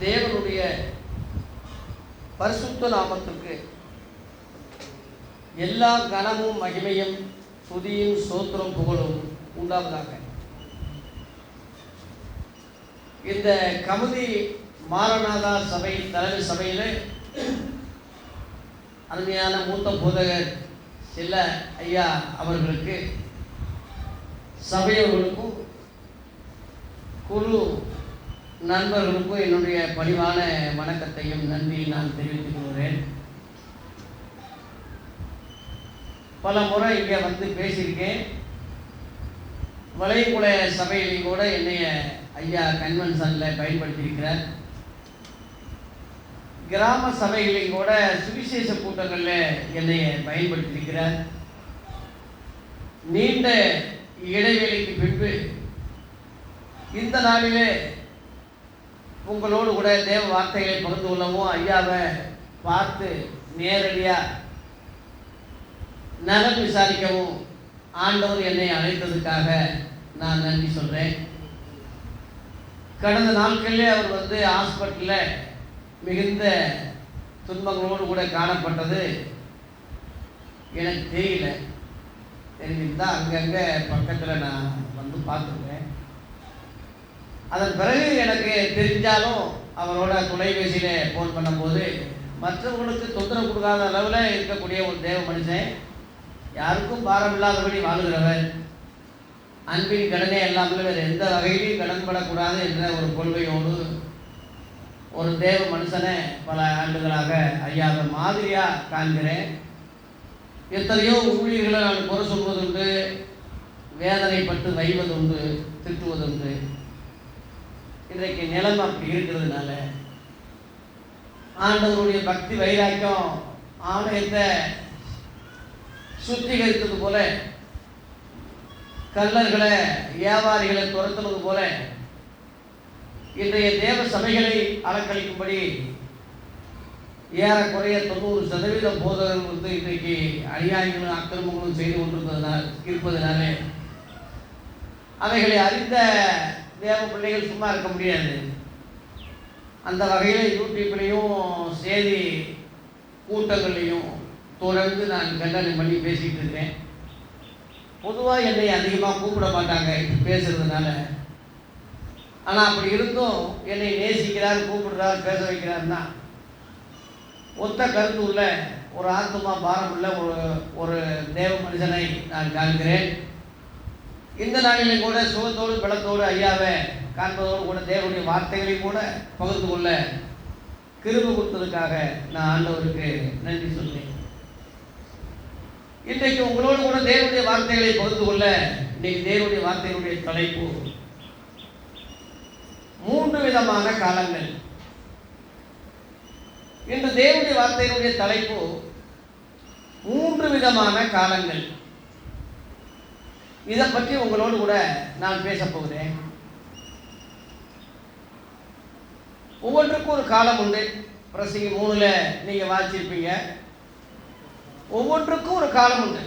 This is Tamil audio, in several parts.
தேவனுடைய பரிசுத்த நாமத்திற்கு எல்லா கனமும் மகிமையும் துதியும் ஸ்தோத்திரம் புகழும் உண்டாவதாக. இந்த கமுதி மாரநாதா சபை தலைமை சபையில் அருமையான மூத்த போதகர் செல்ல ஐயா அவர்களுக்கு, சபையவர்களுக்கும் குழு நண்பர்களுக்கும் என்னுடைய பணிவான வணக்கத்தையும் நன்றி நான் தெரிவித்துக் கொள்கிறேன். பல முறை இங்கே வந்து பேசியிருக்கேன். வளைகுட சபையிலையும் கூட என்னைய ஐயா கன்வென்ஷனில் பயன்படுத்தியிருக்கிறார். கிராம சபைகளையும் கூட சுவிசேஷ கூட்டங்களில் என்னைய பயன்படுத்தியிருக்கிறார். நீண்ட இடைவெளிக்கு பின்பு இந்த நாளிலே உங்களோடு கூட தேவ வார்த்தைகளை பகிர்ந்து கொள்ளவும், ஐயாவை பார்த்து நேரடியாக நலம் விசாரிக்கவும் ஆண்டவர் என்னை அழைத்ததுக்காக நான் நன்றி சொல்கிறேன். கடந்த நாட்களிலே அவர் வந்து ஹாஸ்பிட்டலில் மிகுந்த துன்பங்களோடு கூட காணப்பட்டது எனக்கு தெரியல. தெரிஞ்சுதான் அங்கங்கே பக்கத்தில் நான் வந்து பார்த்துருக்கேன். அதன் பிறகு எனக்கு தெரிஞ்சாலும் அவரோட தொலைபேசியில் ஃபோன் பண்ணும்போது மற்றவர்களுக்கு தொந்தரவு கொடுக்காத அளவில் இருக்கக்கூடிய ஒரு தேவ மனுஷன், யாருக்கும் பாரம் இல்லாதபடி வாழுகிறவர், அன்பின் கடனே எல்லாமே வேறு எந்த வகையிலையும் கடன்படக்கூடாது என்ற ஒரு கொள்கையோடு ஒரு தேவ மனுஷனை பல ஆண்டுகளாக ஐயாவை மாதிரியாக காண்கிறேன். எத்தனையோ ஊழியர்களை நான் குறை சொல்வதுண்டு, வேதனைப்பட்டு வைவதுண்டு, திட்டுவதுண்டு. இன்றைக்கு நிலைமை அப்படி இருக்கிறதுனால ஆண்டவருடைய பக்தி வைராக்கியம் ஆலயத்தை சுத்திகரித்தது போல, கள்ளர்களை வியாபாரிகளை துரத்துவது போல இன்றைய தேவ சபைகளை அலக்களிக்கும்படி ஏறக்குறைய 90% போதகர்கள் வந்து இன்றைக்கு அநியாயங்களும் அக்கிரமங்களும் செய்து இருப்பதனாலே அவைகளை அறிந்த தேவ பிள்ளைகள் சும்மா இருக்க முடியாது. அந்த வகையில் யூடியூப்லேயும் செய்தி கூட்டங்கள்லையும் தொடர்ந்து நான் கண்டனை பண்ணி பேசிகிட்டு இருக்கேன். பொதுவாக என்னை அதிகமாக கூப்பிட மாட்டாங்க இப்போ பேசுகிறதுனால. ஆனால் அப்படி இருந்தும் என்னை நேசிக்கிறார், கூப்பிடுறார், பேச வைக்கிறாருன்னா ஒத்த கருத்து உள்ள ஒரு ஆத்மா பாரம் உள்ள ஒரு தேவ மனுஷனை நான் காண்கிறேன். இந்த நாளிலும் கூட சுகத்தோடு பலத்தோடு ஐயாவை காண்பதோடு கூட தேவனுடைய வார்த்தைகளையும் கூட பகிர்ந்து கொள்ள கிருபை கொடுத்ததுக்காக நான் ஆண்டவருக்கு நன்றி சொல்றேன். இன்றைக்கு உங்களோடு கூட தேவனுடைய வார்த்தைகளை பகிர்ந்து கொள்ள இன்னைக்கு தேவனுடைய வார்த்தைகளுடைய தலைப்பு 3 விதமான காலங்கள். இன்று தேவனுடைய வார்த்தைகளுடைய தலைப்பு 3 விதமான காலங்கள். இதை பற்றி உங்களோடு கூட நான் பேச போகிறேன். ஒவ்வொன்றுக்கும் ஒரு காலம் உண்டு. பிரசங்கி 3ல் நீங்கள் வாசிச்சிருப்பீங்க. ஒவ்வொன்றுக்கும் ஒரு காலம் உண்டு.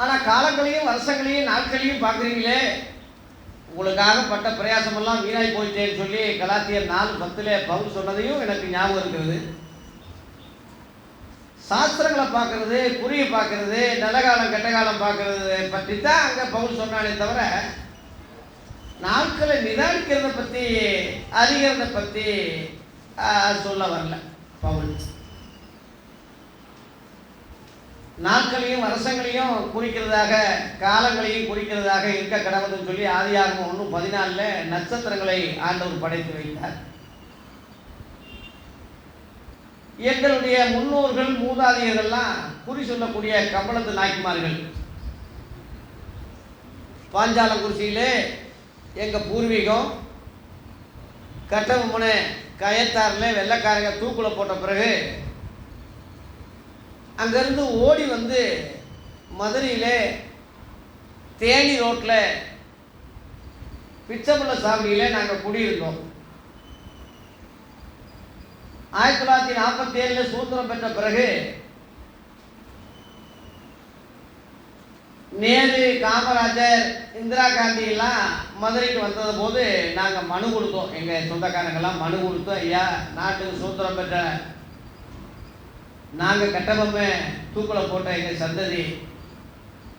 ஆனால் காலங்களையும் வருஷங்களையும் நாட்களையும் பார்க்குறீங்களே, உங்களுக்காக பட்ட பிரயாசமெல்லாம் வீணாய் போயிட்டேன்னு சொல்லி கலாத்தியர் 4:10 பவுல் சொன்னதையும் எனக்கு ஞாபகம் இருக்கிறது. சாஸ்திரங்களை பார்க்கறது, குறியை பார்க்கறது, நல்ல காலம் கெட்ட காலம் பார்க்கறது பற்றி தான் அங்கே பவுல் சொன்னானே தவிர நாட்களை நிதானிக்கிறத பற்றி அறிகிறத பற்றி சொல்ல வரல பவுல். நாட்களையும் வருஷங்களையும் குறிக்கிறதாக, காலங்களையும் குறிக்கிறதாக இருக்க கடவுள்னு சொல்லி ஆதியாகமம் 1:14 நட்சத்திரங்களை ஆண்டவர் படைத்து வைத்தார். எங்களுடைய முன்னோர்கள் மூதாதையர்கள்லாம் குறி சொல்லக்கூடிய கம்பளத்து நாய்க்குமார்கள். பாஞ்சாலங்குறிச்சியிலே எங்கள் பூர்வீகம். கட்டபொம்மனை கயத்தாரில் வெள்ளைக்காரங்க தூக்குல போட்ட பிறகு அங்கேருந்து ஓடி வந்து மதுரையில் தேனி ரோட்டில் பிச்சைப்புள்ள சாவடியில் நாங்கள் குடியிருந்தோம். 1947 சுதந்திரம் பெற்ற பிறகு நேரு, காமராஜர், இந்திரா காந்தி எல்லாம் மதுரைக்கு வந்தது போது நாங்கள் மனு கொடுத்தோம். எங்கள் சொந்தக்காரங்கெல்லாம் மனு கொடுத்தோம். ஐயா, நாட்டுக்கு சுதந்திரம் பெற்ற நாங்கள் கட்டபொம்மை தூக்கில் போட்ட எங்கள் சந்ததி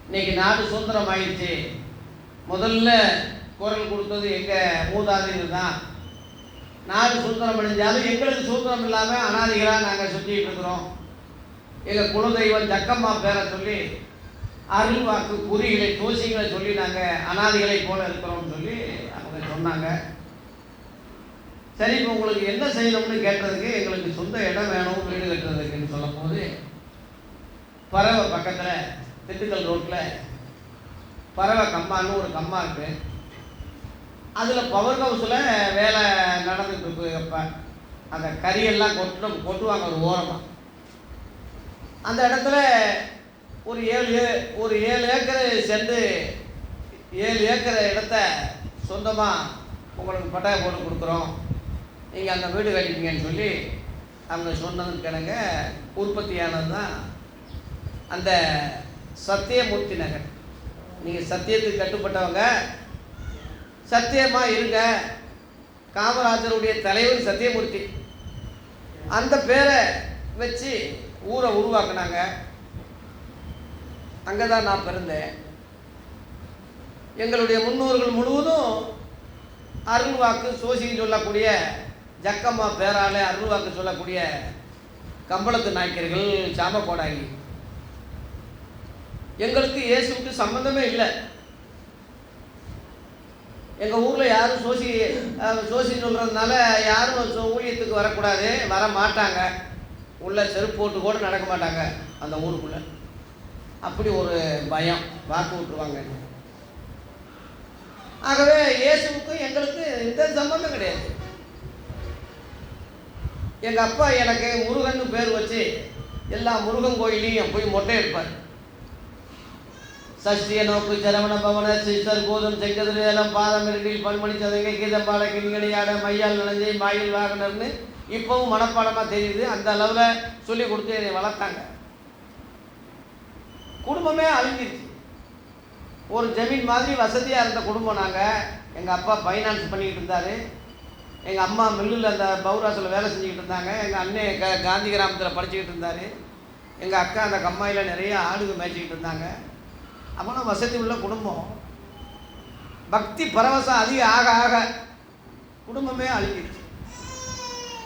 இன்னைக்கு நாடு சுதந்திரம் ஆயிடுச்சு. முதல்ல குரல் கொடுத்தது எங்கள் மூதாதையர் தான். நாடு சுதந்திரம் அடைஞ்சாலும் எங்களுக்கு சுதந்திரம் இல்லாமல் அனாதிகளாக நாங்கள் சுற்றிட்டு இருக்கிறோம். எங்கள் குலதெய்வம் ஜக்கம்மா பேரை சொல்லி அருள் வாக்கு குறிகளை தோசிகளை சொல்லி நாங்கள் அனாதிகளை போல இருக்கிறோம்னு சொல்லி அவங்க சொன்னாங்க. சரி, இப்போ உங்களுக்கு என்ன செய்யணும்னு கேட்டதுக்கு எங்களுக்கு சொந்த இடம் வேணும் வீடு கட்டுறதுக்குன்னு சொல்லும் போது பறவை பக்கத்தில் திண்டுக்கல் ரோட்டில் பறவை கம்மான்னு ஒரு கம்மா இருக்கு. அதில் பவர் ஹவுஸில் வேலை நடந்துட்டு இருக்கு. அப்போ அந்த கறியெல்லாம் கொட்டுவாங்க ஒரு ஓரமாக. அந்த இடத்துல ஒரு 7 ஏக்கர் சென்று 7 ஏக்கர் இடத்த சொந்தமாக உங்களுக்கு பட்டாய போட்டு கொடுக்குறோம், நீங்கள் அங்கே வீடு கட்டிப்பீங்கன்னு சொல்லி அவங்க சொன்னதுக்கு கிணங்க உற்பத்தியானது தான் அந்த சத்தியமூர்த்தி நகர். நீங்கள் சத்தியத்துக்கு கட்டுப்பட்டவங்க, சத்தியமாக இருங்க. காமராஜருடைய தலைவர் சத்தியமூர்த்தி, அந்த பேரை வச்சு ஊரை உருவாக்குனாங்க. அங்கே தான் நான் பிறந்தேன். எங்களுடைய முன்னோர்கள் முழுவதும் அருள்வாக்கு சோசின்னு சொல்லக்கூடிய ஜக்கம்மா பேரால் அருள்வாக்கு சொல்லக்கூடிய கம்பளத்து நாயக்கர்கள், சாமக்கோடாகி. எங்களுக்கு இயேசுக்கு சம்பந்தமே இல்லை. எங்கள் ஊரில் யாரும் சோசின்னு சொல்கிறதுனால யாரும் ஊழியத்துக்கு வரக்கூடாது, வர மாட்டாங்க. உள்ள செருப்பு போட்டு கூட நடக்க மாட்டாங்க அந்த ஊருக்குள்ளே. அப்படி ஒரு பயம், வாக்கு விட்டுருவாங்க. ஆகவே இயேசுக்கும் எங்களுக்கு எந்த சம்பந்தம் கிடையாது. எங்கள் அப்பா எனக்கு முருகன்னு பேர் வச்சு எல்லா முருகன் கோயிலையும் போய் மொட்டை எடுப்பார். சஷ்டிய நோக்கு சரவண பவன சிஸ்டர் கோதம் செங்கதில் எல்லாம் பாதம் இரண்டில் பன்மணி சதங்கை கீதம்பாட கிண்கணியாட மையால் நனைஞ்சை மாயில் வாகனர்னு இப்போவும் மனப்பாடமாக தெரியுது. அந்த அளவில் சொல்லி கொடுத்து என்னை வளர்த்தாங்க. குடும்பமே அழிஞ்சிருச்சு. ஒரு ஜமீன் மாதிரி வசதியாக இருந்த குடும்பம் நாங்கள். எங்கள் அப்பா ஃபைனான்ஸ் பண்ணிக்கிட்டு இருந்தார். எங்கள் அம்மா மில்லில் அந்த பௌராசில் வேலை செஞ்சுக்கிட்டு இருந்தாங்க. எங்கள் அண்ணன் காந்தி கிராமத்தில் படிச்சுக்கிட்டு இருந்தார். எங்கள் அக்கா அந்த கம்மாயில் நிறைய ஆடுகள் மேய்ச்சிக்கிட்டு இருந்தாங்க. அப்போனா வசதி உள்ள குடும்பம். பக்தி பரவசம் அதிகம் ஆக ஆக குடும்பமே அழிஞ்சிருச்சு.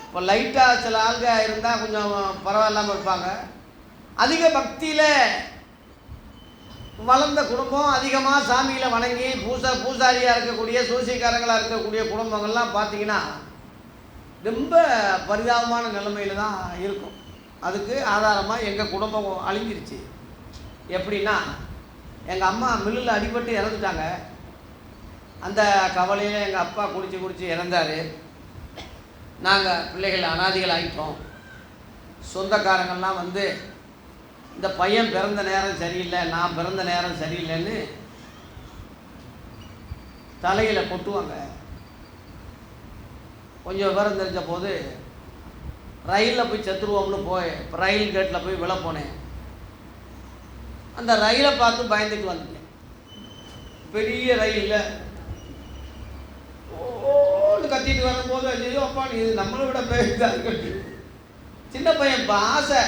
இப்போ லைட்டாக சில ஆள்கள் இருந்தால் கொஞ்சம் பரவாயில்லாமல் இருப்பாங்க. அதிக பக்தியில் வளர்ந்த குடும்பம், அதிகமாக சாமியில் வணங்கி பூசாரியாக இருக்கக்கூடிய சோசியக்காரங்களாக இருக்கக்கூடிய குடும்பங்கள்லாம் பார்த்திங்கன்னா ரொம்ப பரிதாபமான நிலைமையில் தான் இருக்கும். அதுக்கு ஆதாரமாக எங்கள் குடும்பம் அழிஞ்சிருச்சு. எப்படின்னா, எங்கள் அம்மா மில்லில் அடிபட்டு இறந்துட்டாங்க. அந்த கவலையில் எங்கள் அப்பா குடிச்சு இறந்தார். நாங்கள் பிள்ளைகள் அனாதிகள் ஆகிட்டோம். சொந்தக்காரங்கள்லாம் வந்து இந்த பையன் பிறந்த நேரம் சரியில்லை, நான் பிறந்த நேரம் சரியில்லைன்னு தலையில் கொட்டுவாங்க. கொஞ்சம் விவரம் தெரிஞ்ச போது ரயிலில் போய் செத்துருவோம்னு ரயில் கேட்டில் போய் விழ போனேன். அந்த ரயிலை பார்த்து பயந்துட்டு வந்துட்டேன். பெரிய ரயிலில் ஓன்னு கத்திட்டு வரும்போது ஐயோ அப்பா இது நம்மளை விட பேருதான் இருக்கு. சின்ன பையன் இப்போ ஆசை,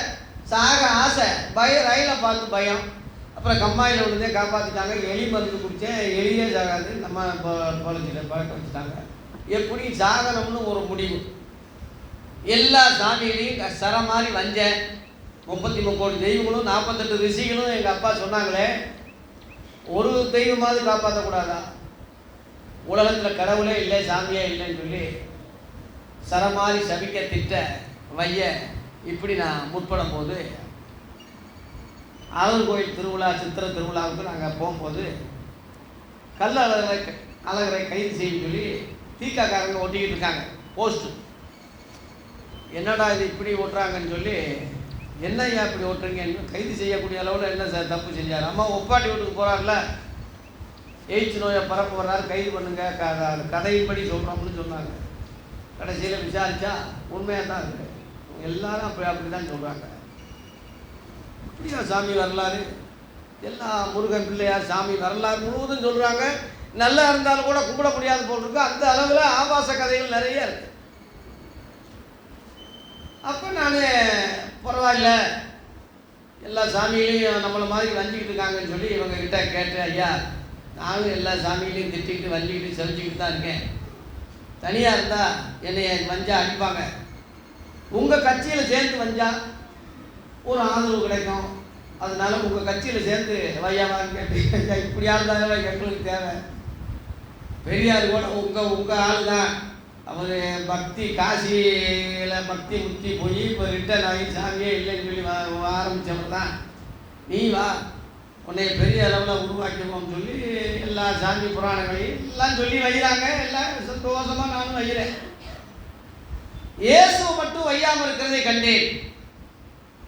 சாக ஆசை, ரயிலை பார்த்து பயம். அப்புறம் கம்மாயில் விழுந்தே காப்பாற்றிட்டாங்க. எலி மருந்து குடித்தேன், எலியே சாகாது, நம்ம பொழைச்சிட்ட பழக்க வச்சுட்டாங்க. எப்படி சாகனம்னு ஒரு முடிவு. எல்லா சாமியிலையும் சர மாதிரி வஞ்சேன். 33 கோடி தெய்வங்களும் 48 ரிஷிகளும் எங்கள் அப்பா சொன்னாங்களே, ஒரு தெய்வமாவது காப்பாற்றக்கூடாதா? உலகத்தில் கடவுளே இல்லை, சாமியே இல்லைன்னு சொல்லி சரமாரி சபிக்க திட்ட வைய இப்படி நான் முற்படும் போது ஆலூர் கோயில் திருவிழா, சித்திர திருவிழாவுக்கு நாங்கள் போகும்போது கல் அழகரை கைது செய்யன்னு சொல்லி தீக்காக்காரங்க ஒட்டிக்கிட்டு இருக்காங்க போஸ்ட்டு. என்னடா இது இப்படி ஓட்டுறாங்கன்னு சொல்லி, என்னையா இப்படி ஓட்டுறீங்க, கைது செய்யக்கூடிய அளவில் என்ன சார் தப்பு செஞ்சார்? அம்மா ஒப்பாட்டி வீட்டுக்கு போகிறார்ல, எய்ட்ஸ் நோயை பரப்ப வர்றாரு, கைது பண்ணுங்க, கதையின்படி சொல்கிறோம்னு சொன்னாங்க. கடைசியில் விசாரித்தா உண்மையாக தான் இருக்குது. எல்லாரும் அப்படி தான் சொல்கிறாங்க. இப்படியா சாமி வரலாறு? எல்லா முருகன் பிள்ளையார் சாமி வரலாறு முழுவதும் சொல்கிறாங்க. நல்லா இருந்தாலும் கூட கும்பிட முடியாது போல் இருக்கு. அந்த அளவில் ஆபாச கதைகள் நிறைய இருக்கு. அப்போ நான் பரவாயில்ல, எல்லா சாமியிலையும் நம்மளை மாதிரி வஞ்சிக்கிட்டு இருக்காங்கன்னு சொல்லி இவங்க கிட்ட கேட்டேன். ஐயா, நானும் எல்லா சாமியிலையும் திட்டிக்கிட்டு வஞ்சிக்கிட்டு செலுத்திக்கிட்டு தான் இருக்கேன். தனியாக இருந்தால் என்னை வஞ்சா அடிப்பாங்க. உங்கள் கட்சியில் சேர்ந்து வஞ்சா ஒரு ஆதரவு கிடைக்கும். அதனால உங்கள் கட்சியில் சேர்ந்து வையாவான்னு கேட்டு இப்படியா இருந்தாலும் எங்களுக்கு தேவை. பெரியார் கூட உங்கள் ஆள் தான். அவர் பக்தி காசியில் பக்தி முத்தி போய் இப்போ ரிட்டர்ன் ஆகி சாமியே இல்லைன்னு சொல்லி ஆரம்பித்தவர் தான். நீ வா, உன்னை பெரிய அளவில் உருவாக்கிடுவோம்னு சொல்லி எல்லா சாமி புராணங்களையும் எல்லாம் சொல்லி வைகிறாங்க. எல்லாம் சந்தோஷமாக நானும் வைகிறேன். இயேசு மட்டும் வையாமல் இருக்கிறதை கண்டேன்.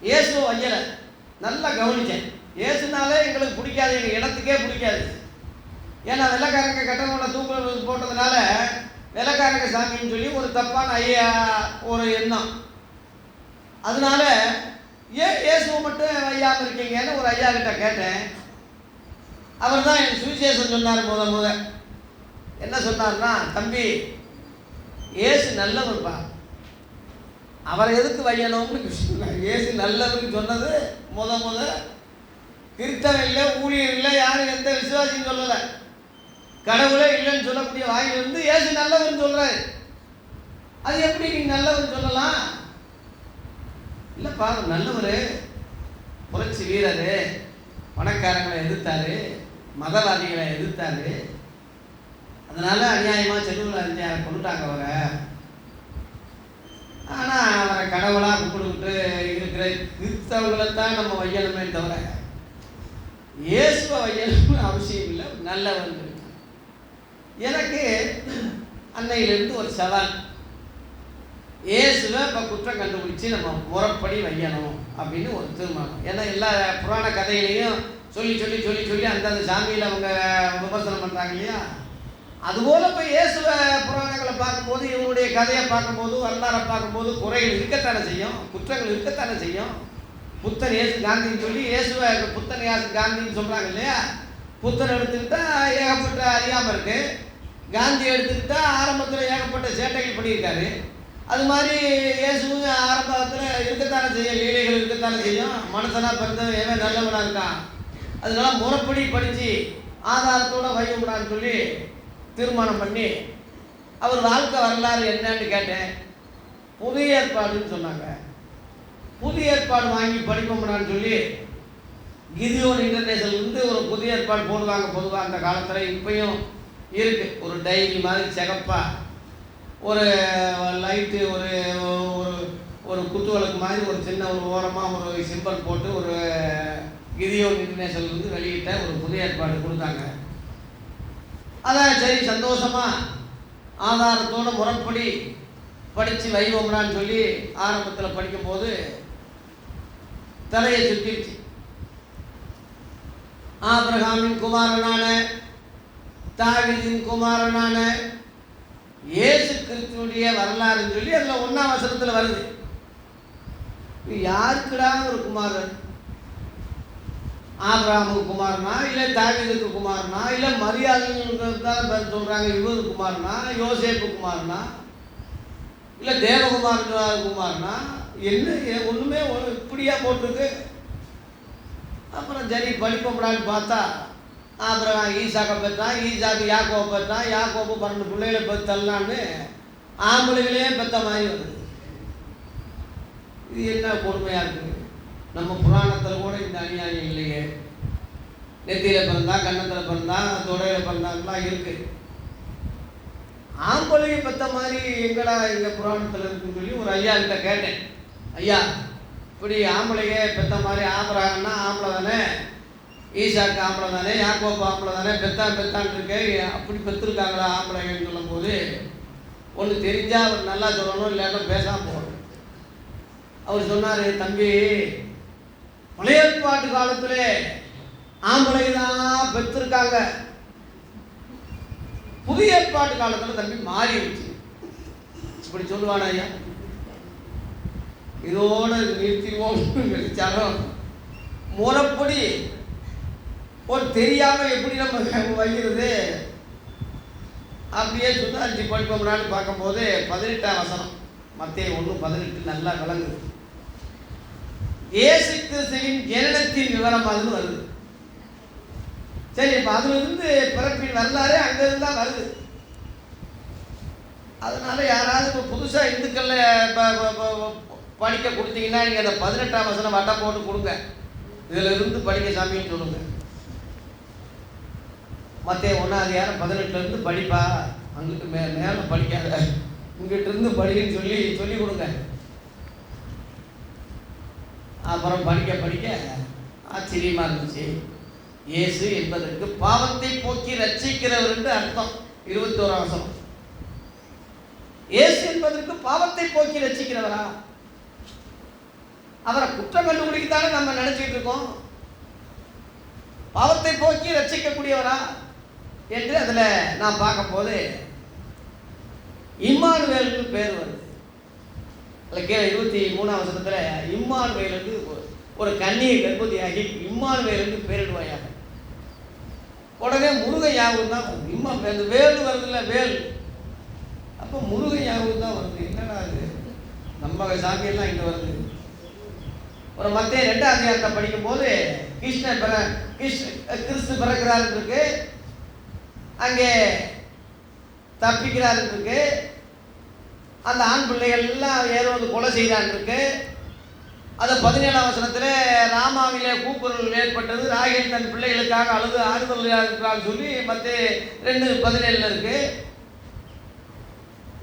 இயேசு வையலை. நல்லா கவனித்தேன். இயேசுனாலே எங்களுக்கு பிடிக்காது, எங்கள் இடத்துக்கே பிடிக்காது. ஏன்னா வெள்ளைக்காரங்க கட்டணங்களை தூக்கு போட்டதுனால வெள்ளைக்காரங்க சாமின்னு சொல்லி ஒரு தப்பான ஒரு எண்ணம். அதனால ஏன் இயேசுவை மட்டும் வையாமல் இருக்கீங்கன்னு ஒரு ஐயா கிட்ட கேட்டேன். அவர் தான் என் சுவிசேஷம் சொன்னார். முத என்ன சொன்னார்னா, தம்பி, இயேசு நல்லவர்ப்பா, அவரை எதுக்கு வையணும்னு சொன்னார். இயேசு நல்லவர்னு சொன்னது முத கிறிஸ்தவன் இல்லை, ஊழியர் இல்லை, யாரும் எந்த விசுவாசியும் சொல்லலை. கடவுளே இல்லைன்னு சொல்லக்கூடிய வாயிலிருந்து இயேசு நல்லவர்னு சொல்றாரு. அது எப்படி நீங்க நல்லவர்னு சொல்லலாம்? இல்லைப்பா, நல்லவர், புரட்சி வீரர், பணக்காரங்களை எதிர்த்தாரு, மதவாதிகளை எதிர்த்தாரு. அதனால அநியாயமாக செல்வங்கள் அறிஞரை கொண்டுட்டாங்க அவரை. ஆனால் அவரை கடவுளாக கும்பிட்டுக்கிட்டு இருக்கிற கிறிஸ்தவர்களைத்தான் நம்ம வையணுமே தவிர இயேசுவை வையணும்னு அவசியம் இல்லை. நல்லவன். எனக்கு அன்னையிலிருந்து ஒரு சவால். இயேசுவை இப்போ குற்றம் கண்டுபிடிச்சி நம்ம முறைப்படி வையணும் அப்படின்னு ஒரு தீர்மானம். ஏன்னா எல்லா புராண கதைகளையும் சொல்லி சொல்லி சொல்லி சொல்லி அந்தந்த சாமியில் அவங்க விமர்சனம் பண்ணுறாங்க இல்லையா? அதுபோல் இப்போ இயேசுவை புராணங்களை பார்க்கும்போது, இவருடைய கதையை பார்க்கும்போது, வரலாறை பார்க்கும்போது குறைகள் இருக்கத்தானே செய்யும், குற்றங்கள் இருக்கத்தானே செய்யும். புத்தன் இயேசு காந்தின்னு சொல்லி இயேசுவை புத்தன் இயேசு காந்தின்னு சொல்கிறாங்க இல்லையா? புத்தன் எடுத்துக்கிட்டால் ஏகப்பட்ட அறியாமல் இருக்குது. காந்தி எடுத்துக்கிட்டால் ஆரம்பத்தில் ஏகப்பட்ட சேட்டைகள் பண்ணியிருக்காரு. அது மாதிரி இயேசுவும் ஆரம்பத்தில் இருக்கத்தானே செய்யும், லீலைகள் இருக்கத்தானே செய்யும். மனுஷனாக பிறந்தவன் எவன் நல்லவனாக இருக்கான். அதனால முறைப்படி படித்து ஆதாரத்தோடு வைக்கக்கூடாதுன்னு சொல்லி தீர்மானம் பண்ணி அவர் வாழ்க்கை வரலாறு என்னன்னு கேட்டேன். புதிய ஏற்பாடுன்னு சொன்னாங்க. புதிய ஏற்பாடு வாங்கி படிப்போம்னான்னு சொல்லி கிதியோன் இன்டர்நேஷனல் ஒரு புதிய ஏற்பாடு போடுவாங்க. பொதுவாக அந்த காலத்தில் இப்பயும் இருக்குது. ஒரு டைரி மாதிரி சிகப்பாக ஒரு லைட்டு ஒரு ஒரு குத்துவிளக்கு மாதிரி ஒரு சின்ன ஒரு ஓரமாக ஒரு சிம்பல் போட்டு ஒரு கிதியோன் இன்டர்நேஷனல் வெளியிட்ட ஒரு புதிய ஏற்பாடு கொடுத்தாங்க. அதான் சரி, சந்தோஷமாக ஆதாரத்தோடு முறைப்படி படித்து வைவோம்னான்னு சொல்லி ஆரம்பத்தில் படிக்கும்போது தலையை சுற்றிடுச்சு. ஆபிரகாமின் குமாரனான தாவீதின் குமாரனான இயேசு கிறிஸ்துவுடைய வரலாறுன்னு சொல்லி அதில் 1ஆம் வசனத்தில் வருது. யாருக்குடா ஒரு குமாரன்? ஆபிரகாமுக்கு குமாரனா, இல்லை தாவீதுக்கு குமாரனா, இல்லை மரியாதைக்கு தான் சொல்கிறாங்க இவரு குமாரனா, யோசேப்பு குமாரனா, இல்லை தேவகுமாரன் குமாரனா, என்ன ஒன்றுமே இப்படியா போட்டிருக்கு. அப்புறம் சரி படிப்பப்படான்னு பார்த்தா ஆபிரகாம் ஈசாக்கை பெற்றான், ஈசாக்கு யாக்கோவை பெற்றான், யாக்கோப்பு 12 பிள்ளைகளை பெற்று தள்ளலான்னு ஆம்பளைகளே பெற்ற மாதிரி வருது. இது என்ன கொடுமையாக இருக்குது? நம்ம புராணத்தில் கூட இந்த அநியாயம் இல்லையே. நெத்தியில் பிறந்தா, கன்னத்தில் பிறந்தா, தொடையில் பிறந்தாங்கலாம் இருக்குது. ஆம்பளையை பெற்ற மாதிரி எங்கடா எங்கள் புராணத்தில் இருக்குன்னு சொல்லி ஒரு ஐயா கிட்ட கேட்டேன். ஐயா, இப்படி ஆம்பளையே பெற்ற மாதிரி ஆபிரகாம்னா ஆம்பளை தானே, ஈசாக்கு ஆம்பளை தானே, யாக்கோப்பு ஆம்பளை தானே, பெத்தான் இருக்கு, அப்படி பெற்றிருக்காங்களா ஆம்பளைன்னு சொல்லும்போது ஒன்று தெரிஞ்சால் அவர் நல்லா சொல்லணும், இல்லாட்டா பேசாமல் போகணும். அவர் சொன்னார், தம்பி, பழைய ஏற்பாட்டு காலத்திலே ஆம்பளை தான் பெற்றிருக்காங்க, புதிய ஏற்பாட்டு காலத்தில் தம்பி மாறிடுச்சு. இப்படி சொல்லுவானா ஐயா? இதோடு நிறுத்திவோம் நினைச்சாலும் முறைப்படி ஒரு தெரியாமல் எப்படி நம்ம வைக்கிறது அப்படியே சுதாரிச்சு படிப்போம்னான்னு பார்க்கும்போது 18ஆம் வசனம் மத்தேயு 1:18 நல்லா விளங்குது. இயேசு கிறிஸ்துவின் ஜனனத்தின் விவரம் அதுன்னு வருது. சரி, இப்போ அதிலிருந்து பிறப்பின் வரலாறு அங்கிருந்து தான் வருது. அதனால யாராவது இப்போ புதுசாக இந்துக்களில் படிக்க கொடுத்தீங்கன்னா நீங்கள் அந்த 18ஆம் வசனம் வட்டம் போட்டு கொடுங்க, இதில் இருந்து படிக்க சாமின்னு சொல்லுங்க. மத்தேயு 1:18 படிப்பா, அங்கிட்டு மேலே படிக்காத, இங்கிட்டு இருந்து படிக்கன்னு சொல்லி கொடுங்க. அப்புறம் படிக்க படிக்க ஆச்சரியமாக இருந்துச்சு. இயேசு என்பதற்கு பாவத்தை போக்கி ரட்சிக்கிறவர் என்று அர்த்தம். 21ஆம் வசனம். இயேசு என்பதற்கு பாவத்தை போக்கி ரட்சிக்கிறவரா? அவரை குற்றம் கண்டுபிடிக்கத்தானே நம்ம நினைச்சிட்டு இருக்கோம். பாவத்தை போக்கி ரட்சிக்கக்கூடியவரா என்று அதில் நான் பார்க்கும்போது இம்மானுவேலுக்கு பேர் வருது. அதில் கீழே 23ஆம் வசனத்தில் இம்மானுவேலுக்கு ஒரு கன்னியை கர்ப்பதியாகி இம்மானுவேலுக்கு பேரிடுவாயாக. உடனே முருகன் ஞாபகம் தான் வருது. அந்த வேலு வருதுல்ல, வேல், அப்போ முருகன் ஞாபகம் தான் வருது. என்னடா அது, நம்ம சாமியெல்லாம் இங்கே வருது. ஒரு மத்தேயு 2ஆம் அதிகாரத்தை படிக்கும்போது கிறிஸ்து பிறக்கிறாரு இருக்கு, அங்கே தப்பிக்கிறாரு இருக்கு, அந்த ஆண் பிள்ளைகள் எல்லாம் ஏறுவது கொலை செய்கிறான் இருக்கு. அது 17ஆம் வசனத்தில் ராமாவிலே கூக்குரல் ஏற்பட்டது, ராகேல் தன் பிள்ளைகளுக்காக அழுது ஆறுதல் இருக்கிறான்னு சொல்லி மத்தேயு 2:17 இருக்கு.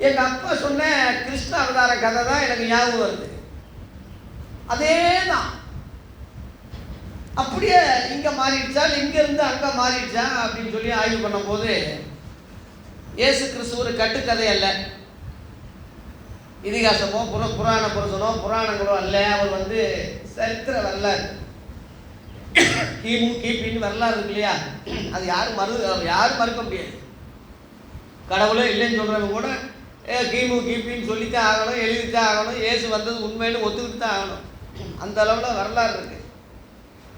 எங்கள் அப்பா சொன்ன கிருஷ்ண அவதார கதை தான் எனக்கு ஞாபகம் வருது. அதே தான் அப்படியே இங்கே மாறிடுச்சா, இங்கேருந்து அங்கே மாறிடுச்சா அப்படின்னு சொல்லி ஆய்வு பண்ணும்போது இயேசு கிறிஸ்து ஒரு கட்டுக்கதை அல்ல, இதிகாசமோ புராண புருஷனோ புராணங்களோ அல்ல. அவர் சரித்திர வரலாறு, கிமு கிபின்னு வரலாறு இருக்கு இல்லையா, அது யாரும் மறுக்க முடியாது. கடவுளே இல்லைன்னு சொல்கிறவங்க கூட கிமு கிபின்னு சொல்லித்தான் ஆகணும், எழுதித்தான் ஆகணும். இயேசு வந்தது உண்மைன்னு ஒத்துக்கிட்டு தான் ஆகணும். அந்த அளவில் வரலாறு இருக்கு.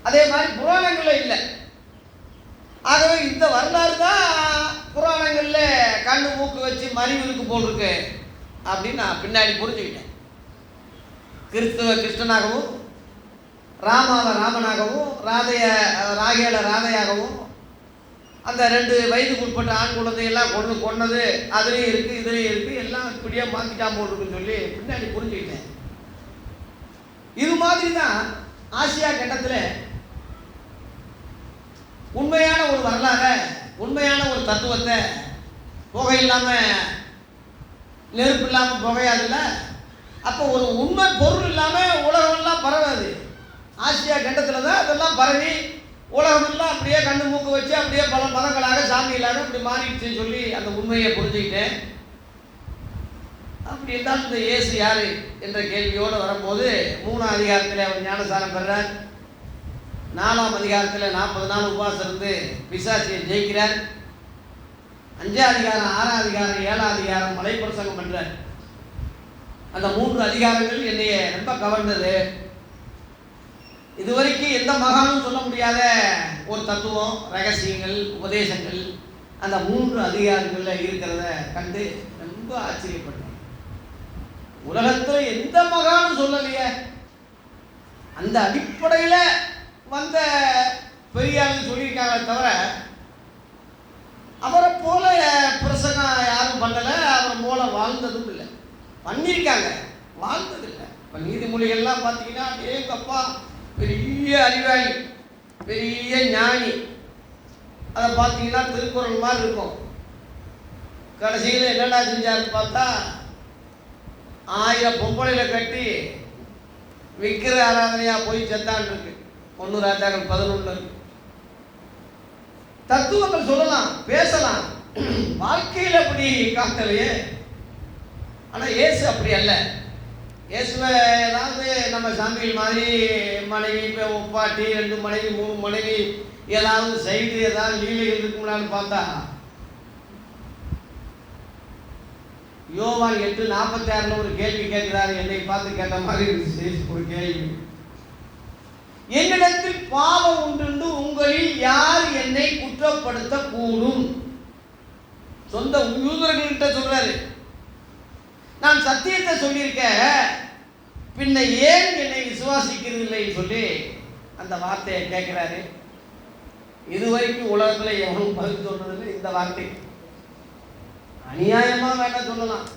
அதே மாதிரி புராணங்களில் இல்லை. ஆகவே இந்த வரலாறு தான் புராணங்களில் கண்ணு மூக்கு வச்சு மறிவுக்கு போட்டிருக்கு அப்படின்னு நான் பின்னாடி புரிஞ்சுக்கிட்டேன். கிறிஸ்துவ கிருஷ்ணனாகவும் ராமாவை ராமனாகவும் ராகேல ராதையாகவும் அந்த 2 வயதுக்கு உட்பட்ட ஆண் குழந்தையெல்லாம் கொன்னது அதுலேயும் இருக்குது இதுலேயும் இருக்குது, எல்லாம் இப்படியே மாற்றிட்டான் போட்டிருக்குன்னு சொல்லி பின்னாடி புரிஞ்சுக்கிட்டேன். இது மாதிரி தான் ஆசியா கண்டத்தில் உண்மையான ஒரு வரலாறை, உண்மையான ஒரு தத்துவத்தை, புகை இல்லாமல் நெருப்பு இல்லாமல் புகையாதுல்ல, அப்போ ஒரு உண்மை பொருள் இல்லாமல் உலகமெல்லாம் பரவாது. ஆசியா கண்டத்தில் தான் அதெல்லாம் பரவி உலகமெல்லாம் அப்படியே கண்ணு மூக்கு வச்சு அப்படியே பல மதங்களாக சாமிகளாக அப்படி மாறிடுச்சுன்னு சொல்லி அந்த உண்மையை புரிஞ்சுக்கிட்டேன். அப்படி இருந்தாலும் இந்த இயேசு யார் என்ற கேள்வியோடு வரும்போது 3ஆம் அதிகாரத்தில் அவர் ஞானஸ்நானம் பெறார். 4ஆம் அதிகாரத்தில் 40 நாள் உபவாசம் இருந்து பிசாசியை ஜெயிக்கிறார். 5ஆம் அதிகாரம் 6ஆம் அதிகாரம் 7ஆம் அதிகாரம் மலை பிரசங்கம் பண்றார். அந்த 3 அதிகாரங்கள் என்னைய ரொம்ப கவர்ந்தது. இதுவரைக்கும் எந்த மகானும் சொல்ல முடியாத ஒரு தத்துவம், ரகசியங்கள், உபதேசங்கள் அந்த 3 அதிகாரங்களில் இருக்கிறத கண்டு ரொம்ப ஆச்சரியப்பட்டேன். உலகத்தில் எந்த மகானும் சொல்லலையே. அந்த அடிப்படையில் வந்த பெரியார்கள் சொல்லியிருக்காங்களே தவிர அவரை போல பிரசங்கம் யாரும் பண்ணலை, அவர் போல வாழ்ந்ததும் இல்லை. பண்ணியிருக்காங்க, வாழ்ந்ததில்லை. இப்போ நீதிமொழிகள்லாம் பார்த்தீங்கன்னா ஏங்கப்பா பெரிய அறிவாளி, பெரிய ஞானி. அதை பார்த்தீங்கன்னா திருக்குறள் மாதிரி இருக்கும். கடைசியில் என்னடா செஞ்சாருன்னு பார்த்தா 1000 பொம்பளையில கட்டி விக்கிர ஆராதனையாக போய் செத்தான் இருக்கு. 1 ராஜாக்கள் 11 இருக்கு. தத்துவங்கள் சொல்லலாம், பேசலாம், வாழ்க்கையில் அப்படி காட்டலையே. ஆனால் இயேசு அப்படி அல்ல. இயேசுவை ஏதாவது நம்ம சாமிகள் மாதிரி மனைவி பாட்டி 2 மனைவி 3 மனைவி ஏதாவது செய்து ஏதாவது லீலைகள் இருக்கும்னான்னு பார்த்தா யோவான் 8:46 ஒரு கேள்வி கேட்கிறாரு. என்னை பார்த்து கேட்ட மாதிரி இருந்துச்சு ஒரு கேள்வி. என்னிடத்தில் பாவம் உண்டு, உங்களில் யார் என்னை குற்றப்படுத்த கூடும்? சொந்த யூதர்கள்கிட்ட சொல்றாரு, நான் சத்தியத்தை சொல்லியிருக்க, பின்ன ஏன் என்னை விசுவாசிக்கிறது இல்லைன்னு சொல்லி அந்த வார்த்தையை கேட்கிறாரு. இதுவரைக்கும் உலகத்தில் எவனும் பதில் சொல்றதில்லை இந்த வார்த்தை. அநியாயமா வேண்டாம் சொல்லலாம்,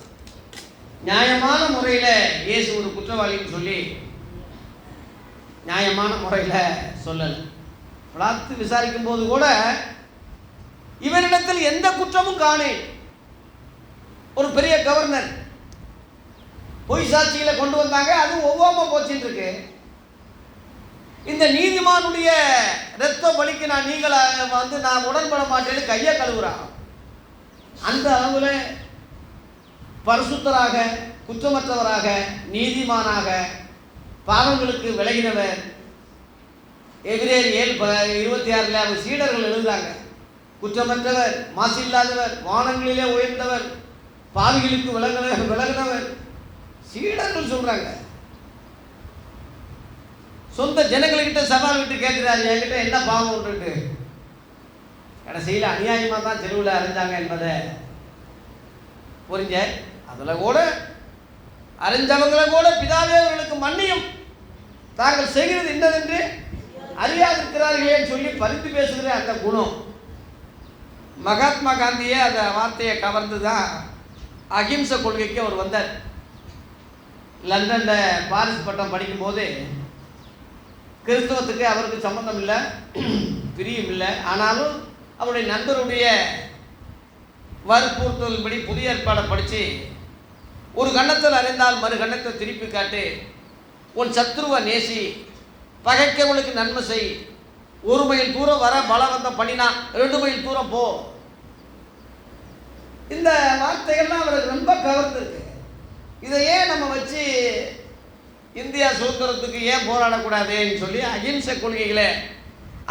நியாயமான முறையில் இயேசு ஒரு குற்றவாளின்னு சொல்லி நியாயமான முறையில் சொல்லலை. பிலாத்து விசாரிக்கும் போது கூட இவரிடத்தில் எந்த குற்றமும் காணேன். ஒரு பெரிய கவர்னர் பொய் சாட்சிகளை கொண்டு வந்தாங்க, அது ஒவ்வாம போச்சுன்னு இருக்கு. இந்த நீதிமானுடைய இரத்த பலிக்கு நான் உடன்பட மாட்டேன்னு கையை கழுவுறான். அந்த அளவில் பரிசுத்தராக, குற்றமற்றவராக, நீதிமானாக, பாவங்களுக்கு விலகினவர். எபிரேயர் 7:26 அவர் சீடர்கள் எழுதுறாங்க, குற்றமற்றவர், மாசில்லாதவர், வானங்களிலே உயர்ந்தவர், பாவிகளுக்கு விலகினவர். சீடர்கள் சொல்றாங்க. சொந்த ஜனங்கள்கிட்ட சவால் விட்டு கேட்கிறாரு, என்கிட்ட என்ன பாவம் உண்டு? கடைசியில் அநியாயமாக தான் தெருவில் அறிஞ்சாங்க என்பதை புரிஞ்ச. அதில் கூட அறிஞ்சவங்களை கூட பிதாவே அவர்களுக்கு மன்னியும், தாங்கள் செய்கிறது என்னதென்று அறியாதிருக்கிறார்களேன்னு சொல்லி பரிந்து பேசுகிற அந்த குணம் மகாத்மா காந்தியே அந்த வார்த்தையை கவர்ந்து தான் அகிம்சை கொள்கைக்கு அவர் வந்தார். லண்டனில் பாரிஸ் பட்டம் படிக்கும்போது கிறிஸ்தவத்துக்கு அவருக்கு சம்மந்தம் இல்லை, பிரியும் இல்லை. ஆனாலும் அவருடைய நண்பருடைய வற்புறுத்தலின்படி புதிய ஏற்பாடை படித்து, ஒரு கன்னத்தில் அறிந்தால் மறு கன்னத்தை திருப்பி காட்டு, உன் சத்ருவை நேசி, பகைக்கவளுக்கு நன்மை செய், 1 மைல் தூரம் வர பலவந்தம் பண்ணினா 2 மைல் தூரம் போ. இந்த வார்த்தைகள்லாம் அவருக்கு ரொம்ப கவர்ந்துருக்கு. இதை ஏன் நம்ம வச்சு இந்தியா சுதந்திரத்துக்கு ஏன் போராடக்கூடாதுன்னு சொல்லி அகிம்சை கொள்கைகளை,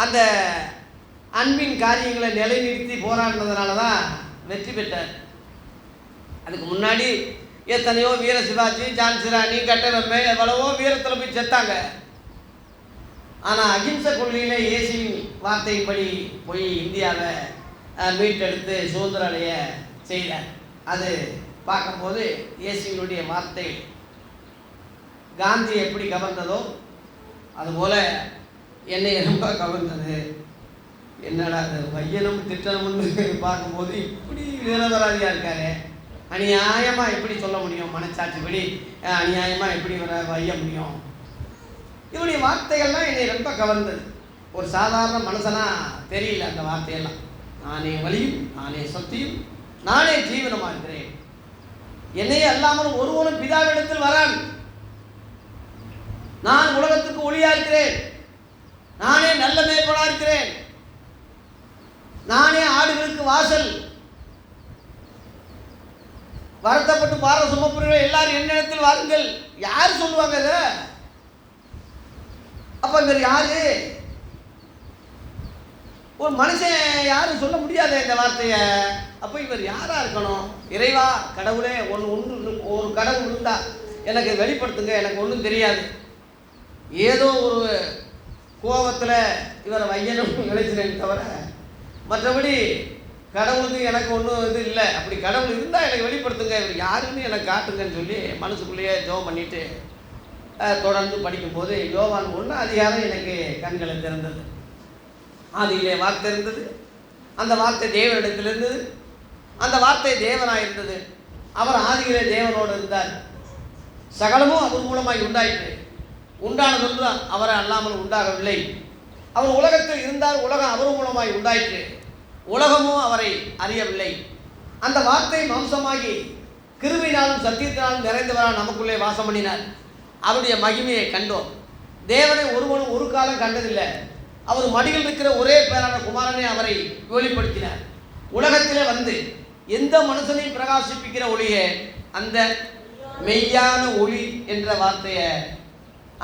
அந்த அன்பின் காரியங்களை நிலைநிறுத்தி போராடினதுனால தான் வெற்றி பெற்றார். அதுக்கு முன்னாடி எத்தனையோ வீர சிவாஜி, ஜான்சி ராணி, கட்டபொம்மன் எவ்வளவோ வீரத்தில் போய் செத்தாங்க. ஆனால் அகிம்சை கொள்கையில இயேசுவின் வார்த்தையின்படி போய் இந்தியாவை மீட்டெடுத்து சுதந்திர அடைய செய்தார். அது பார்க்கும்போது இயேசுவினுடைய வார்த்தை காந்தி எப்படி கவர்ந்ததோ அதுபோல் என்னை ரொம்ப கவர்ந்தது. என்னடா அது பையனும் திட்டணும்னு பார்க்கும்போது இப்படி வீரதராதியாக இருக்காரு, அநியாயமாக எப்படி சொல்ல முடியும்? மனச்சாட்சிப்படி அநியாயமாக எப்படி வைய முடியும்? இவனுடைய வார்த்தைகள்லாம் என்னை ரொம்ப கவர்ந்தது. ஒரு சாதாரண மனுஷனாக தெரியல அந்த வார்த்தையெல்லாம். நானே வழியும், நானே சத்தியும், நானே ஜீவனமாக இருக்கிறேன், என்னையே அல்லாமல் ஒருவனும் பிதாவிடத்தில் வரான், நான் உலகத்துக்கு ஒளியா இருக்கிறேன், நானே நல்ல மேய்ப்பனா இருக்கிறேன், நானே ஆடுகளுக்கு வாசல், வருத்தப்பட்டு பார சுமப்புறீர்கள் எல்லாரும் என்னிடத்தில் வாருங்கள். யார் சொல்லுவாங்க இதை? அப்ப இவர் யாரு? ஒரு மனுஷன் யாரும் சொல்ல முடியாத இந்த வார்த்தைய. அப்ப இவர் யாரா இருக்கணும்? இறைவா, கடவுளே, ஒரு கடவுள் இருந்தா எனக்கு வெளிப்படுத்துங்க, எனக்கு ஒன்றும் தெரியாது. ஏதோ ஒரு கோபத்தில் இவரை வையனும் நினைச்சினேன் தவிர மற்றபடி கடவுளுக்கு எனக்கு ஒன்றும் இது இல்லை. அப்படி கடவுள் இருந்தால் எனக்கு வெளிப்படுத்துங்க, இவர் யாருன்னு எனக்கு காட்டுங்கன்னு சொல்லி மனசுக்குள்ளேயே ஜெபம் பண்ணிட்டு தொடர்ந்து படிக்கும்போது யோவான் 1 அதிகாரம் எனக்கு கண்களை திறந்தது. ஆதியிலே வார்த்தை இருந்தது, அந்த வார்த்தை தேவனிடத்தில் இருந்தது, அந்த வார்த்தை தேவனாக இருந்தது, அவர் ஆதியிலே தேவனோடு இருந்தார், சகலமும் அவர் மூலமாய் உண்டாயிற்று, உண்டானதொன்று அவரை அல்லாமல் உண்டாகவில்லை, அவர் உலகத்தில் இருந்தார், உலகம் அவர் மூலமாய் உண்டாயிற்று, உலகமும் அவரை அறியவில்லை. அந்த வார்த்தை மாம்சமாகி கிருபையினாலும் சத்தியத்தினாலும் நிறைந்தவரால் நமக்குள்ளே வாசம் பண்ணினார். அவருடைய மகிமையை கண்டோம். தேவனை ஒருவனும் ஒரு காலம் கண்டதில்லை. அவர் மடியில் இருக்கிற ஒரே பேரான குமாரனை அவரை வெளிப்படுத்தினார். உலகத்திலே வந்து எந்த மனுஷனையும் பிரகாசிப்பிக்கிற ஒளியே, அந்த மெய்யான ஒளி என்ற வார்த்தையை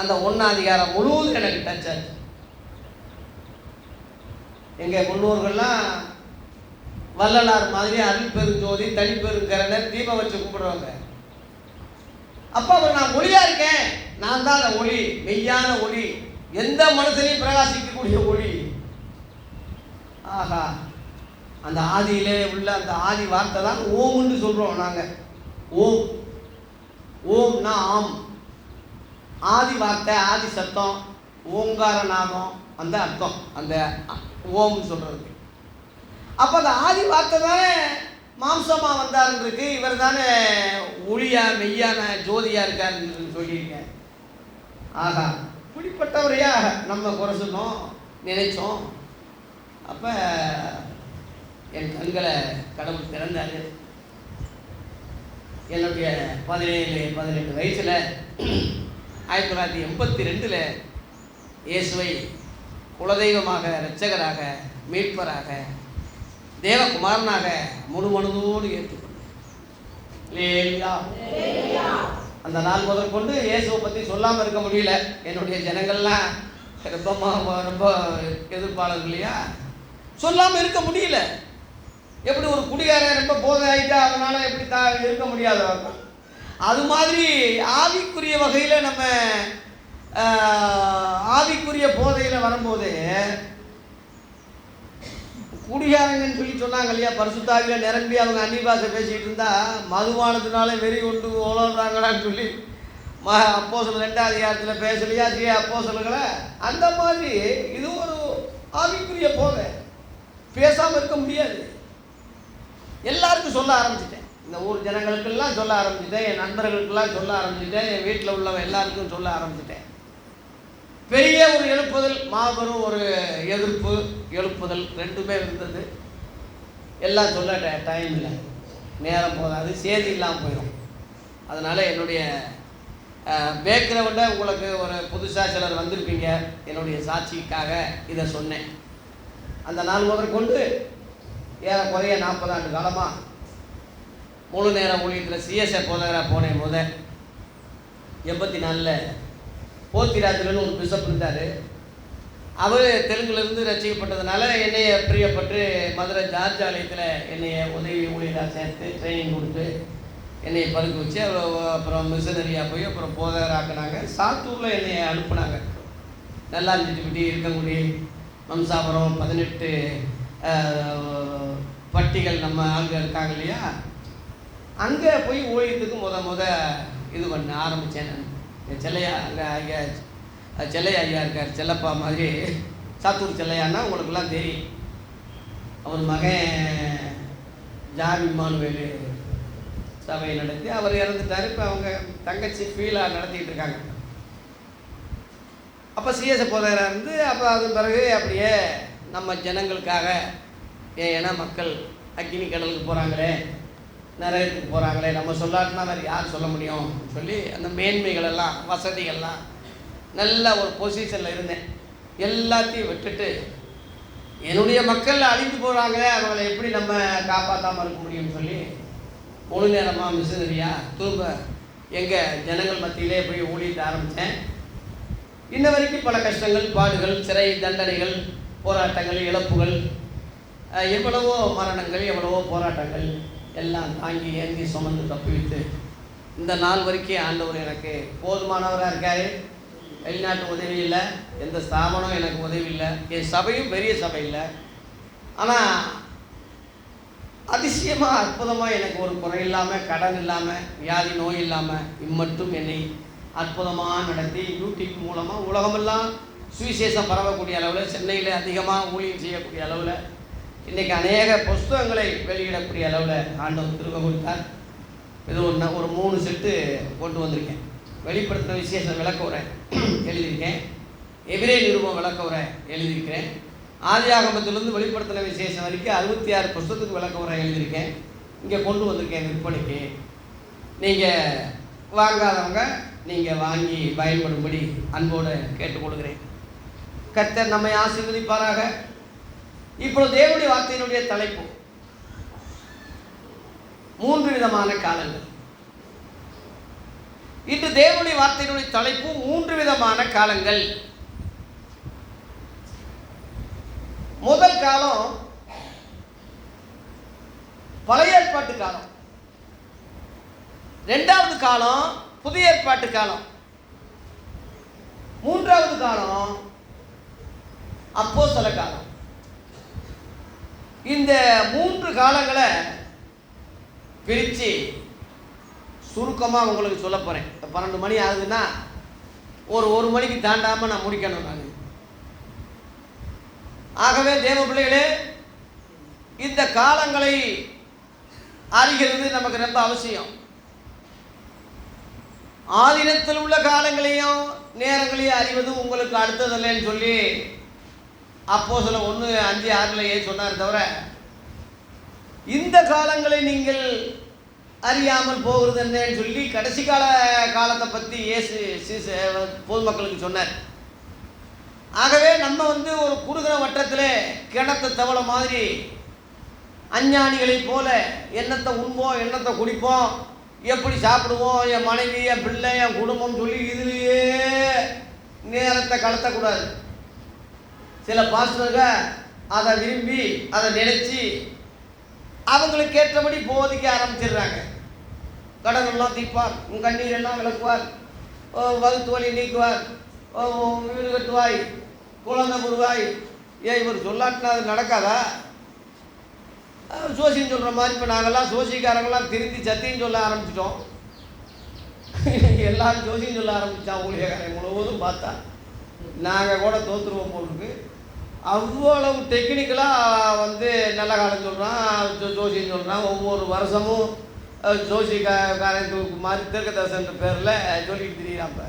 அந்த 1 அதிகாரம் முழுவதும் எனக்கு டச் ஆச்சு. எங்கள் முன்னோர்கள்லாம் வள்ளலார் மாதிரி அருள் பெருஞ்சோதி, தனிப்பெருங்கரணர், தீபம் வச்சு கும்பிடுவாங்க. அப்போ அவர் நான் ஒளியா இருக்கேன், நான் தான் அந்த ஒளி, மெய்யான ஒளி, எந்த மனுஷனையும் பிரகாசிக்கக்கூடிய ஒளி. ஆகா, அந்த ஆதியிலே உள்ள அந்த ஆதி வார்த்தை தான் ஓம்னு சொல்கிறோம் நாங்கள். ஓம், ஓம்னா ஆம், ஆதி வார்த்தை, ஆதி சத்தம், ஓங்கார நாதம், அந்த அர்த்தம் அந்த ஓம்னு சொல்கிறதுக்கு. அப்போ அந்த ஆதி வார்த்தை தானே மாம்சமாக வந்தாருன்றிருக்கு. இவர் தானே ஒளியா மெய்யான ஜோதியாக இருக்காருன்னு சொல்லியிருக்கேன். ஆகா, இப்படிப்பட்டவரையா நம்ம குறை சொன்னோம், நினைச்சோம். அப்போ என் கண்களை கடவுள் திறந்தார். என்னுடைய 17-18 வயசில் 1982 இயேசுவை குலதெய்வமாக, இரட்சகராக, மீட்பராக, தேவகுமாரனாக முழு மனதோடு ஏற்றுக்கொண்டேன். அந்த நாள் முதற்கொண்டு இயேசுவை பற்றி சொல்லாமல் இருக்க முடியல. என்னுடைய ஜனங்கள்லாம் ரொம்ப எதிர்ப்பாளர்கள் இல்லையா, சொல்லாமல் இருக்க முடியல. எப்படி ஒரு குடிகாரன் ரொம்ப போதை ஆகிட்டா அதனால் எப்படி இருக்க முடியாத, அது மாதிரி ஆவிக்குரிய வகையில் நம்ம ஆவிக்குரிய போதையில் வரும்போது குடிகாரங்கன்னு சொல்லி சொன்னாங்க இல்லையா, பரிசுத்தாவியில் நிரம்பி அவங்க அந்நிய பாஷை பேசிகிட்டு இருந்தால் மதுவானதுனால வெறி கொண்டு ஓடுறாங்களான்னு சொல்லி அப்போஸ்தலர் 2ஆம் அதிகாரத்தில் பேசலையா அப்போஸ்தலர்களை. அந்த மாதிரி இது ஒரு ஆவிக்குரிய போதை, பேசாமல் இருக்க முடியாது. எல்லாருக்கும் சொல்ல ஆரம்பிச்சிட்டேன், இந்த ஊர் ஜனங்களுக்கெல்லாம் சொல்ல ஆரம்பிச்சிட்டேன், என் நண்பர்களுக்கெல்லாம் சொல்ல ஆரம்பிச்சிட்டேன், என் வீட்டில் உள்ளவன் எல்லாருக்கும் சொல்ல ஆரம்பிச்சிட்டேன். பெரிய ஒரு எழுப்புதல், மாபெரும் ஒரு எதிர்ப்பு, எழுப்புதல் ரெண்டுமே இருந்தது. எல்லாம் சொல்ல டைம் இல்லை, நேரம் போதாது, சேதி இல்லாமல் போயிடும். அதனால் என்னுடைய பேக்ரவுண்டை உங்களுக்கு ஒரு புதுசாக சிலர் வந்திருப்பீங்க, என்னுடைய சாட்சிக்காக இதை சொன்னேன். அந்த நாள் முதற்கொண்டு ஏறக்குறைய 40 ஆண்டு காலமாக முழு நேர ஊழியத்தில் சிஎஸ்ஐ போதகராக போனேன். 84 போத்திராஜில்னு ஒரு பிஷப் இருந்தார். அவர் தெலுங்குலேருந்து ரசிக்கப்பட்டதுனால என்னைய பிரியப்பட்டு மதுரை ஜார்ஜ் ஆலயத்தில் என்னைய உதவி ஊழியராக சேர்த்து ட்ரைனிங் கொடுத்து என்னை படுக்க வச்சு அப்புறம் மிஷனரியாக போய் அப்புறம் போதகராக்குனாங்க. சாத்தூரில் என்னை அனுப்புனாங்க. நல்லாஞ்சிட்டுப்பட்டி, இருக்கங்குடி, மம்சாபுரம் 18 பட்டிகள் நம்ம ஆளுங்க இருக்காங்க இல்லையா, அங்கே போய் ஊழியத்துக்கு இது பண்ண ஆரம்பித்தேன் நான். செல்லையா, அங்கே செல்லையா ஐயா இருக்கார், செல்லப்பா மாதிரி. சாத்தூர் செல்லையான்னா உங்களுக்கெல்லாம் தெரியும். அவர் மகன் ஜாவி மானுவேலு சபையை நடத்தி அவர் இறந்துட்டார். இப்போ அவங்க தங்கச்சி ஃபீலாக நடத்திக்கிட்டு இருக்காங்க. அப்போ சிஎஸ்ஐ போதகராக இருந்து அப்போ அது பிறகு அப்படியே நம்ம ஜனங்களுக்காக, ஏன்னா மக்கள் அக்கினி கடலுக்கு போகிறாங்களே, நரகத்துக்கு போகிறாங்களே, நம்ம சொல்லாட்டினா வேறு யார் சொல்ல முடியும் சொல்லி அந்த மேன்மைகளெல்லாம், வசதிகள்லாம், நல்ல ஒரு பொசிஷனில் இருந்தேன். எல்லாத்தையும் விட்டுட்டு என்னுடைய மக்கள் அழிந்து போகிறாங்களே, அவங்களை எப்படி நம்ம காப்பாற்றாமல் இருக்க முடியும்னு சொல்லி முழு நேரமாக மிஷனரியாக திரும்ப எங்கள் ஜனங்கள் மத்தியிலே போய் ஊழியத்தை ஆரம்பித்தேன். இன்ன வரைக்கும் பல கஷ்டங்கள், பாடுகள், சிறை தண்டனைகள், போராட்டங்கள், இழப்புகள், எவ்வளவோ மரணங்கள், எவ்வளவோ போராட்டங்கள் எல்லாம் தாங்கி ஏந்தி சுமந்து தப்பிவிட்டு இந்த நாள் வரைக்கும் ஆண்டவர் எனக்கு போதுமானவராக இருக்கார். வெளிநாட்டு உதவி இல்லை, எந்த ஸ்தாபனம் எனக்கு உதவி இல்லை, என் சபையும் பெரிய சபை இல்லை. ஆனால் அதிசயமாக அற்புதமாக எனக்கு ஒரு குறை இல்லாமல், கடன் இல்லாமல், வியாதி நோய் இல்லாமல் இம்மட்டும் என்னை அற்புதமாக நடத்தி யூடியூப் மூலமாக உலகமெல்லாம் சுவிசேஷம் பரவக்கூடிய அளவில், சென்னையில் அதிகமாக ஊழியம் செய்யக்கூடிய அளவில், இன்றைக்கி அநேக புஸ்தகங்களை வெளியிடக்கூடிய அளவில் ஆண்டவர் கிருபை கொடுத்தார். இது ஒரு 3 செட்டு கொண்டு வந்திருக்கேன். வெளிப்படுத்தின விசேஷம் விளக்க உரை எழுதியிருக்கேன், எபிரேய நிருபம் விளக்க உரை எழுதியிருக்கிறேன், ஆதியாகமத்திலிருந்து வெளிப்படுத்தின விசேஷம் வரைக்கும் 66 புஸ்தகத்துக்கு விளக்க உரை எழுதியிருக்கேன். இங்கே கொண்டு வந்திருக்கேன் விற்பனைக்கு. நீங்கள் வாங்காதவங்க நீங்கள் வாங்கி பயன்படும்படி அன்போடு கேட்டுக்கொள்கிறேன். கர்த்தர் நம்மை ஆசீர்வதிப்பாராக. இப்பொழுது தேவனுடைய வார்த்தையினுடைய தலைப்பு 3 விதமான காலங்கள். இன்று தேவனுடைய வார்த்தையினுடைய தலைப்பு 3 விதமான காலங்கள். முதல் காலம் பழைய ஏற்பாட்டு காலம், 2வது காலம் புதிய ஏற்பாட்டு காலம், மூன்றாவது காலம் அப்போஸ்தல காலம். இந்த 3 காலங்களை பிரித்து சுருக்கமாக உங்களுக்கு சொல்ல போகிறேன். 12 மணி ஆகுதுன்னா ஒரு மணிக்கு தாண்டாமல் நான் முடிக்கணும் நான். ஆகவே தேவ பிள்ளைகளே, இந்த காலங்களை அறிகிறது நமக்கு ரொம்ப அவசியம். ஆதினத்தில் உள்ள காலங்களையும் நேரங்களையும் அறிவது உங்களுக்கு அடுத்ததில்லைன்னு சொல்லி அப்போஸ்தலர் 1:5-6 சொன்னார். தவிர இந்த காலங்களை நீங்கள் அறியாமல் போகிறது என்னன்னு சொல்லி கடைசி காலத்தை பற்றி இயேசு பொதுமக்களுக்கு சொன்னார். ஆகவே நம்ம ஒரு குறுகிற வட்டத்தில் கிணத்தை தவளை மாதிரி அஞ்ஞானிகளைப் போல என்னத்தை உண்போம், என்னத்தை குடிப்போம், எப்படி சாப்பிடுவோம், என் மனைவி, என் பிள்ளை, என் குடும்பம் சொல்லி இதுலேயே நேரத்தை கடத்தக்கூடாது. சில பாஸ்டர்கள் அதை விரும்பி அதை நினைச்சு அவங்களுக்கு ஏற்றபடி போதிக்க ஆரம்பிச்சிடுறாங்க. கடனெல்லாம் தீர்ப்பார், உன் கண்ணீரெல்லாம் விளக்குவார், வகுத்து வலி நீக்குவார், வீடு கட்டுவாய், குழந்தை புருவாய். ஏன் இவர் சொல்லாட்டினா அது நடக்காதா? சோசின்னு சொல்கிற மாதிரி இப்போ நாங்கள்லாம் சோசிக்காரங்களாம் திருந்தி சத்தின்னு சொல்ல ஆரம்பிச்சிட்டோம். எல்லாரும் ஜோசின்னு சொல்ல ஆரம்பித்தான். ஊழியக்காரன் முழுவதும் பார்த்தா நாங்கள் கூட தோற்றுருவோம் போலுக்கு. அவ்வளவு டெக்னிக்கலாக நல்ல காலம் சொல்கிறான், ஜோசின்னு சொல்கிறான். ஒவ்வொரு வருஷமும் ஜோசிக்காரன் மாதிரி தீர்க்கதரிசன்ற பேரில் சொல்லிட்டு திரியிறாப்ப.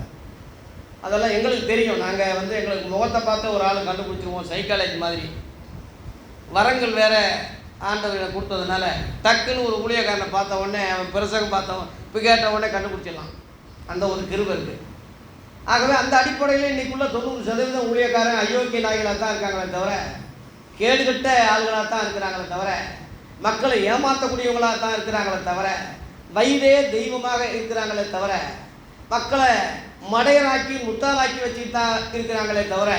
அதெல்லாம் எங்களுக்கு தெரியும். நாங்கள் எங்களுக்கு முகத்தை பார்த்து ஒரு ஆள் கண்டுபிடிச்சிருவோம். சைக்காலஜி மாதிரி வரங்கள் வேறு ஆண்டவனை கொடுத்ததுனால டக்குன்னு ஒரு ஊழியக்காரனை பார்த்த உடனே அவன் பிரசங்கம் பார்த்தவன் இப்போ கேட்ட உடனே கண்டுபிடிச்சிடலாம். அந்த ஒரு கிருபை இருக்குது. ஆகவே அந்த அடிப்படையில் இன்றைக்குள்ள 90% ஊழியக்காரன் அயோக்கிய நாய்களாக தான் இருக்காங்களே தவிர, கேடுகட்ட ஆளுகளாக தான் இருக்கிறாங்களே தவிர, மக்களை ஏமாற்றக்கூடியவங்களாக தான் இருக்கிறாங்களே தவிர, வயதே தெய்வமாக இருக்கிறாங்களே தவிர, மக்களை மடையராக்கி முட்டாளாக்கி வச்சுட்டு தான் இருக்கிறாங்களே தவிர,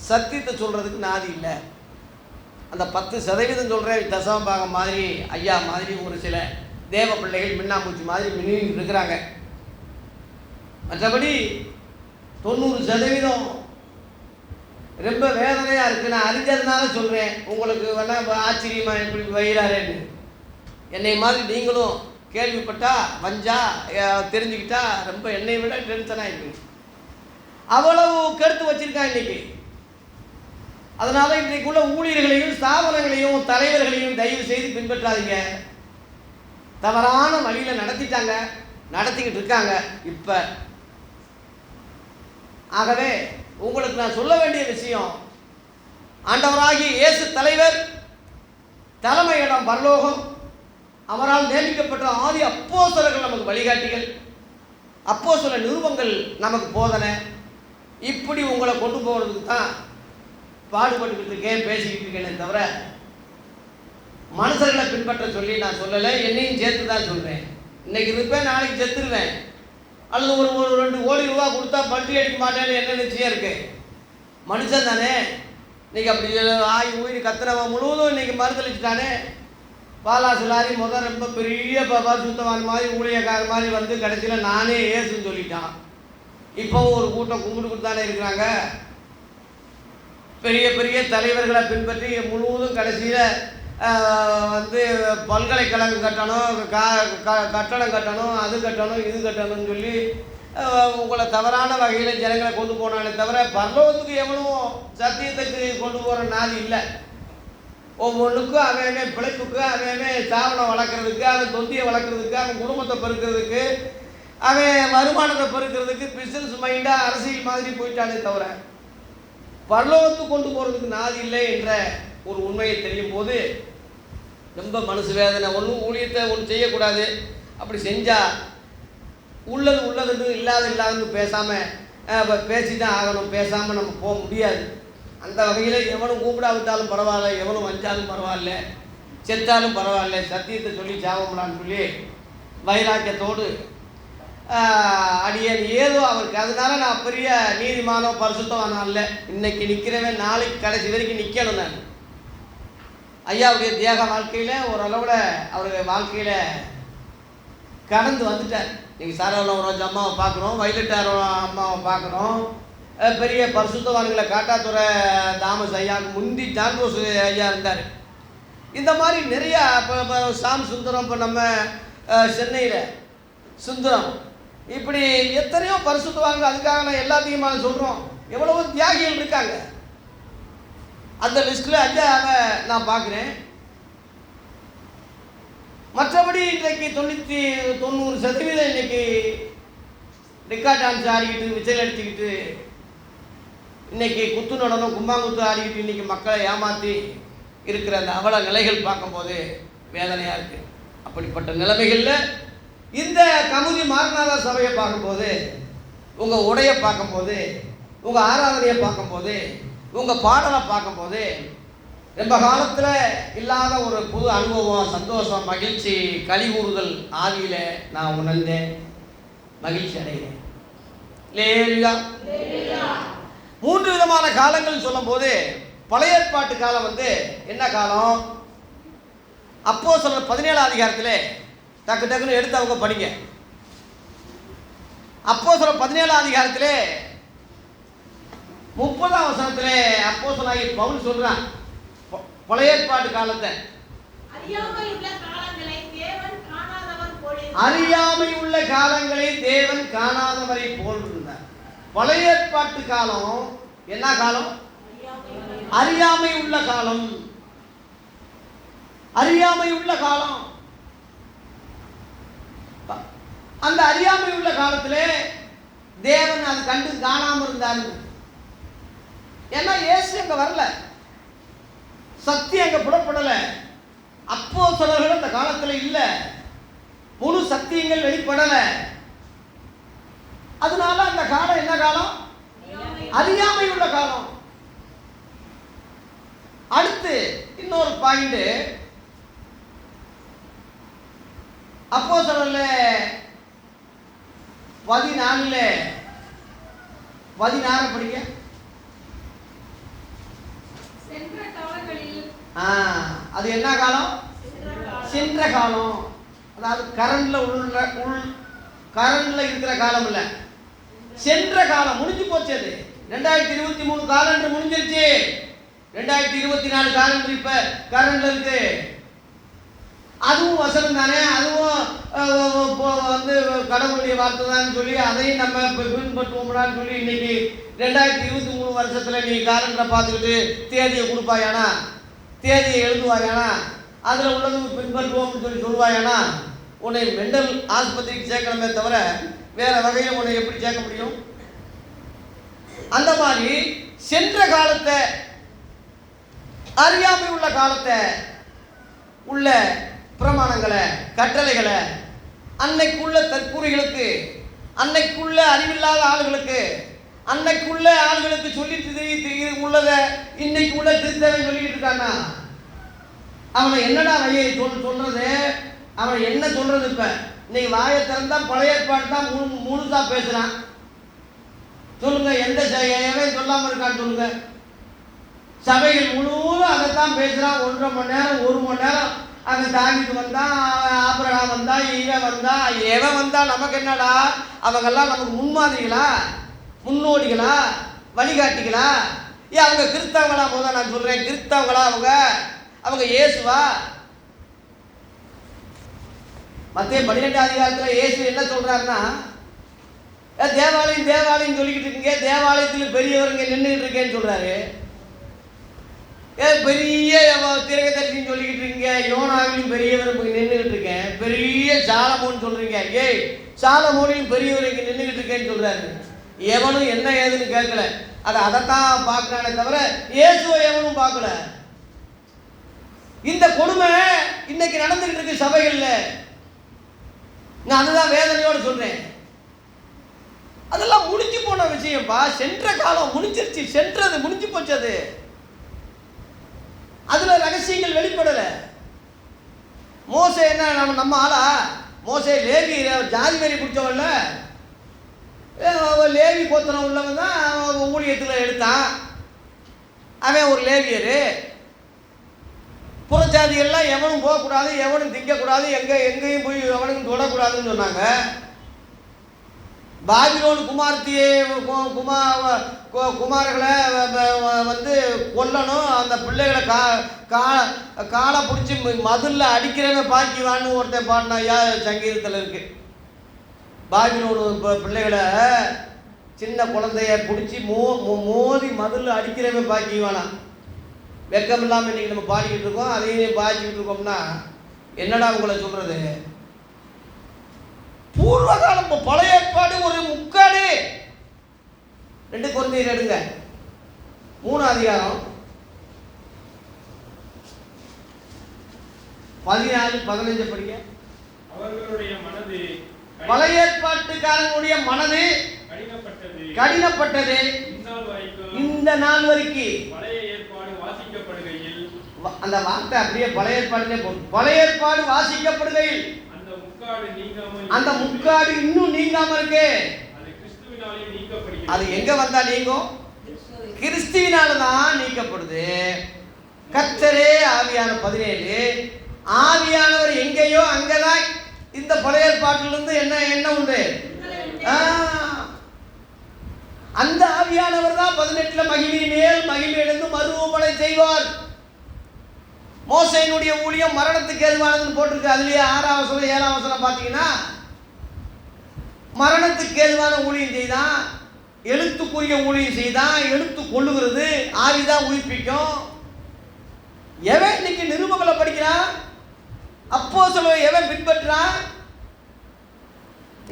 சத்தியத்தை சொல்கிறதுக்கு நாதி இல்லை. அந்த 10% சொல்கிறேன் தசமபாகம் மாதிரி ஐயா மாதிரி ஒரு சில தேவ பிள்ளைகள் மின்னாமூச்சி மாதிரி மின்னிட்டு இருக்கிறாங்க. மற்றபடி 90% ரொம்ப வேதனையாக இருக்குது. நான் அறிஞ்சதுனால சொல்கிறேன். உங்களுக்கு வேணால் ஆச்சரியமாக எப்படி வயிறாரேன்னு. என்னை மாதிரி நீங்களும் கேள்விப்பட்டா வஞ்சா தெரிஞ்சுக்கிட்டா ரொம்ப என்னை விட டென்ஷனாக இருக்குது. அவ்வளவு கெடுத்து வச்சுருக்கான் இன்றைக்கி. அதனால் இன்றைக்குள்ள ஊழியர்களையும் ஸ்தாபனங்களையும் தலைவர்களையும் தயவு செய்து பின்பற்றாதீங்க. தவறான வழியில் நடத்திட்டாங்க, நடத்திக்கிட்டு இருக்காங்க இப்போ. ஆகவே உங்களுக்கு நான் சொல்ல வேண்டிய விஷயம், ஆண்டவராகிய இயேசு தலைவர், தலைமை இடம் பரலோகம், அவரால் நியமிக்கப்பட்ட ஆதி அப்போஸ்தலர்கள் நமக்கு வழிகாட்டிகள், அப்போஸ்தல நிருபங்கள் நமக்கு போதனை. இப்படி உங்களை கொண்டு போகிறதுக்கு தான் பாடுபட்டுக்கிட்டு இருக்கேன், பேசிக்கிட்டு இருக்கேனே தவிர மனுஷர்களை பின்பற்ற சொல்லி நான் சொல்லலை. என்னையும் சேர்த்து தான் சொல்கிறேன். இன்றைக்கி இருப்பேன், நாளைக்கு செத்துருவேன். அல்லது ஒரு 2 கோடி ரூபா கொடுத்தா பல்ட்டி அடிக்க மாட்டேன்னு என்ன நிச்சயம் இருக்குது? மனுஷன் தானே. இன்றைக்கி அப்படி ஆய் உயிர் கத்துறவன் முழுவதும் இன்றைக்கி மறுதளிச்சுட்டானே. பாலாசுலாரி ரொம்ப பெரிய சுத்தமான மாதிரி ஊழியக்கார மாதிரி கடைசியில் நானே ஏசுன்னு சொல்லிட்டான். இப்போவும் ஒரு கூட்டம் கும்பிட்டு தானே இருக்கிறாங்க. பெரிய பெரிய தலைவர்களை பின்பற்றி முழுவதும் கடைசியில் பல்கலைக்கழகம் கட்டணும், கட்டணம் கட்டணும், அது கட்டணும், இது கட்டணும்னு சொல்லி உங்களை தவறான வகையில் ஜனங்களை கொண்டு போனாலே தவிர பரலோகத்துக்கு எவனும் சத்தியத்துக்கு கொண்டு போகிற நாள் இல்லை. ஒவ்வொன்றுக்கும் அவன் பிழைப்புக்கு, அவன் சாவனம் வளர்க்குறதுக்கு, அவன் தொந்தியை வளர்க்குறதுக்கு, அவன் குடும்பத்தை பெருக்கிறதுக்கு, அவன் வருமானத்தை பெருக்கிறதுக்கு பிஸ்னஸ் மைண்டாக அரசியல் மாதிரி போயிட்டானே தவிர பரலோகத்துக்கு கொண்டு போகிறதுக்கு நாதி இல்லை என்ற ஒரு உண்மையை தெரியும் போது ரொம்ப மனசு வேதனை. ஒன்றும் ஊழியத்தை ஒன்று செய்யக்கூடாது. அப்படி செஞ்சால் உள்ளதுன்னு இல்லாதுன்னு பேசாமல் பேசி தான் ஆகணும். பேசாமல் நம்ம போக முடியாது. அந்த வகையில் எவனும் கூப்பிடாவிட்டாலும் பரவாயில்ல, எவனும் வஞ்சாலும் பரவாயில்ல, செத்தாலும் பரவாயில்ல, சத்தியத்தை சொல்லி சாவலான்னு சொல்லி வைராக்கியத்தோடு அடியேன் ஏதோ அவருக்கு. அதனால நான் பெரிய நீதிமானோ பரிசுத்தமானோ இல்லை. இன்னைக்கு நிற்கிறவன் நாளைக்கு கடைசி வரைக்கும் நிற்கணும். நான் ஐயாவுடைய தியாக வாழ்க்கையில் ஓரளவில் அவருடைய வாழ்க்கையில் கடந்து வந்துட்டார். நீங்கள் சாரவளம் ரோஜா அம்மாவை பார்க்குறோம், வைலட்டார் அம்மாவை பார்க்குறோம், பெரிய பரிசுத்தவான்களை காட்டாத்துறை தாமஸ் ஐயாவுக்கு முந்தி ஜான்ரோஸ் ஐயா இருந்தார். இந்த மாதிரி நிறையா இப்போ சாம் சுந்தரம், இப்போ நம்ம சென்னையில் சுந்தரம், இப்படி எத்தனையோ பரிசுத்தவான்கள். அதுக்காக நான் எல்லாத்தையும் சொல்கிறோம். எவ்வளவோ தியாகிகள் இருக்காங்க. அந்த லிஸ்ட்டில் ஐயாவை நான் பார்க்குறேன். மற்றபடி இன்றைக்கு 90% இன்றைக்கி ரெக்கார்ட் டான்ஸ் ஆடிக்கிட்டு விசில் அடிச்சுக்கிட்டு இன்றைக்கி குத்து நடனம் கும்பாங்குத்து ஆடிக்கிட்டு இன்றைக்கி மக்களை ஏமாற்றி இருக்கிற அந்த அவல நிலைகள் பார்க்கும்போது வேதனையாக இருக்குது. அப்படிப்பட்ட நிலைமைகளில் இந்த கமுதி மாரநாதா சபையை பார்க்கும்போது, உங்கள் உடையை பார்க்கும்போது, உங்கள் ஆராதனையை பார்க்கும்போது, உங்கள் பாடலை பார்க்கும்போது ரொம்ப காலத்தில் இல்லாத ஒரு புது அனுபவம், சந்தோஷம், மகிழ்ச்சி, கலிகூறுதல் ஆவியில் நான் உணர்ந்தேன். மகிழ்ச்சி அடைகிறேன். லேலுயா. 3 விதமான காலங்கள் சொல்லும்போது பழைய ஏற்பாட்டு காலம் என்ன காலம்? அப்போஸ்தலர் 17ஆம் அதிகாரத்தில் டக்குன்னு எடுத்து அவங்க படிங்க. அப்போஸ்தலர் 17ஆம் அதிகாரத்தில் 30ஆம் வசனத்தில் அப்போஸ்தலனாகிய பவுல் சொல்றான் பழைய ஏற்பாட்டு காலத்தை. அறியாமை உள்ள காலங்களை தேவன் காணாதவரை போல் இருந்தார். பழைய ஏற்பாட்டு காலம் என்ன காலம்? அறியாமை உள்ள காலம். அறியாமை உள்ள காலம். அந்த அறியாமை உள்ள காலத்திலே தேவன் அது கண்டு காணாம இருந்தார். ஏன்னா இயேசு அங்க வரல, சத்தியம் அங்க புறப்படல, அப்போஸ்தலர்கள் அந்த காலத்துல இல்ல, முழு சத்தியங்கள் வெளிப்படல. அதனால அந்த காலம் என்ன காலம்? அறியாமை உள்ள காலம். அடுத்து இன்னொரு பாயிண்ட், அப்போஸ்தலர்ல 14 படிங்க. அது என்ன காலம்? சென்ற காலம். அதாவது கரண்ட்ல இருக்கிற காலம் இல்ல, சென்ற காலம். முடிஞ்சு போச்சு. அது 2023 காலண்டர் முடிஞ்சிருச்சு. 2024 காலண்டர் இப்ப கரண்ட்ல இருக்கு. அதுவும் வசனம் தானே, அதுவும் கடவுளுடைய வார்த்தை தான் சொல்லி அதையும் நம்ம பின்பற்றுவோம்னான்னு சொல்லி இன்னைக்கு 2023 வருஷத்துல நீ காலண்டரை பார்த்துக்கிட்டு தேதியை கொடுப்பாயானா, தேதியை எழுதுவாயானா, அதில் உள்ளது பின்பற்றுவோம்னு சொல்லி சொல்லுவாயானா, உன்னை மெண்டல் ஆஸ்பத்திரிக்கு சேர்க்கணுமே தவிர வேற வகையில் உன்னை எப்படி சேர்க்க முடியும்? அந்த மாதிரி சென்ற காலத்தை, அறியாமை உள்ள காலத்தை உள்ள பிரமாணங்களை, கட்டளைகளை அன்னைக்குள்ள தற்கூறிகளுக்கு, அன்னைக்குள்ள அறிவில்லாத ஆளுகளுக்கு, அன்னைக்குள்ள ஆளுகளுக்கு சொல்லிட்டு உள்ளதை இன்னைக்கு உள்ள திருத்தவன் சொல்லிட்டு இருக்கானா, அவனை என்னடா வையை சொல்றது? அவன் என்ன சொல்றது? இப்ப இன்னைக்கு வாயை திறந்தா பழைய ஏற்பாடு தான் முழுசா பேசுறான். சொல்லுங்க, எந்த எவன் சொல்லாம இருக்கான்னு சொல்லுங்க. சபைகள் முழுவதும் அதைத்தான் பேசுறான். 1.5 மணி நேரம் 1 மணி நேரம் அவன் தாவிது வந்தான், ஆபிரகாம் வந்தான், இவன் வந்தான், எவன் வந்தா நமக்கு என்னடா? அவங்கெல்லாம் நமக்கு முன்மாதிரிகளா, முன்னோடிகளா, வழிகாட்டிகளா? அவங்க கிறிஸ்தவங்களா? போத நான் சொல்றேன், கிறிஸ்தவங்களா? அவங்க இயேசுவா? மத்திய 12ஆம் அதிகாரத்தில் இயேசு என்ன சொல்றாருன்னா, தேவாலயம் தேவாலயம் சொல்லிக்கிட்டு இருக்கீங்க, தேவாலயத்தில் பெரியவருங்க நின்றுகிட்டு இருக்கேன்னு சொல்றாரு. பெரிய திரகதரிசின்னு சொல்லிக்கிட்டு இருக்கீங்க, யோனாவிலும் பெரியவர் நின்றுகிட்டு இருக்கேன், பெரிய சாலமோன்னு சொல்றீங்க, சாலமோனிலும் பெரியவர் இங்கே நின்றுகிட்டு இருக்கேன்னு சொல்றாரு. எவனும் என்ன ஏதுன்னு கேட்கல, அதைத்தான் பார்க்கறானே தவிர இயேசுவை எவனும் பார்க்கல. இந்த கொடுமை இன்னைக்கு நடந்துகிட்டு இருக்கு சபைகள்ல. நான் அதுதான் வேதனையோடு சொல்றேன். அதெல்லாம் முடிஞ்சு போன விஷயம்ப்பா. சென்ற காலம் முடிஞ்சிருச்சு, சென்றது முடிஞ்சு போச்சு. அது அதுல ரகசியங்கள் வெளிப்படல. மோசே என்ன நம்ம ஆளா? மோசே லேவி ஜாதி வெறி பிடிச்சவன்ல, லேவி கோத்திரம் உள்ளவன் தான் ஊழியத்தில் எடுத்தான். அவன் ஒரு லேவியரு. புறச்சாதிகள்லாம் எவனும் போகக்கூடாது, எவனும் திங்கக்கூடாது, எங்கேயும் போய் எவனுக்கும் தொடக்கூடாதுன்னு சொன்னாங்க. பாபிலோன் குமார்த்தியை குமார்களை வந்து கொல்லணும், அந்த பிள்ளைகளை காலை பிடிச்சி மதுரில் அடிக்கிறவன் பாக்கிவான்னு ஒருத்தன் பாடினாயா சங்கீதத்தில் இருக்கு. பாபிலோன் பிள்ளைகளை சின்ன குழந்தைய பிடிச்சி மோதி மதுரில் அடிக்கிறவன் பாக்கிவானா. வெக்கம் இல்லாமல் இன்றைக்கி நம்ம பாடிக்கிட்டு இருக்கோம், அதையும் பாதிச்சுக்கிட்டு இருக்கோம்னா என்னடா உங்களை சொல்கிறது? பூர்வ காலம் பழைய ஏற்பாடு ஒரு முக்காடு. 2 கொரிந்தியர் எடுங்க, 3 அதிகாரம் 14-15 படிக்க. அவர்களுடைய மனது, பழைய ஏற்பாட்டுக்காரங்களுடைய மனது கடினப்பட்டது. இந்த நாள் வரைக்கும் பழைய ஏற்பாடு வாசிக்கப்படுகையில், அந்த வார்த்தை அப்படியே பழைய ஏற்பாடுலே போகும். பழைய ஏற்பாடு வாசிக்கப்படுகையில் அந்த முக்காடு இன்னும் நீங்காம இருக்கு. அது எங்க வந்தா நீங்கும்? கிறிஸ்துவினால தான் நீக்கப்படுது. கர்த்தரே ஆவியான 17 ஆவியானவர் எங்கேயோ அங்கதான் இந்த பழைய ஏற்பாட்டிலிருந்து என்ன உண்டு? அந்த ஆவியானவர் தான் 18 மகிமையின் மேல் மகிமை அடைந்து மறுரூபணை செய்வார். மோசேயினுடைய ஊழியம் மரணத்துக்கு ஏதுவானதுன்னு போட்டிருக்கு. அதுலேயே 6ஆம் வசனம் 7ஆம் வசனம் பார்த்தீங்கன்னா மரணத்துக்கு ஏதுவான ஊழியம் செய்தான், எழுத்துக்குரிய ஊழியம் செய்தான். எழுத்து கொள்ளுகிறது, ஆவிதான் உயிர்ப்பிக்கும். எவன் இன்னைக்கு நிருபங்களை படிக்கிறான்? அப்போஸ்தலரை எவன் பின்பற்றான்?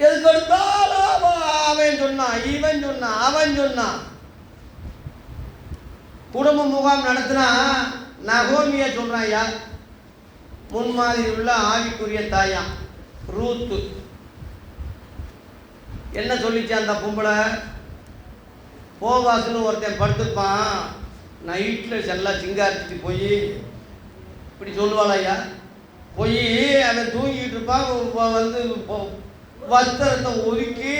எதுக்கு எடுத்தாலும் அவன் சொன்னான், இவன் சொன்னான், அவன் சொன்னான். குடும்ப முகாம் நடத்தினா நகோமியா சொல்றான், யா முன்மாதிரி உள்ள ஆவிக்குரிய தாயா ரூத்து. என்ன சொல்லிச்சு அந்த பொம்பளை? போவாசுன்னு ஒருத்தன் படுத்துப்பான், நைட்டில் செல்லாம் சிங்காரிச்சிட்டு போய் இப்படி சொல்லுவாள் ஐயா. போய் அவன் தூங்கிட்டு இருப்பான், வந்து வஸ்திரத்தை ஒதுக்கி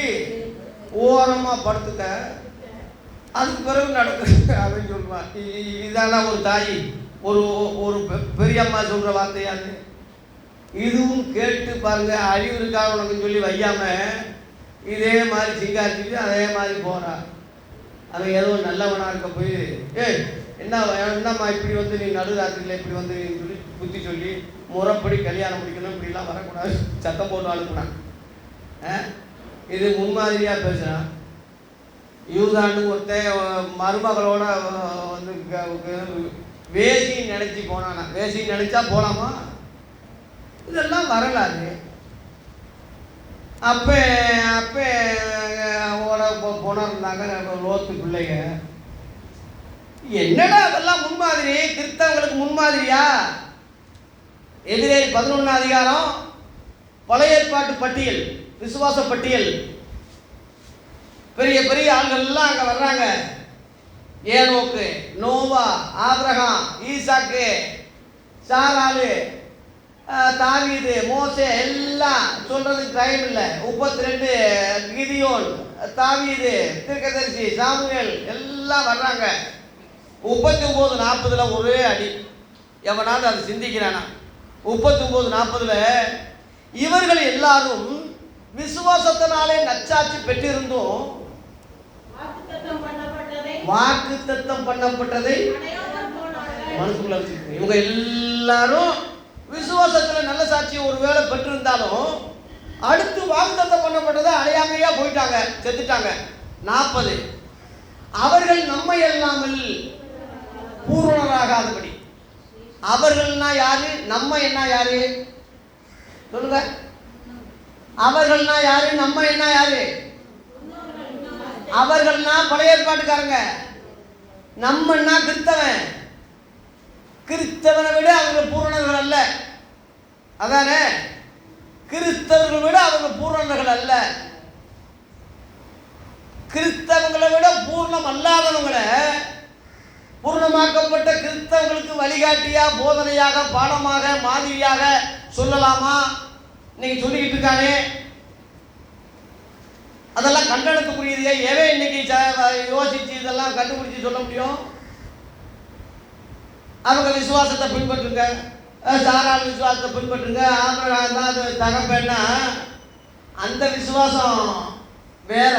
ஓரமாக படுத்துக்க, அதுக்கு பிறகு நடக்குது அப்படின்னு சொல்லுவான். இதெல்லாம் ஒரு தாய், ஒரு ஒரு பெரியம்மா சொல்கிற வார்த்தையாது. இதுவும் கேட்டு பாருங்க, அழிவு இருக்கா உனக்கு சொல்லி வையாம இதே மாதிரி சிங்காரிச்சிட்டு அதே மாதிரி போகிறான். அவன் ஏதோ நல்லவனாக இருக்க போய் என்னம்மா இப்படி வந்து நீ நடுராத்திரியில் இப்படி வந்து சொல்லி புத்தி சொல்லி முறைப்படி கல்யாணம் முடிக்கணும், இப்படிலாம் வரக்கூடாது சத்தம் போட்டு அனுப்புனான். இது முன்மாதிரியாக பேசுகிறான். யூதான்னு ஒருத்தன் மருமகளோட வந்து வேசி நினைச்சி போனானா. வேசி நினைச்சா போலாமா? இதெல்லாம் வரலாறு. அப்போ போனாங்க லோத்து பிள்ளைங்க. என்னடா அதெல்லாம் முன்மாதிரி? கிறிஸ்தவங்களுக்கு முன்மாதிரியா? எபிரேயர் 11 அதிகாரம் பழைய ஏற்பாட்டு பட்டியல், விசுவாச பட்டியல். பெரிய பெரிய ஆள்கள் எல்லாம் அங்கே வர்றாங்க. ஏனோக்கு, நோவா, ஆபிரகாம், ஈசாக்கு, சாராளு, தாவீது, மோசே, எல்லாம் சொல்றதுக்கு டைம் இல்லை. 32 கிதியோன், தாவீது, தீர்க்கதரிசி, சாமுவேல் எல்லாம் வர்றாங்க. 39:40 ஒரே அடி. எவனாவது அதை சிந்திக்கிறானா? 39:40 இவர்கள் எல்லாரும் விசுவாசத்தினாலே நச்சாட்சி பெற்றிருந்தும் வாக்குத்தத்தம் பண்ணப்பட்டதை மனசுக்குள்ள வச்சுக்கணும். இவங்க எல்லாரும் விசுவாசத்தில் நல்ல சாட்சி ஒருவேளை பெற்றிருந்தாலும் அடுத்து வாக்குத்தத்தம் பண்ணப்பட்டதை அடையாமையா போயிட்டாங்க, செத்துட்டாங்க. 40 அவர்கள் நம்மை அல்லாமல் பூரணராகாதபடி. அவர்கள்னா யாரு? நம்ம என்ன யாரு சொல்லுங்க? அவர்கள்னா யாரு? நம்ம என்ன யாரு? அவர்கள்னா பழைய ஏற்பாட்டுக்காரங்க, நம்மன்னா கிறிஸ்தவன். கிறிஸ்தவனை விட அவங்க பூரணர்கள் அல்ல. அதானே? கிறிஸ்தவர்களை விட அவங்க பூரணர்கள் அல்ல. கிறிஸ்தவங்களை விட பூர்ணம் அல்லாதவங்களை பூர்ணமாக்கப்பட்ட கிறிஸ்தவங்களுக்கு வழிகாட்டியா, போதனையாக, பாடமாக, மாதிரியாக சொல்லலாமா? இன்னைக்கு சொல்லிக்கிட்டு இருக்கானே, அதெல்லாம் கண்டனத்துக்குரியது. எவன் இன்னைக்கு யோசிச்சு இதெல்லாம் கண்டுபிடிச்சு சொல்ல முடியும்? அவங்க விசுவாசத்தை பின்பற்றுங்க, சாராள் விசுவாசத்தை பின்பற்றுங்க, ஆபிரகாம் தான் அது தகப்பன்னா அந்த விசுவாசம் வேற,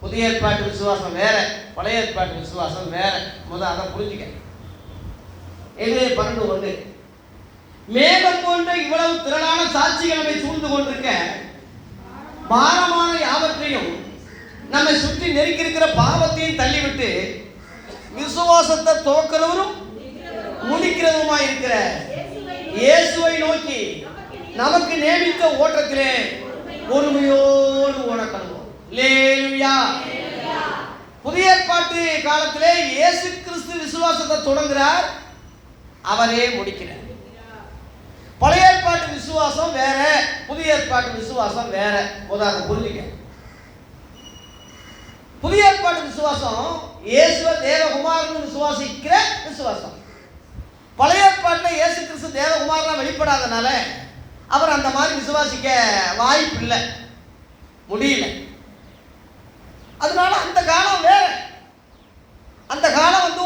புதிய ஏற்பாட்டு விசுவாசம் வேற, பழைய ஏற்பாட்டு விசுவாசம் வேற. அதை புரிஞ்சுக்க. எபிரேயர் 12:1, மேகம் போன்ற இவ்வளவு திரளான சாட்சிகள் நம்மை சூழ்ந்து கொண்டிருக்க, பாரமான யாவற்றையும் நம்மை சுற்றி நெருக்கி இருக்கிற பாவத்தையும் தள்ளிவிட்டு விசுவாசத்தை துவக்கிறவரும் முடிக்கிறதுமாய் இருக்கிற இயேசுவை நோக்கி நமக்கு நியமித்த ஓட்டத்திலே பொறுமையோடு ஓடக்கணும். அல்லேலூயா. புதிய ஏற்பாட்டு காலத்திலே இயேசு கிறிஸ்து விசுவாசத்தை தொடங்குகிறார், அவரே முடிக்கிறார். பழைய ஏற்பாட்டு விசுவாசம் வேற, புதிய ஏற்பாட்டு விசுவாசம் வேற. முதல்ல புரிஞ்சுக்க. புதிய ஏற்பாட்டு விசுவாசம் இயேசுவை தேவகுமாரன் விசுவாசிக்கிற விசுவாசம். பழைய ஏற்பாட்டில் இயேசு கிறிஸ்து தேவகுமாரனா வெளிப்படாதனால அவர் அந்த மாதிரி விசுவாசிக்க வாய்ப்பு இல்லை, முடியல. அதனால அந்த காலம் வேற. அந்த காலம்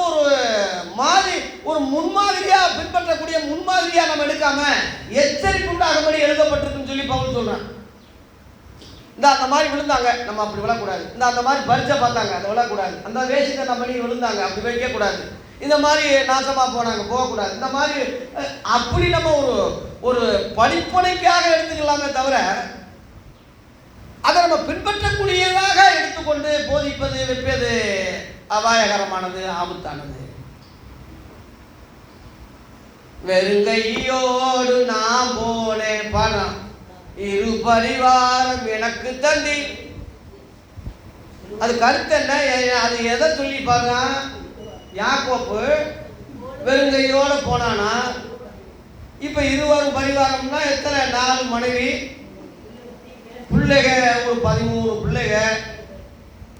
ஒரு முன்மாதிரியா பின்பற்றக்கூடிய முன்மாதிரியா நம்ம எடுக்காம எச்சரிப்பு உண்டாகும்படி எழுதப்பட்டிருக்குன்னு சொல்லி பவுல் சொல்றான். அந்த மாதிரி விழுந்தாங்க, நம்ம அப்படி விழக்கூடாது. அந்த மாதிரி பரிச்சை பார்த்தாங்க, அதை விழக்கூடாது. அந்த வேஷத்தை நம்ம பண்ணி விழுந்தாங்க, அப்படி வைக்க கூடாது. இந்த மாதிரி நாசமா போனாங்க, போகக்கூடாது. இந்த மாதிரி அப்படி நம்ம ஒரு படிப்பனைக்காக எடுத்துக்கலாமே தவிர அதை நம்ம பின்பற்றக்கூடியதாக எடுத்துக்கொண்டு போதிப்பது வைப்பது அபாயகரமானது, ஆபத்தானது. வெறுங்கையோடு நான் போனேன், பணம் இரு பரிவாரம் எனக்கு தந்தி. அது கருத்து என்ன? அது எதை சொல்லி பாருங்க. யாக்கோப்பு வெறுங்கையோட போனானா, இப்ப இருவரும் பரிவாரம்னா எத்தனை? 4 மனைவி, பிள்ளைக ஒரு 13 பிள்ளைக.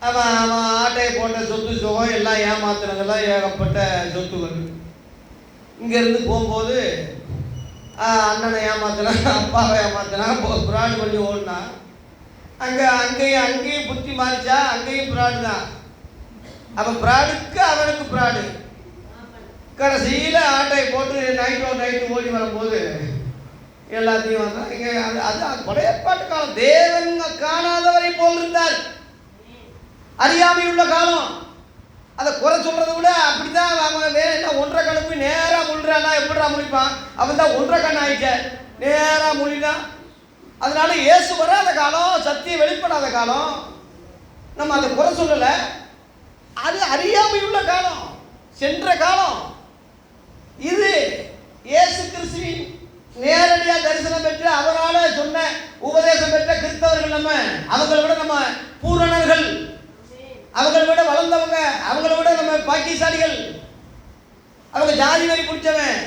அவன் ஆட்டையை போட்ட சொத்து சுகம் எல்லாம் ஏமாத்துறதெல்லாம் ஏகப்பட்ட சொத்துகள். இங்கேருந்து போகும்போது அண்ணனை ஏமாத்தினான், அப்பாவை ஏமாத்தினான், பிராடு பண்ணி ஓடினான். அங்கேயும் புத்தி மாறிச்சா, அங்கேயும் பிராடு தான். அப்போ பிராடுக்கு அவனுக்கு பிராடு. கடைசியில் ஆட்டையை போட்டு நைட்டு ஓடி வரும்போது எல்லாத்தையும் வந்தான். இங்கே அது பழைய ஏற்பாட்டு காலம். தேவன் காணாதவரை போல் இருந்தார், அறியாமை உள்ள காலம். அதை குறை சொல்றதை விட அப்படிதான். அவன் வேற என்ன 1.5 கண்ணு போய் நேராக முழுறானா, எப்படிடா முழிப்பான்? அவன் தான் 1.5 கண்ணு ஆயிட்ட, நேராக முழிதான். அதனால இயேசு வராத காலம், சத்தியம் வெளிப்படாத காலம். நம்ம அதை குறை சொல்லலை, அது அறியாமை உள்ள காலம், சென்ற காலம். இது இயேசு கிறிஸ்துவின் நேரடியாக தரிசனம் பெற்று அவரால் சொன்ன உபதேசம் பெற்ற கிறிஸ்தவர்கள் நம்ம. அவங்களை விட நம்ம பூரணர்கள், அவங்களை விட வளர்ந்தவங்க, அவங்களை விட நம்ம பாக்கியசாலிகள். அவங்க ஜாதி வரி பிடிச்சவன்,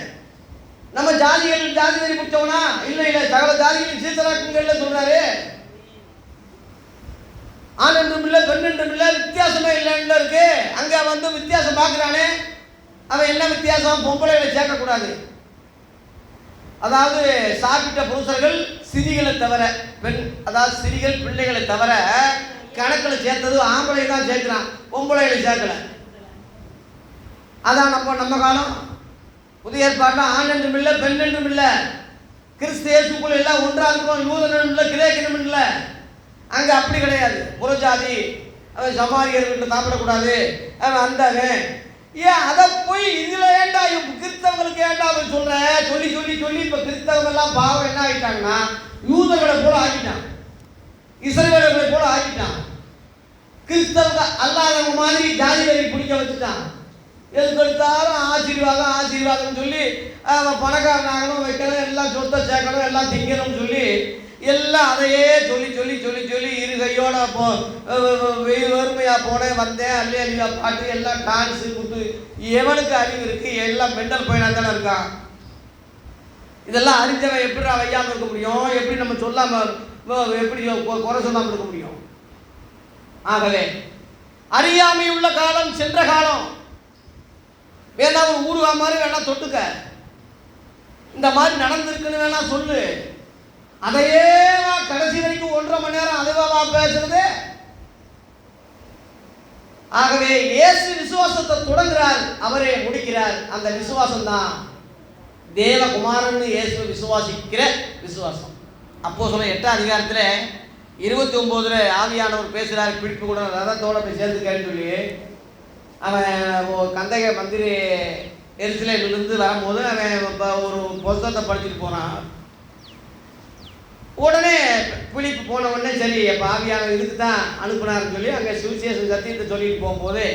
நம்ம ஜாதி வரி பிடிச்சவனா? இல்லை, சகல ஜாதிகளின் சீசராக்குங்கள்ல சொல்றாரு. ஆண் என்றும் இல்லை, பெண் என்றும் இல்லை, வித்தியாசமே இல்லைன்னு இருக்கு. அங்க வித்தியாசம் பார்க்குறானே, அவன் என்ன வித்தியாசம்? பொம்பளைகளை சேர்க்கக்கூடாது. அதாவது சாப்பிட்ட புருஷர்கள் சிறிகளை தவிர, அதாவது சிறிகள் பிள்ளைகளை தவிர கணக்கில் சேர்த்தது ஆம்பளை தான் சேர்க்கிறான், பொம்பளைகளை சேர்க்கல. அதான் நம்ம காலம். புதிய ஏற்பாட்டில் ஆண் என்றும் இல்லை, பெண் என்றும் இல்லை, கிறிஸ்து இயேசுக்குள்ள எல்லாம் ஒன்றாக இருக்கும். யூதனும் இல்லை, கிரேக்கனும் இல்லை. அங்கே அப்படி கிடையாது. புறஜாதி, அவன் சமாரியர் வீட்டில் சாப்பிடக்கூடாது, அவன் அந்தவன். ஏன் அதை போய் இதில் ஏண்டா கிறிஸ்தவங்களுக்கு ஏண்டா அவன் சொல்ற? சொல்லி இப்போ கிறிஸ்தவங்கள்லாம் பாவம் என்ன ஆகிட்டாங்கன்னா, யூதர்களை போல ஆக்கிட்டான், இஸ்ரவேலர்களை போல ஆக்கிட்டான். கிறிஸ்தவங்க அல்லாதவங்க மாதிரி ஜாதி வரி பிடிக்க வச்சுட்டான். எதுக்கு எடுத்தாலும் ஆசீர்வாதம் சொல்லி அவன் பணக்காரனாகணும், வைக்கணும், எல்லாம் சொத்தை சேர்க்கணும், எல்லாம் திங்கணும்னு சொல்லி எல்லாம் அதையே சொல்லி இருகையோட வறுமையா போனேன் வந்தேன், அல்லையா பாட்டு, எல்லாம் டான்ஸு குத்து. எவனுக்கு அறிவு இருக்கு? எல்லாம் மெண்டல் பையனா தானே இருக்கான். இதெல்லாம் அறிஞ்சவன் எப்படி வையாமல் இருக்க முடியும்? எப்படி நம்ம சொல்லாம எப்படி குறை சொல்லாமல் இருக்க முடியும்? ஆகவே அறியாமை உள்ள காலம், சென்ற காலம். வேணா ஒரு ஊருவா மாதிரி வேணா தொட்டுக்க, இந்த மாதிரி நடந்திருக்குன்னு வேணா சொல்லு. அதையே கடைசி வரைக்கும் 1.5 மணி நேரம் அதுவா பேசுறது. ஆகவே இயேசு விசுவாசத்தை தொடங்குகிறார், அவரே முடிக்கிறார். அந்த விசுவாசம் தான் தேவகுமாரன் இயேசு விசுவாசிக்கிற விசுவாசம். அப்போஸ்தலர் 8ஆம் அதிகாரத்தில் 29 ஆவியானவர் பேசுகிறார், பிடிப்பு கூட ரதத்தோட போய் சேர்ந்துக்கன்னு சொல்லி. அவன் கந்தக மந்திரி எருசலேமிலிருந்து வரும்போது அவன் ஒரு புத்தகத்தை படிச்சுட்டு போனான். உடனே பிலிப்பு போன உடனே சரி அப்போ ஆவியானவர் இதுக்கு தான் அனுப்புனாருன்னு சொல்லி அங்கே சுவிசேஷ சத்தியத்தை சொல்லிட்டு போகும்போது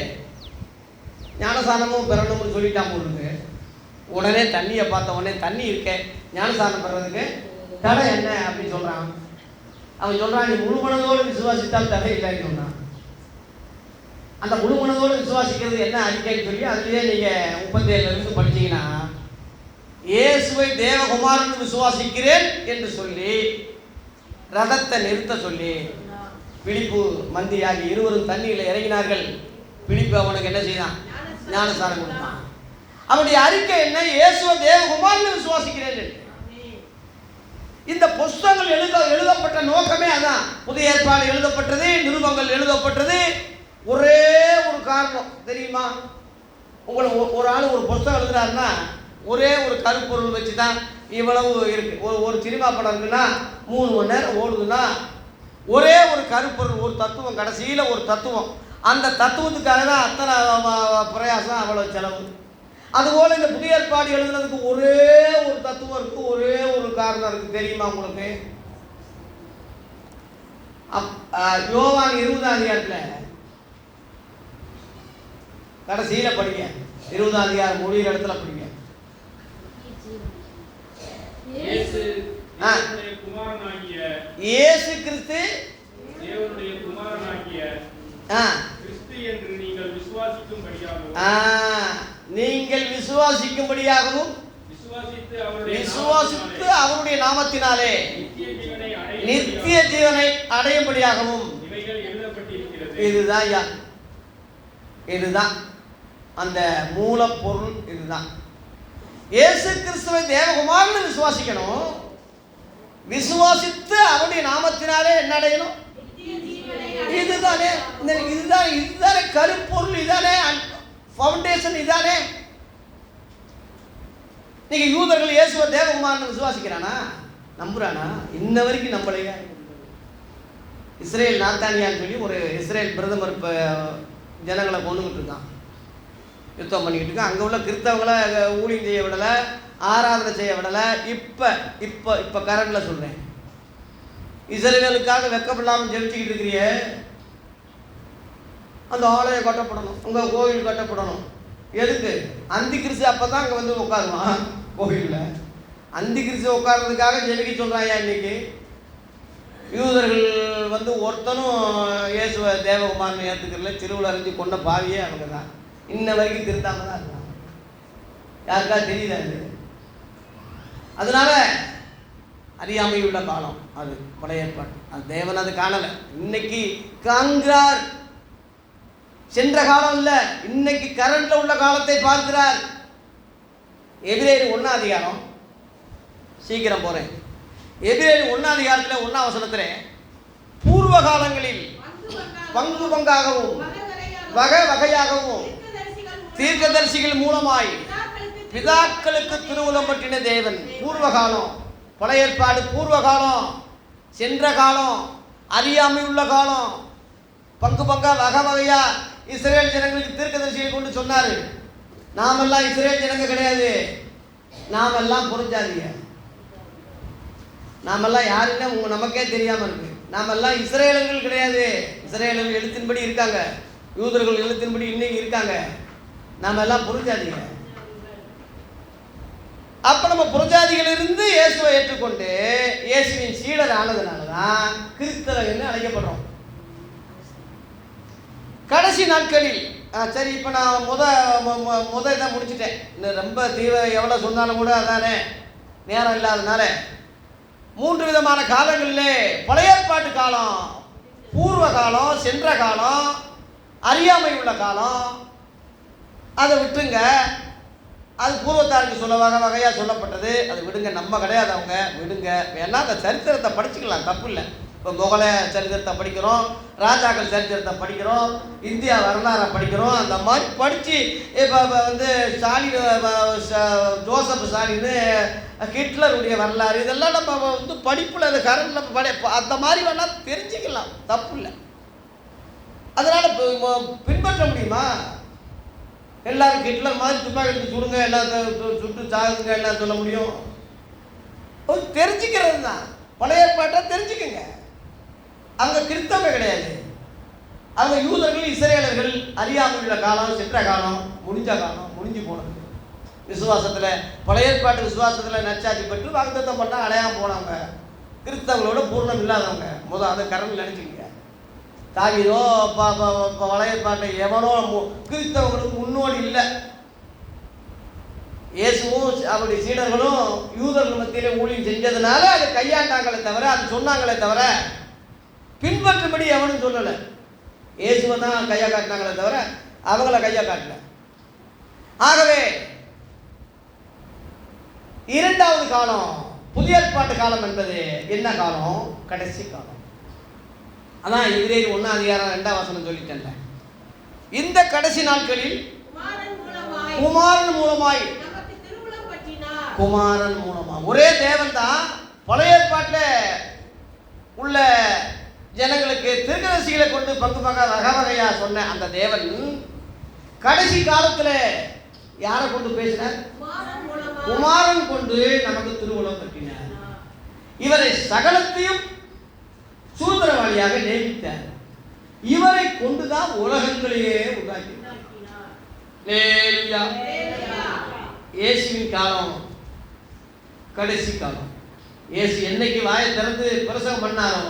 ஞானசானமும் பெறணும்னு சொல்லிட்டான் போட்டுருக்கு. உடனே தண்ணியை பார்த்த உடனே தண்ணி இருக்கேன் ஞானசானம் பெறதுக்கு தடை என்ன அப்படின்னு சொல்கிறான். அவன் சொல்கிறான், நீ முழு மனதோடு விசுவாசித்தால் தடை இல்லைன்னு சொன்னான். அந்த முழு மனதோடு விசுவாசிக்கிறது என்ன அறிக்கைன்னு சொல்லி அதுலேயே நீங்கள் 37 படிச்சீங்கன்னா, இயேசுவை தேவகுமாரன் விசுவாசிக்கிறேன் என்று சொல்லி ரதத்தை நிறுத்த சொல்லி பிலிப்பு மந்தியாகி இருவரும் தண்ணியில் இறங்கினார்கள். பிலிப்பு அவனுக்கு என்ன செய்தான்? ஞானசானம் கொடுத்தான். அவனுடைய அறிக்கை என்ன? இயேசுவை தேவகுமாரன் விசுவாசிக்கிறேன். இந்த புஸ்தகங்கள் எழுதப்பட்ட நோக்கமே அதான். புதிய ஏற்பாடு எழுதப்பட்டது, நிருபங்கள் எழுதப்பட்டது, ஒரே ஒரு காரணம் தெரியுமா? உங்களை ஒரு ஆள் ஒரு புஸ்தகம் எழுதுறாருன்னா ஒரே ஒரு கருப்பொருள் வச்சு தான் இவ்வளவு இருக்கு. ஒரு சினிமா படம் இருக்குன்னா 3 மணி நேரம் ஓடுதுன்னா ஒரே ஒரு கருப்பொருள், ஒரு தத்துவம், கடைசியில் ஒரு தத்துவம். அந்த தத்துவத்துக்காக தான் அத்தனை பிரயாசம், அவ்வளோ செலவு. அதுபோல் இந்த புதிய ஏற்பாடு எழுதுனதுக்கு ஒரே ஒரு தத்துவம் இருக்கு, ஒரே ஒரு காரணம் இருக்கு. தெரியுமா உங்களுக்கு? யோவான் 20ஆம் அதிகாரத்தில் கடைசியில் படிங்க, 20ஆம் அதிகாரம் முடிகிற இடத்துல படிங்க. இயேசு கிறிஸ்து தேவனுடைய குமாரனாகிய கிறிஸ்து என்று நீங்கள் விசுவாசிக்கும்படியாகவும் விசுவாசித்து அவருடைய நாமத்தினாலே நித்திய ஜீவனை அடையும்படியாகவும் இதுதான் இதுதான் அந்த மூலப்பொருள். இதுதான் இயேசு கிறிஸ்துவை தேவகுமாரன் விசுவாசிக்கணும். விசுவாசித்து அவருடைய நாமத்தினாலே என்ன அடையணும்? இதுதானே இதுதானே கருப்பொருள், இதானே ஃபவுண்டேஷன், இதானே. நீங்க யூதர்கள் இயேசுவை தேவகுமாரன் விசுவாசிக்கிறானா? நம்புறானா? இன்ன வரைக்கும் நம்பலையா? இஸ்ரேல் நாத்தானியான்னு சொல்லி ஒரு இஸ்ரேல் பிரதமர் இப்போ ஜனங்களை கொண்டுகிட்டு இருக்கான், யுத்தம் பண்ணிக்கிட்டு இருக்கான். அங்கே உள்ள கிறிஸ்தவங்களை ஊழியம் செய்ய விடலை, ஆராதனை செய்ய விடலை. இப்போ கரண்டில் சொல்கிறேன், இஸ்ரேலுக்காக வெக்கப்படாமல் ஜெபிச்சுக்கிட்டு இருக்கிறிய, அந்த ஆலயம் கட்டப்படணும், உங்கள் கோவில் கட்டப்படணும். எதுக்கு? அந்தி கிறிஸ்து அப்போ தான் அங்கே வந்து உட்காருவான் கோவிலில். அந்தி கிறிஸ்து உட்கார்றதுக்காக ஜெபிக்க சொல்கிறாயா இன்னைக்கு? யூதர்கள் வந்து ஒருத்தனும் இயேசுவை தேவகுமாரன் ஏற்றுக்கிறல, திருவிழா அறிஞ்சு கொண்ட பாவியே அவங்க தான். இன்ன வரைக்கும் திருத்தாம தான் இருக்காங்க. யாருக்கா தெரியுதா இது? அதனால அறியாமை உள்ள காலம் அது பழைய ஏற்பாடு. அது தேவன் அது காணலை. இன்னைக்கு காண்கிறார். சென்ற காலம் இல்லை, இன்னைக்கு கரண்ட்ல உள்ள காலத்தை பார்க்கிறார். எபிரேயர் 1ஆம் அதிகாரம், சீக்கிரம் போறேன். எபிரேயர் 1ஆம் அதிகாரத்தில் 1ஆம் வசனத்தில் பூர்வ காலங்களில் பங்கு பங்காகவும் வகை வகையாகவும் தீர்க்கதரிசிகள் மூலமாய் பிதாக்களுக்கு திருவுளம் பற்றின தேவன். பூர்வகாலம், பழைய ஏற்பாடு பூர்வகாலம், சென்ற காலம், அறியாமை உள்ள காலம், பங்கு பங்கா வகை வகையா இஸ்ரேல் ஜனங்களுக்கு தீர்க்கதரிசிகளை கொண்டு சொன்னார். நாமெல்லாம் இஸ்ரேல் ஜனங்க கிடையாது, நாமெல்லாம் புரிஞ்சாதீங்க. நாமெல்லாம் யாருன்னு நமக்கே தெரியாம இருக்கு. நாமெல்லாம் இஸ்ரேலர்கள் கிடையாது. இஸ்ரேலர்கள் எழுத்தின்படி இருக்காங்க, யூதர்கள் எழுத்தின்படி இன்னைக்கு இருக்காங்க. நாம எல்லாம் புறஜாதிங்க. அப்ப நம்ம புறஜாதிகள் இருந்து இயேசுவை ஏற்றுக்கொண்டு இயேசுவின் சீடர் ஆனதுனாலதான் கிறிஸ்தவர்கள் என்று அழைக்கப்படுறோம். கடைசி நாட்களில் சரி, இப்போ நான் முத இதை முடிச்சுட்டேன். இன்னும் ரொம்ப எவ்வளோ சொன்னாலும் கூட அதானே நேரம் இல்லாதனால 3 விதமான காலங்களிலே பழைய ஏற்பாட்டு காலம், பூர்வ காலம், சென்ற காலம், அறியாமை உள்ள காலம். அதை விட்டுருங்க. அது பூர்வத்தாருக்கு சொல்ல வகையாக சொல்லப்பட்டது. அதை விடுங்க, நம்ம கிடையாது, அவங்க விடுங்க. வேணா அந்த சரித்திரத்தை படிச்சுக்கலாம், தப்பு இல்லை. இப்போ முகல சரித்திரத்தை படிக்கிறோம், ராஜாக்கள் சரித்திரத்தை படிக்கிறோம், இந்தியா வரலாறை படிக்கிறோம். அந்த மாதிரி படித்து இப்போ வந்து ஸ்டாலின், ஜோசப் ஸ்டாலின், ஹிட்லருடைய வரலாறு இதெல்லாம் நம்ம வந்து படிப்பில் அது கரண்டில் அந்த மாதிரி வேணால் தெரிஞ்சுக்கலாம், தப்பு இல்லை. அதனால் பின்பற்ற முடியுமா? எல்லாரும் ஹிட்லர் மாதிரி துப்பாக்கி எடுத்து சுடுங்க, எல்லாம் சுட்டு சாகுங்க, எல்லாம் சொல்ல முடியும்? தெரிஞ்சுக்கிறது தான். பழைய ஏற்பாட்டை தெரிஞ்சுக்குங்க. அவங்க கிறிஸ்தவங்க கிடையாது, அவங்க யூதர்கள், இஸ்ரேலர்கள். அறியாமல் உள்ள காலம், சென்ற காலம், முடிஞ்ச காலம், முடிஞ்சு போனது. விசுவாசத்தில், பழைய ஏற்பாட்டு விசுவாசத்தில் நச்சாட்சி பெற்று வாக்குத்தத்தம் பண்ணால் அடையாமல் போனவங்க, கிறிஸ்தவங்களோட பூர்ணம் இல்லாதவங்க. முதல் அதை கரண்ட் நினச்சிக்கங்க. தாவீதோ பழைய ஏற்பாட்டை எவனோ கிறிஸ்தவங்களுக்கு முன்னோடி இல்லை. இயேசுவும் அவருடைய சீடர்களும் யூதர்கள் மத்தியிலே ஊழியம் செஞ்சதுனால அதை கையாண்டாங்களே தவிர, அது சொன்னாங்களே தவிர பின்பற்றும்படி எவனும் சொல்லலை. இயேசுவை தான் கையா காட்டினாங்களே தவிர அவங்கள கையா காட்டல. ஆகவே இரண்டாவது காலம், புதிய ஏற்பாட்டு காலம் என்பது என்ன காலம்? கடைசி காலம். அதான் எபிரேயர் 1:2 சொல்லிட்டேன்ல. இந்த கடைசி நாட்களில் குமாரன் மூலமாய், குமாரன் மூலமா, ஒரே தேவன் தான் பழைய ஏற்பாட்டில் உள்ள ஜனங்களுக்கு தீர்க்கதரிசிகளை கொண்டு பங்கு வகை வகையா சொன்ன அந்த தேவன் கடைசி காலத்தில் யாரை கொண்டு பேசினார்? குமாரன் கொண்டு நமக்கு திருவுளம் கட்டினார். இவரை சகலத்தையும் சூத்திரவாளியாக நியமித்தார். இவரை கொண்டுதான் உலகங்களையே உண்டாக்கினார். இயேசுவின் காலம் கடைசி காலம். இயேசு என்னைக்கு வாயை திறந்து பிரசவம் பண்ணாரோ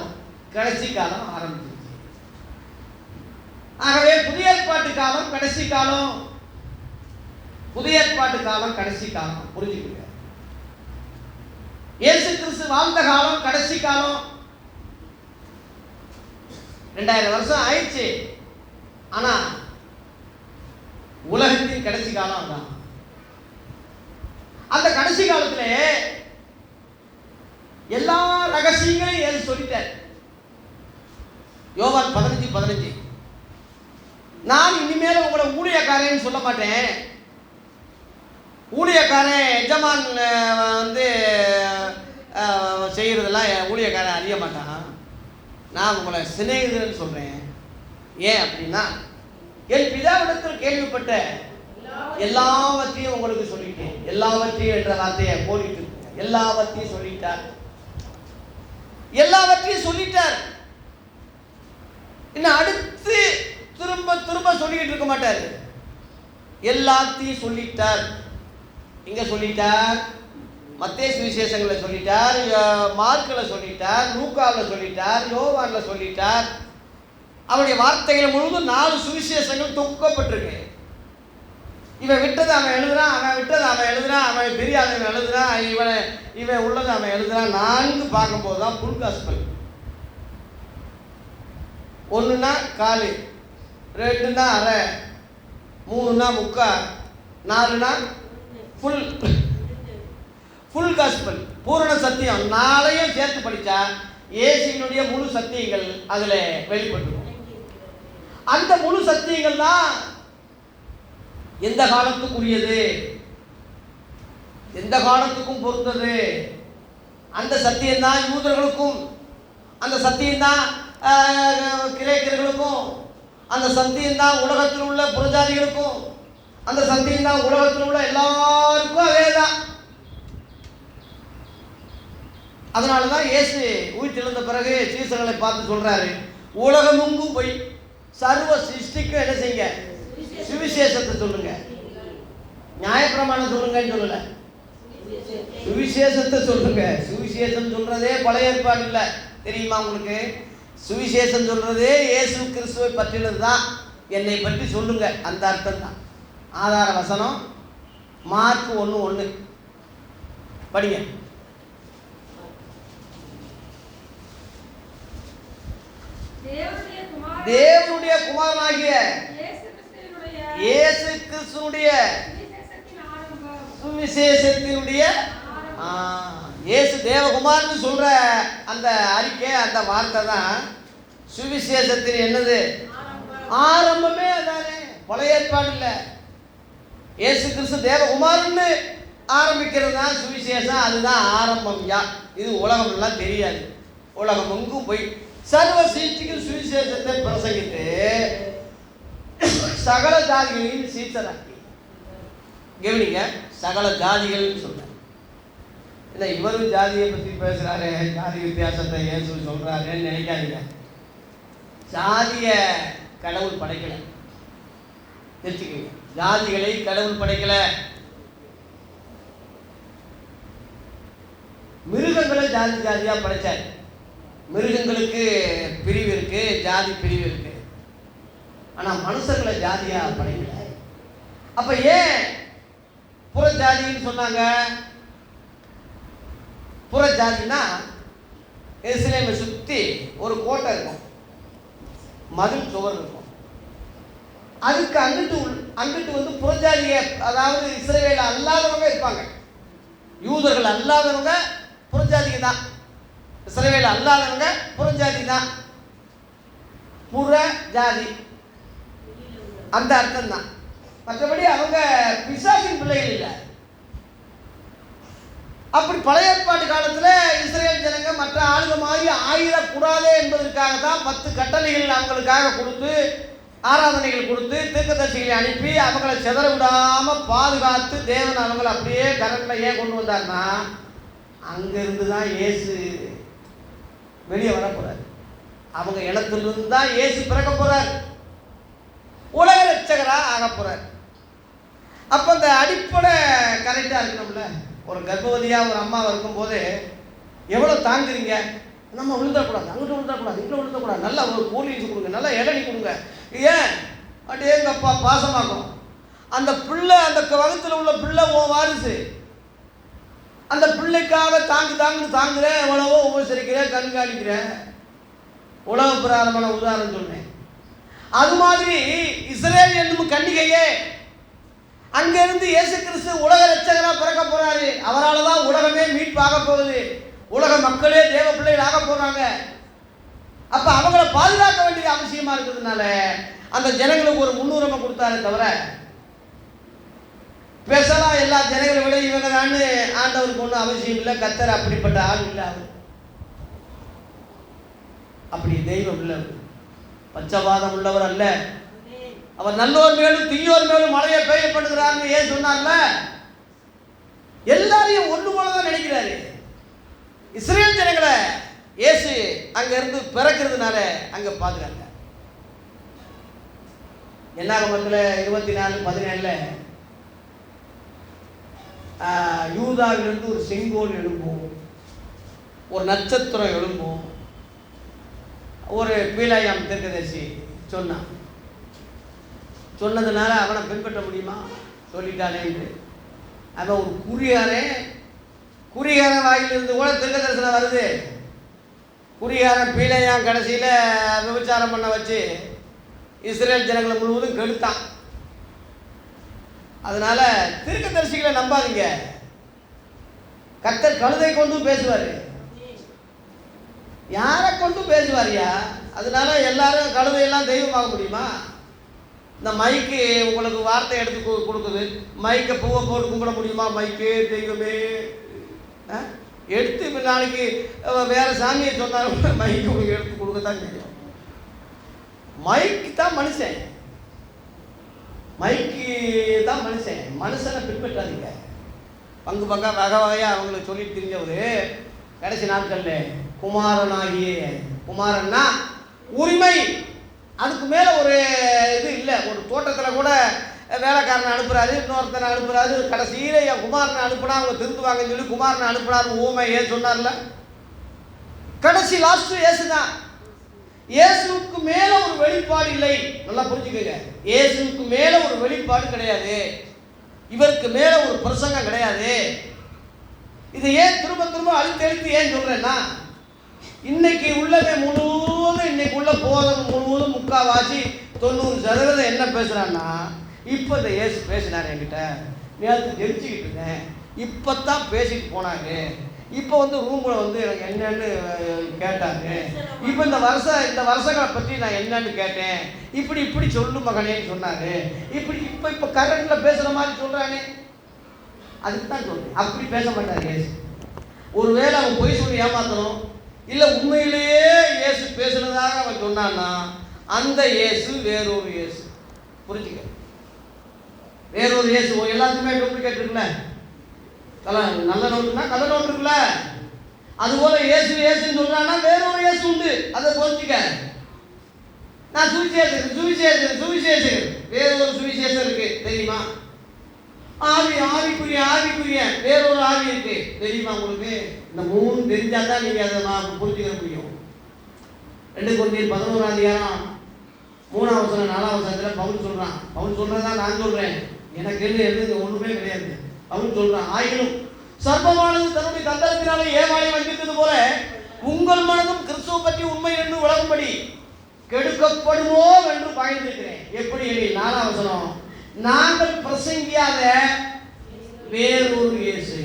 கடைசி காலம் ஆரம்பிச்சிருச்சு. ஆகவே புதிய ஏற்பாட்டு காலம் கடைசி காலம், புதிய ஏற்பாட்டு காலம் கடைசி காலம். புரிஞ்சுக்கங்க. இயேசு கிறிஸ்து வாழ்ந்த காலம் கடைசி காலம். 2000 வருஷம் ஆயிடுச்சு. ஆனா உலகத்தின் கடைசி காலம் அதான். அந்த கடைசி காலத்துல எல்லா ரகசியங்களையும் ஏது சொல்லிட்டார். யோவான் 15:15 நான் இனிமேல் உங்களை ஊழியக்காரன்னு சொல்ல மாட்டேன். ஊழியக்காரன் எஜமான் வந்து செய்யறதெல்லாம் ஊழியக்காரன் அறிய மாட்டான். நான் உங்களை சிநேகிதன்னு சொல்றேன். ஏன் அப்படின்னா, என் பிதாவிடத்தில் கேள்விப்பட்ட எல்லாவற்றையும் உங்களுக்கு சொல்லிட்டேன். எல்லாவற்றையும் என்ற வார்த்தையை போடிட்டு எல்லாவற்றையும் சொல்லிட்டார். எல்லாவற்றையும் சொல்லிட்டார். இன்னும் அடுத்து திரும்ப திரும்ப சொல்லிக்கிட்டு இருக்க மாட்டார். எல்லாத்தையும் சொல்லிட்டார். இங்க சொல்லிட்டார், மத்தேயு சுவிசேஷங்களை சொல்லிட்டார், மார்க்கில் சொல்லிட்டார், லூக்காவில் சொல்லிட்டார், யோவானில் சொல்லிட்டார். அவருடைய வார்த்தைகள் முழுவதும் 4 சுவிசேஷங்கள் தொகுக்கப்பட்டிருக்கு. இவன் விட்டது அவன் எழுதுறான், அவன் விட்டது அவன் எழுதுறான், அவன் தெரியாதவன் எழுதுறான், இவன் உள்ளது அவன் எழுதுறான். 4 பார்க்கும்போது தான் ஃபுல் காஸ்பல். 1னா காலு, 2னா அரை, 3னா முக்கா, 4னா ஃபுல் காஸ்பல், பூரண சத்தியம். 4ஐயும் சேர்த்து படித்தா இயேசுவினுடைய முழு சத்தியங்கள் அதில் வெளிப்பட்டுரும். அந்த முழு சத்தியங்கள் தான் எந்த காலத்துக்குரியது, எந்த காலத்துக்கும் பொறுத்தது. அந்த சத்தியம்தான் யூதர்களுக்கும், அந்த சத்தியம்தான் கிரேக்கர்களுக்கும், அந்த சத்தியம்தான் உலகத்தில் உள்ள புறஜாதிகளுக்கும், அந்த சத்தியம்தான் உலகத்தில் உள்ள எல்லாருக்கும் அதே தான். அதனால தான் இயேசு உயிர்த்தெழுந்த பிறகு சீசர்களை பார்த்து சொல்றாரு, உலகமெங்கும் போய் சர்வ சிருஷ்டிக்கும் என்ன செய்யுங்க, சுவிசேஷத்தை சொல்லுங்க. நியாயப்பிரமாணம் சொல்லுங்கன்னு சொல்லல, சுவிசேஷத்தை சொல்லுங்க. சுவிசேஷம் சொல்றதே பழைய ஏற்பாடு இல்லை, தெரியுமா உங்களுக்கு? சுவிசேஷம் சொல்றதே இயேசு கிறிஸ்துவை பற்றினது தான். என்னை பற்றி சொல்லுங்க, அந்த அர்த்தம் தான். ஆதார வசனம் மார்க் 1:1 படிங்க. தேவனுடைய குமாரனாகிய இயேசு கிறிஸ்துவினுடைய சுவிசேஷத்தினுடைய இயேசு தேவகுமார்னு சொல்ற அந்த அறிக்கை, அந்த வார்த்தை தான் சுவிசேஷத்தின் என்னது ஆரம்பமே. அதானே பழைய ஏற்பாடு இல்லை, இயேசு கிறிஸ்து தேவகுமார்னு ஆரம்பிக்கிறது தான் சுவிசேஷம். அதுதான் ஆரம்பம். இது உலகம் எல்லாம் தெரியாது. உலகம் எங்கும் போய் சர்வ சிருஷ்டிக்கும் சுவிசேஷத்தை பிரசங்கித்து சகல ஜாதிகளையும் சீசராக்கி. கவனிங்க, சகல ஜாதிகள்னு சொல்ற இல்லை, இவரும் ஜாதியை பற்றி பேசுறாரு, ஜாதி வித்தியாசத்தை இயேசு சொல்றாருன்னு நினைக்காதீங்க. ஜாதிய கடவுள் படைக்கல, தெரிஞ்சுக்கங்க. ஜாதிகளை கடவுள் படைக்கல. மிருகங்களை ஜாதி ஜாதியா படைச்சார். மிருகங்களுக்கு பிரிவு இருக்கு, ஜாதி பிரிவு இருக்கு. ஆனா மனுஷங்களை ஜாதியா படைக்கல. அப்ப ஏன் புற ஜாதின்னு சொன்னாங்க? புற ஜாதினா எருசலேமை சுத்தி ஒரு கோட்டை இருக்கும், மதில் சுவர் இருக்கும். அதுக்கு அங்கிட்டு வந்து புறஜாதிய, அதாவது இஸ்ரவேல் அல்லாதவங்க இருப்பாங்க. யூதர்கள் அல்லாதவங்க புறஜாதிக்கு தான், இஸ்ரவேல் அல்லாதவங்க புறஜாதி தான். புற ஜாதி அந்த அர்த்தம் தான். மற்றபடி அவங்க பிசாசின் பிள்ளைகள் இல்லை. அப்படி பழைய ஏற்பாட்டு காலத்தில் இஸ்ரேல் ஜனங்க மற்ற ஆளுங்க மாதிரி ஆயிடக்கூடாதே என்பதற்காக தான் 10 கட்டளைகள் அவங்களுக்காக கொடுத்து, ஆராதனைகள் கொடுத்து, தீர்க்கதரிசிகளை அனுப்பி அவங்களை சிதற விடாமல் பாதுகாத்து தேவன் அவங்களை அப்படியே கரெக்டில் ஏன் கொண்டு வந்தார்னா, அங்கிருந்து தான் இயேசு வெளியே வர போறார். அவங்க இனத்திலிருந்து தான் இயேசு பிறக்க போறார், உலக ரட்சகராக ஆக போறார். அப்போ அந்த அடிப்படை கரெக்டாக இருக்கணும்ல. ஒரு கர்ப்பவதியாக ஒரு அம்மா இருக்கும்போது எவ்வளோ தாங்குறீங்க? நம்ம விழுந்தக்கூடாது, அங்கிட்ட விழுந்தக்கூடாது, இங்கிட்ட விழுந்தக்கூடாது, நல்லா ஒரு கூலிங்ஸ் கொடுங்க, நல்லா இளநி கொடுங்க. ஏன் அப்படியே எங்கள் அப்பா பாசமாக்கும். அந்த பிள்ளை, அந்த வகுத்தில் உள்ள பிள்ளை உன் வாரிசு. அந்த பிள்ளைக்காக தாங்குன்னு தாங்குறேன், எவ்வளவோ உபசரிக்கிறேன், கண்காணிக்கிறேன். உலக பிராரமான உதாரணம் சொன்னேன். அது மாதிரி இஸ்ரேல் என்னும் கன்னிகையே அங்கிருந்து இயேசு கிறிஸ்து உலக ரட்சகராக பிறக்க போறாரு. அவரால் தான் உலகமே மீட்பாக போகுது, உலக மக்களே தேவ பிள்ளைகள் ஆக போறாங்க. அப்ப அவங்கள பாதுகாக்க வேண்டிய அவசியமா இருக்கிறதுனால அந்த ஜனங்களுக்கு ஒரு முன்னுரிமை கொடுத்தாரே தவிர, பேசலாம் எல்லா ஜனங்களை விட இவங்க தான் ஆண்டவருக்கு ஒன்றும் அவசியம் இல்லை. கர்த்தர் அப்படிப்பட்ட ஆள் இல்லை. அவர் அப்படி தெய்வம் இல்லை, பச்சவாதம் உள்ளவர் அல்ல. அவர் நல்லோர் மேலும் தீயோர் மேலும் மழையை பெய்ய பண்ணுகிறார்னு ஏன் சொன்னார்ல? எல்லாரையும் ஒன்று போல தான் நினைக்கிறாரு. இஸ்ரேல் ஜனங்களை இயேசு அங்க இருந்து பிறக்கிறதுனால அங்க பாதுகாக்க. என்னாகமத்தில் 24:17 யூதாவிலிருந்து ஒரு செங்கோல் எழும்பும், ஒரு நட்சத்திரம் எழும்பும். ஒரு பீலாயாம் தீர்க்கதரிசி சொன்னதுனால அவனை பின்பற்ற முடியுமா? சொல்லிட்டானே. அவன் ஒரு குறிகாரன் வாயிலிருந்து கூட தீர்க்க தரிசனம் வருது. குறிகாரன் பீலையாம் கடைசியில் விபச்சாரம் பண்ண வச்சு இஸ்ரேல் ஜனங்களை முழுவதும் கெடுத்தான். அதனால தீர்க்கதரிசிகளை நம்பாதீங்க. கர்த்தர் கழுதை கொண்டும் பேசுவார், யாரை கொண்டும் பேசுவாரியா? அதனால எல்லாரும் கழுதையெல்லாம் தெய்வமாக முடியுமா? இந்த மைக்கு உங்களுக்கு வார்த்தை எடுத்து கொடுக்குது, மைக்கை பூவை போட்டு கும்பிட முடியுமா? மைக்கு தெய்வமே எடுத்து இப்போ நாளைக்கு வேற சாமியை சொன்னாலும் மைக்கு உங்களுக்கு எடுத்து கொடுக்க தான் செய்யும். மைக்கு தான் மனுஷன், மைக்கு தான் மனுஷன். மனுஷனை பின்பற்றாதீங்க. பங்கு வகை வகையாக அவங்களுக்கு சொல்லி தெரிஞ்சவர் கடைசி நாட்களில் குமாரன்னா உரிமை, அதுக்கு மேலே ஒரு இது இல்லை. ஒரு தோட்டத்தில் கூட வேலைக்காரனை அனுப்புகிறாரு, இன்னொருத்தனை அனுப்புகிறாரு, கடைசியில் என் குமாரனை அனுப்புனா அவங்க திருந்துவாங்கன்னு சொல்லி குமாரனை அனுப்புனாரு. ஊமை ஏன் சொன்னார்ல? கடைசி லாஸ்ட்டு இயேசு தான். இயேசுக்கு மேலே ஒரு வெளிப்பாடு இல்லை. நல்லா புரிஞ்சுக்கங்க, இயேசுக்கு மேலே ஒரு வெளிப்பாடு கிடையாது, இவருக்கு மேலே ஒரு பிரசங்கம் கிடையாது. இதை ஏன் திரும்ப அழுத்தி ஏன் சொல்கிறேன்னா, இன்னைக்கு உள்ளவே முழுவதும், இன்னைக்கு உள்ள போதம் முழுவதும் முக்கால்வாசி 90% என்ன பேசுகிறான்னா, இப்போ இந்த இயேசு பேசினார் என்கிட்ட, நேற்று ஜெபிச்சுக்கிட்டு இருந்தேன், இப்போ தான் பேசிட்டு போனாங்க, இப்போ வந்து ரூமில் வந்து எனக்கு என்னன்னு கேட்டாங்க. இப்போ இந்த வருஷங்களை பற்றி நான் என்னன்னு கேட்டேன். இப்படி சொல்லு மகனேன்னு சொன்னாரு. இப்போ கரண்ட்ல பேசுகிற மாதிரி சொல்கிறானே, அதுக்கு தான் சொல்றேன். அப்படி பேச மாட்டார் இயேசு. ஒருவேளை அவன் பொய் சொல்லி ஏமாத்தணும், இல்லை உண்மையிலேயே இயேசு பேசுனதாக அவன் சொன்னான்னா அந்த இயேசு வேறொரு இயேசு. புரிஞ்சுக்க, வேறொரு இயேசு. எல்லாத்துக்குமே டூப்ளிகேட் இருக்குல்ல, நல்ல நோட்டுனா கள்ள நோட்டு இருக்குல்ல, அதுபோல இயேசுன்னு சொல்றான்னா வேறொரு இயேசு உண்டு. அதை புரிஞ்சுக்க. நான் சுவிசேஷகர் வேறொரு சுவிசேஷம் இருக்கு தெரியுமா? ஆவிக்குரிய வேறொரு ஆவி இருக்கு தெரியுமா உங்களுக்கு? இந்த 3 தெரிஞ்சாதான் நீங்க அதை புரிஞ்சுக்க முடியும். 2 கொரிந்தியர் 11ஆம் அதிகாரம் 3ஆம் வசனம் 4ஆம் வசனத்துல பவுல் சொல்றதான் நான் சொல்றேன். எனக்கு எழுது ஒண்ணுமே கிடையாது. பவுல் சொல்றான், ஆயினும் சர்ப்பமானது தன்னுடைய தந்திரத்தினாலே ஏமாளி வஞ்சித்தது போல உங்கள் மனதும் கிறிஸ்துவ பற்றி உண்மை என்று விளங்கும்படி கெடுக்கப்படுமோ என்று பயந்திருக்கிறேன். எப்படி? 4ஆம் வசனம், நாங்கள் பிரசங்கியாத வேறொரு இயேசு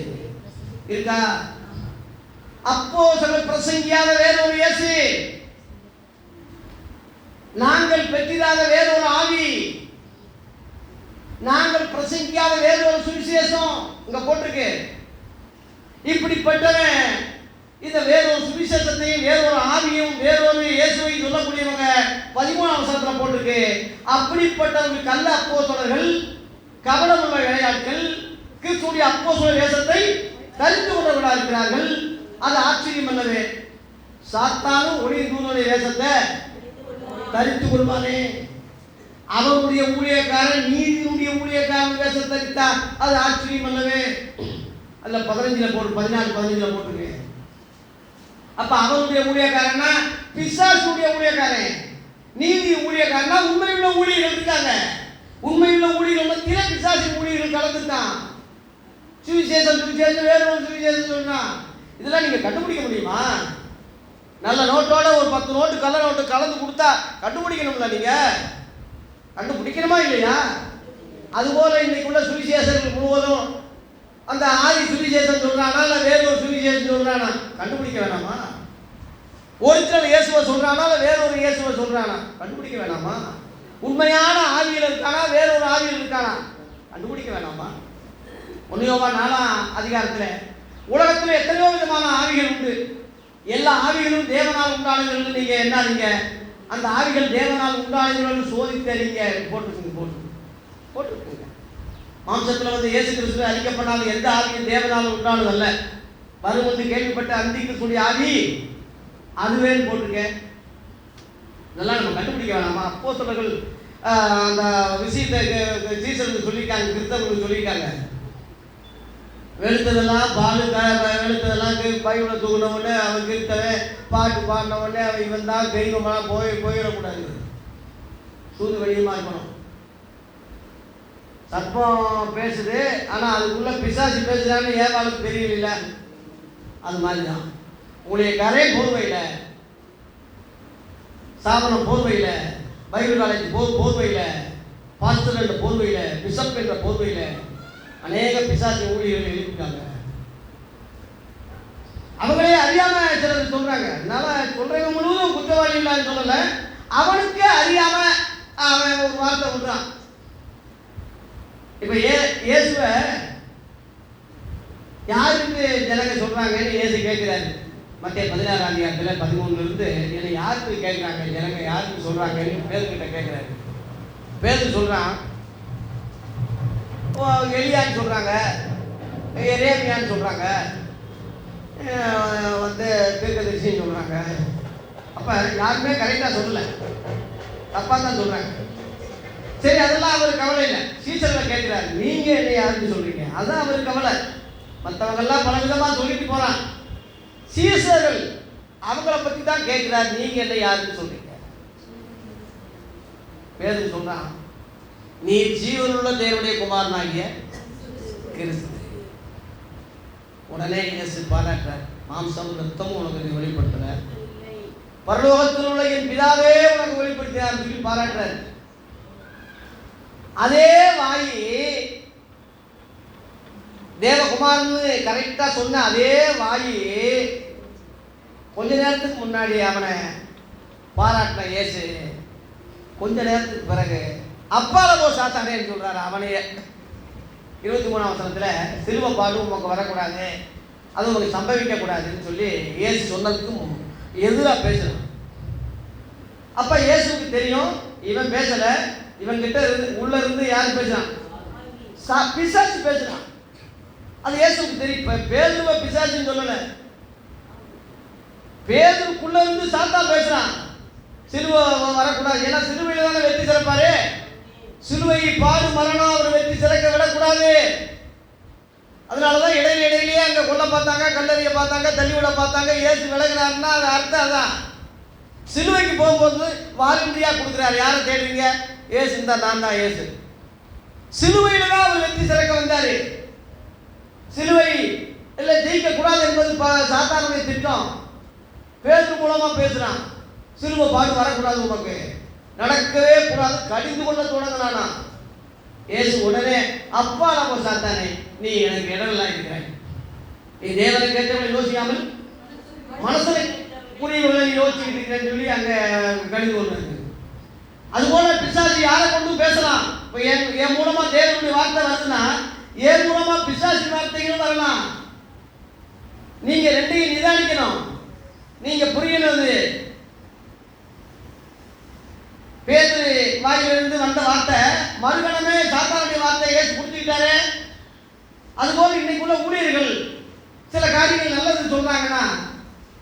இருக்கா? அப்போஸ்தலர்கள் பிரசங்கியாத வேறொரு இயேசு, நாங்கள் பெற்றிராத வேறொரு ஆவி, நாங்கள் பிரசங்கியாத வேறொரு சுவிசேஷம் இங்க போட்டிருக்கு. இப்படிப்பட்டவன் இந்த வேறொரு சுவிசேஷத்தையும் வேறொரு ஆவியும் வேறொரு இயேசுவை சொல்லக்கூடியவங்க 13ஆம் வசனத்துல போட்டிருக்கு. அப்படிப்பட்டவர்கள் கள்ள அப்போஸ்தலர்கள், கபடமுள்ள விளையாட்கள், கிறிஸ்துவுடைய அப்போஸ்தல வேஷத்தை தரித்து கொண்டவர்களாக இருக்கிறார்கள். அது ஆச்சரியம் அல்லவே. சாத்தானும் ஒளி தூதனுடைய வேஷத்தை தரித்து கொள்வானே. அவருடைய ஊழியக்காரன் நீதியினுடைய ஊழியக்காரன் வேஷம் தரித்தா அது ஆச்சரியம் அல்லவே. அல்ல 14 போட்டுருக்கு. அப்ப அவருடைய ஊழியக்காரன்னா பிசாசுடைய ஊழியக்காரன், நீதி ஊழியக்காரன்னா உண்மையுள்ள ஊழியர்கள் இருக்காங்க. உண்மையுள்ள ஊழியர்கள் தின பிசாசின் ஊழியர்கள் கலந்துட்டான். சுவிசேஷம் வேறொரு சுவிசேஷம் சொன்னா இதெல்லாம் நீங்க கண்டுபிடிக்க முடியுமா? நல்ல நோட்டோட ஒரு 10 நோட்டு கள்ள நோட்டு கலந்து கொடுத்தா கண்டுபிடிக்கணும்ல. நீங்க கண்டுபிடிக்கணுமா இல்லையா? அதுபோல இன்னைக்கு உள்ள சுவிசேஷர்கள் முழுவதும் அந்த ஆதி சுவிசேஷம் சொல்றானா இல்ல வேறொரு சுவிசேஷம் சொல்றானா கண்டுபிடிக்க வேணாமா? ஒரிஜினல் இயேசுவை சொல்றானா இல்ல வேறொரு இயேசுவை சொல்றானா கண்டுபிடிக்க வேணாமா? உண்மையான ஆவியில் இருக்கானா வேறொரு ஆவியில் இருக்கானா கண்டுபிடிக்க வேணாமா? 1 யோவான் 4ஆம் அதிகாரத்துல உலகத்துல எத்தனையோ விதமான ஆவிகள் உண்டு. எல்லா ஆவிகளும் தேவனால் உண்டானவர்கள். நீங்க என்னீங்க அந்த ஆவிகள் தேவனால் உண்டானவர்கள் சோதித்தறிங்க போட்டுருக்குங்க. மாம்சத்தில் வந்து இயேசு கிறிஸ்து அறிக்கப்படாத எந்த ஆவியும் தேவனால் உண்டானதல்ல. வரும் என்று கேள்விப்பட்ட அந்திக்கிறிஸ்துடைய ஆவி அதுவேன்னு போட்டிருக்க. இதெல்லாம் நம்ம கண்டுபிடிக்க வேணாமா? அப்போஸ்தலர்கள் அந்த விஷயத்தை சீசருக்கு சொல்லியிருக்காங்க, கிறிஸ்தவர்களுக்கு சொல்லியிருக்காங்க. வெளுத்ததெல்லாம் வெளுத்ததெல்லாம் பைபிளை தூக்கின உடனே அவன் கிறிஸ்தவன் பாட்டு பாடின உடனே அவன் இவன் தான் தெய்வமெல்லாம் போயிடக்கூடாது. சூது வெளியமாக இருக்கணும். சர்ப்பம் பேசுது, ஆனால் அதுக்குள்ள பிசாசு பேசுறான்னு ஏவாளுக்கு தெரியல. அது மாதிரி தான் ஊழியக்காரே போர்வையில், சாதனம் போர்வையில், பைபிள் காலேஜ் போர்வையில், பாஸ்டர் என்ற போர்வையில், பிஷப் என்ற போர்வையில் அநேக பிசாசு ஊழியர்கள் எழுப்பிட்டாங்க. அவங்களே அறியாம சிலர் சொல்றாங்க. அதனால சொல்றவங்க முழுவதும் குற்றவாளி இல்லான்னு சொல்லல, அவனுக்கே அறியாம அவன் ஒரு வார்த்தை விடுறான். இப்ப இயேசுவை யாருக்கு ஜனங்க சொல்றாங்கன்னு இயேசு கேட்கிறாரு. மத்திய 16ஆம் அதிகாரத்துல 13 என்னை யாருக்கு கேட்கிறாங்க, ஜனங்க யாருக்கு சொல்றாங்கன்னு பேர்கிட்ட கேட்கிறாரு. பேர் சொல்றான், எலியான்னு சொல்றாங்க, எரேமியான்னு சொல்றாங்க, வந்து தீர்க்கதரிசின்னு சொல்றாங்க. அப்ப யாருமே கரெக்டா சொல்லல, தப்பா தான் சொல்றாங்க. சரி, அதெல்லாம் அவர் கவலை இல்லை. சீசர்ல கேட்கிறாரு, நீங்க என்ன யாருன்னு சொல்றீங்க? அதான் அவர் கவலை. மற்றவங்க எல்லாம் பல விதமா சொல்லிட்டு போறான். சீசர்கள் அவங்கள பத்தி தான் கேட்கிறார், நீங்க என்ன யாருன்னு சொல்றீங்க? பேதுரு சொல்றான், நீ ஜீவனுள்ள தேவனுடைய குமாரனாகிய கிறிஸ்து. உடனே இயேசு பாராட்டுறார், மாம்சம் ரத்தமும் உனக்கு வெளிப்படுத்துற, பரலோகத்தில் உள்ள என் பிதாவே உனக்கு வெளிப்படுத்தினார் சொல்லி பாராட்டுறார். அதே வாயி தேவகுமாரன்னு கரெக்டாக சொன்ன அதே வாயி கொஞ்ச நேரத்துக்கு முன்னாடி அவனை பாராட்டின இயேசு கொஞ்ச நேரத்துக்கு பிறகு அப்பால போ சாத்தானேன்னு சொல்றாரு அவனையே. 23ஆம் வசனத்தில் சிலுவை பாடு உமக்கு வரக்கூடாது, அது உங்களுக்கு சம்பவிக்கக்கூடாதுன்னு சொல்லி இயேசு சொன்னதுக்கு எதிராக பேசுறான். அப்ப இயேசுக்கு தெரியும் இவன் பேசல, இவன் கிட்ட உள்ள இருந்து யார் பேசுறான்? பிசாசு பேசுறான். அது இயேசுக்கு தெரியும். பேதுருவ பிசாசுன்னு சொல்லல, பேதுருக்குள்ள இருந்து சாத்தான் பேசுறான். சிலுவை வரக்கூடாது, ஏன்னா சிலுவையில தானே வெற்றி சிறப்பாரு. சிலுவை பாடு மரணம் அவர் வெற்றி சிறக்க விடக்கூடாது. அதனாலதான் இடையிலேயே அங்க கொல்ல பார்த்தாங்க, கல்லறிய பார்த்தாங்க, தள்ளிவிட பார்த்தாங்க. இயேசு விலகினாருன்னா அது அர்த்தம் அதான். சிலுவைக்கு போகும்போது வாலண்டியா கொடுக்குறாரு. யாரை தேடுறீங்க? இயேசு இந்த நான் தான் இயேசு. சிலுவையில தான் அவர் வெற்றி சிறக்க வந்தாரு. சிலுவை இல்லை ஜெயிக்க கூடாது என்பது சாத்தானுடைய திட்டம். பேதுரு மூலமா பேசுறான். சிலுவை பாடு வரக்கூடாது, உமக்கு நடக்கவே கூடாது, கடிந்து கொள்ள தொடங்கினானா. இயேசு உடனே அப்பா நம்ம சாத்தானே, நீ எனக்கு இடமெல்லாம் இருக்கிறாய், நீ தேவனை கேட்டவனை யோசிக்காமல் மனசுல புரியவர்களை யோசிச்சுக்கிட்டு இருக்கிறேன்னு சொல்லி அங்க கடிந்து கொண்டு. அதுபோல பிசாசு யாரை கொண்டு பேசலாம். இப்போ என் மூலமா தேவனுடைய வார்த்தை வருதுன்னா என் மூலமா பிசாசு வார்த்தைகளும் வரலாம். நீங்க ரெண்டையும் நிதானிக்கணும். நீங்க புரியணுது. பேதுரு வாயிலிருந்து வந்த வார்த்தை மறுகணமே சாத்தானுடைய வார்த்தை ஏற்று புரிஞ்சுக்கிட்டாரு. அதுபோல இன்னைக்குள்ள ஊழியர்கள் சில காரியங்கள் நல்லது சொல்றாங்கன்னா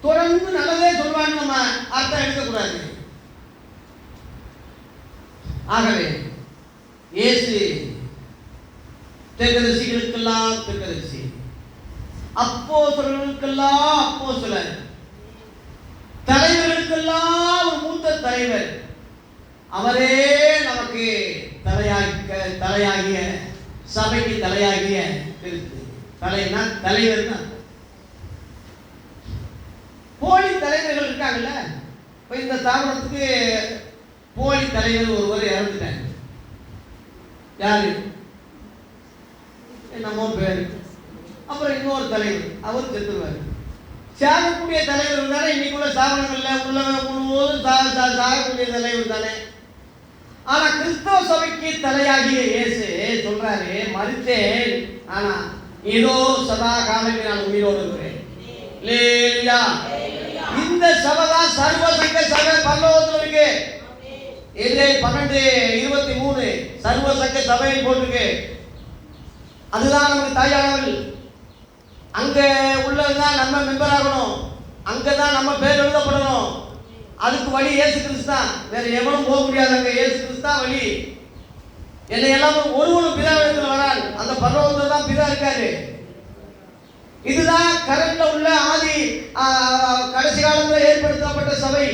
தொடர்ந்து நல்லதே சொல்வான்னு நம்ம அர்த்தம் எடுக்கக்கூடாது. ஆகவே இயேசு தீர்க்கதரிசிகளுக்கெல்லாம் தீர்க்கதரிசி, அப்போஸ்தலர்களுக்கெல்லாம் அப்போஸ்தலர், தலைவர்களுக்கெல்லாம் ஒரு மூத்த தலைவர். அவரே நமக்கு தலையாகிய சபைக்கு தலையாகிய கிறிஸ்து. தலைனா தலைவர் தான். போலி தலைவர்கள் இருக்காங்கல்ல. இப்போ இந்த ஸ்தாபனத்துக்கு போலி தலைவர் ஒருவர் இறந்துட்டாங்க. யாரு? என்னமோ பேரு. அப்புறம் இன்னொரு தலைவர், அவர் செத்துருவார். சாகக்கூடிய தலைவர் தானே இன்னைக்குள்ள ஸ்தாபனங்கள்ல உள்ளவங்க முழுவதும் சாகக்கூடிய தலைவர் தானே. ஆனா கிறிஸ்தவ சபைக்கு தலையாகிய இயேசு சொல்றாரு, மரித்தேன் ஆனா இதோ சதா காலமே நான் உயிரோடு இருக்கிறேன். அல்லேலூயா. இந்த சபை தான் சர்வசங்க சபை பரலோகத்தில் இருக்கு. எபிரேயர் 12:23 சர்வசங்க சபைன்னு போட்டிருக்கு. அதுதான் நமக்கு தாயானவர்கள். அங்க உள்ளதுதான் நம்ம மெம்பர் ஆகணும். அங்கதான் நம்ம பேர் எழுதப்படணும். அதுக்கு வழி இயேசு கிறிஸ்து தான். வேற எவனும் போக முடியாது. அங்க இயேசு கிறிஸ்து தான் வழி. என்னை எல்லாரும் ஒருவனும் பிதாவிடத்தில் வரான். அந்த பரலோகத்துல தான் பிதா இருக்காரு. இதுதான் கரண்ட்ல உள்ள ஆதி கடைசி காலத்தில் ஏற்படுத்தப்பட்ட சபை.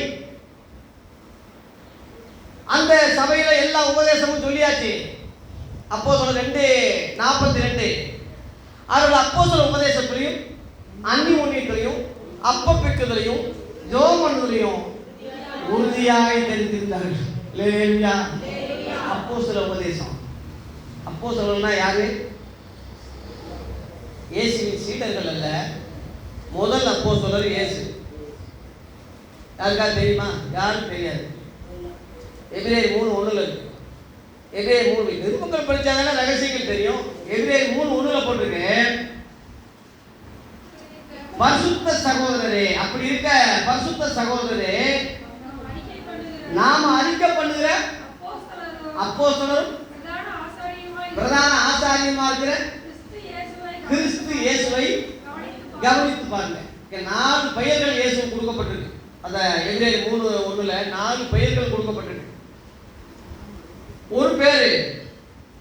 அந்த சபையில எல்லா உபதேசமும் சொல்லியாச்சு. அப்போஸ்தலர் 2:42 அவர்கள் அப்போஸ்தலர் உபதேசத்திலையும் அந்நியோன்யத்திலையும் அப்பப்பிக்குதலையும் ஜெபம் பண்ணுதலையும் உறுதியாய் தெரிந்திருந்தார்கள். அல்லேலூயா. அப்போஸ்தலர் உபதேசம். அப்போஸ்தலர்னா யாரு? இயேசுவின் சீடர்கள் அல்ல. முதல் அப்போஸ்தலர் இயேசு. யாருக்கா தெரியுமா? யாரும் தெரியாது. எபிரேயர் 3:1 இருக்கு. எபிரேயர் 3 நிருபங்கள் படிச்சாதானே ரகசியங்கள் தெரியும். எபிரேயர் 3:1 போட்டிருக்கு, பரிசுத்த சகோதரரே. அப்படி இருக்க பரிசுத்த சகோதரரே, நாம அறிக்கை பண்ணுகிற அப்போஸ்தலரும் பிரதான ஆசாரியமா இருக்கிற கிறிஸ்து இயேசுவை கவனித்து பாருங்க. 4 பெயர்கள் இயேசு கொடுக்கப்பட்டிருக்கு. அந்த எபிரேயர் 3:1 4 பெயர்கள் கொடுக்கப்பட்டிருக்கு. ஒரு பேரு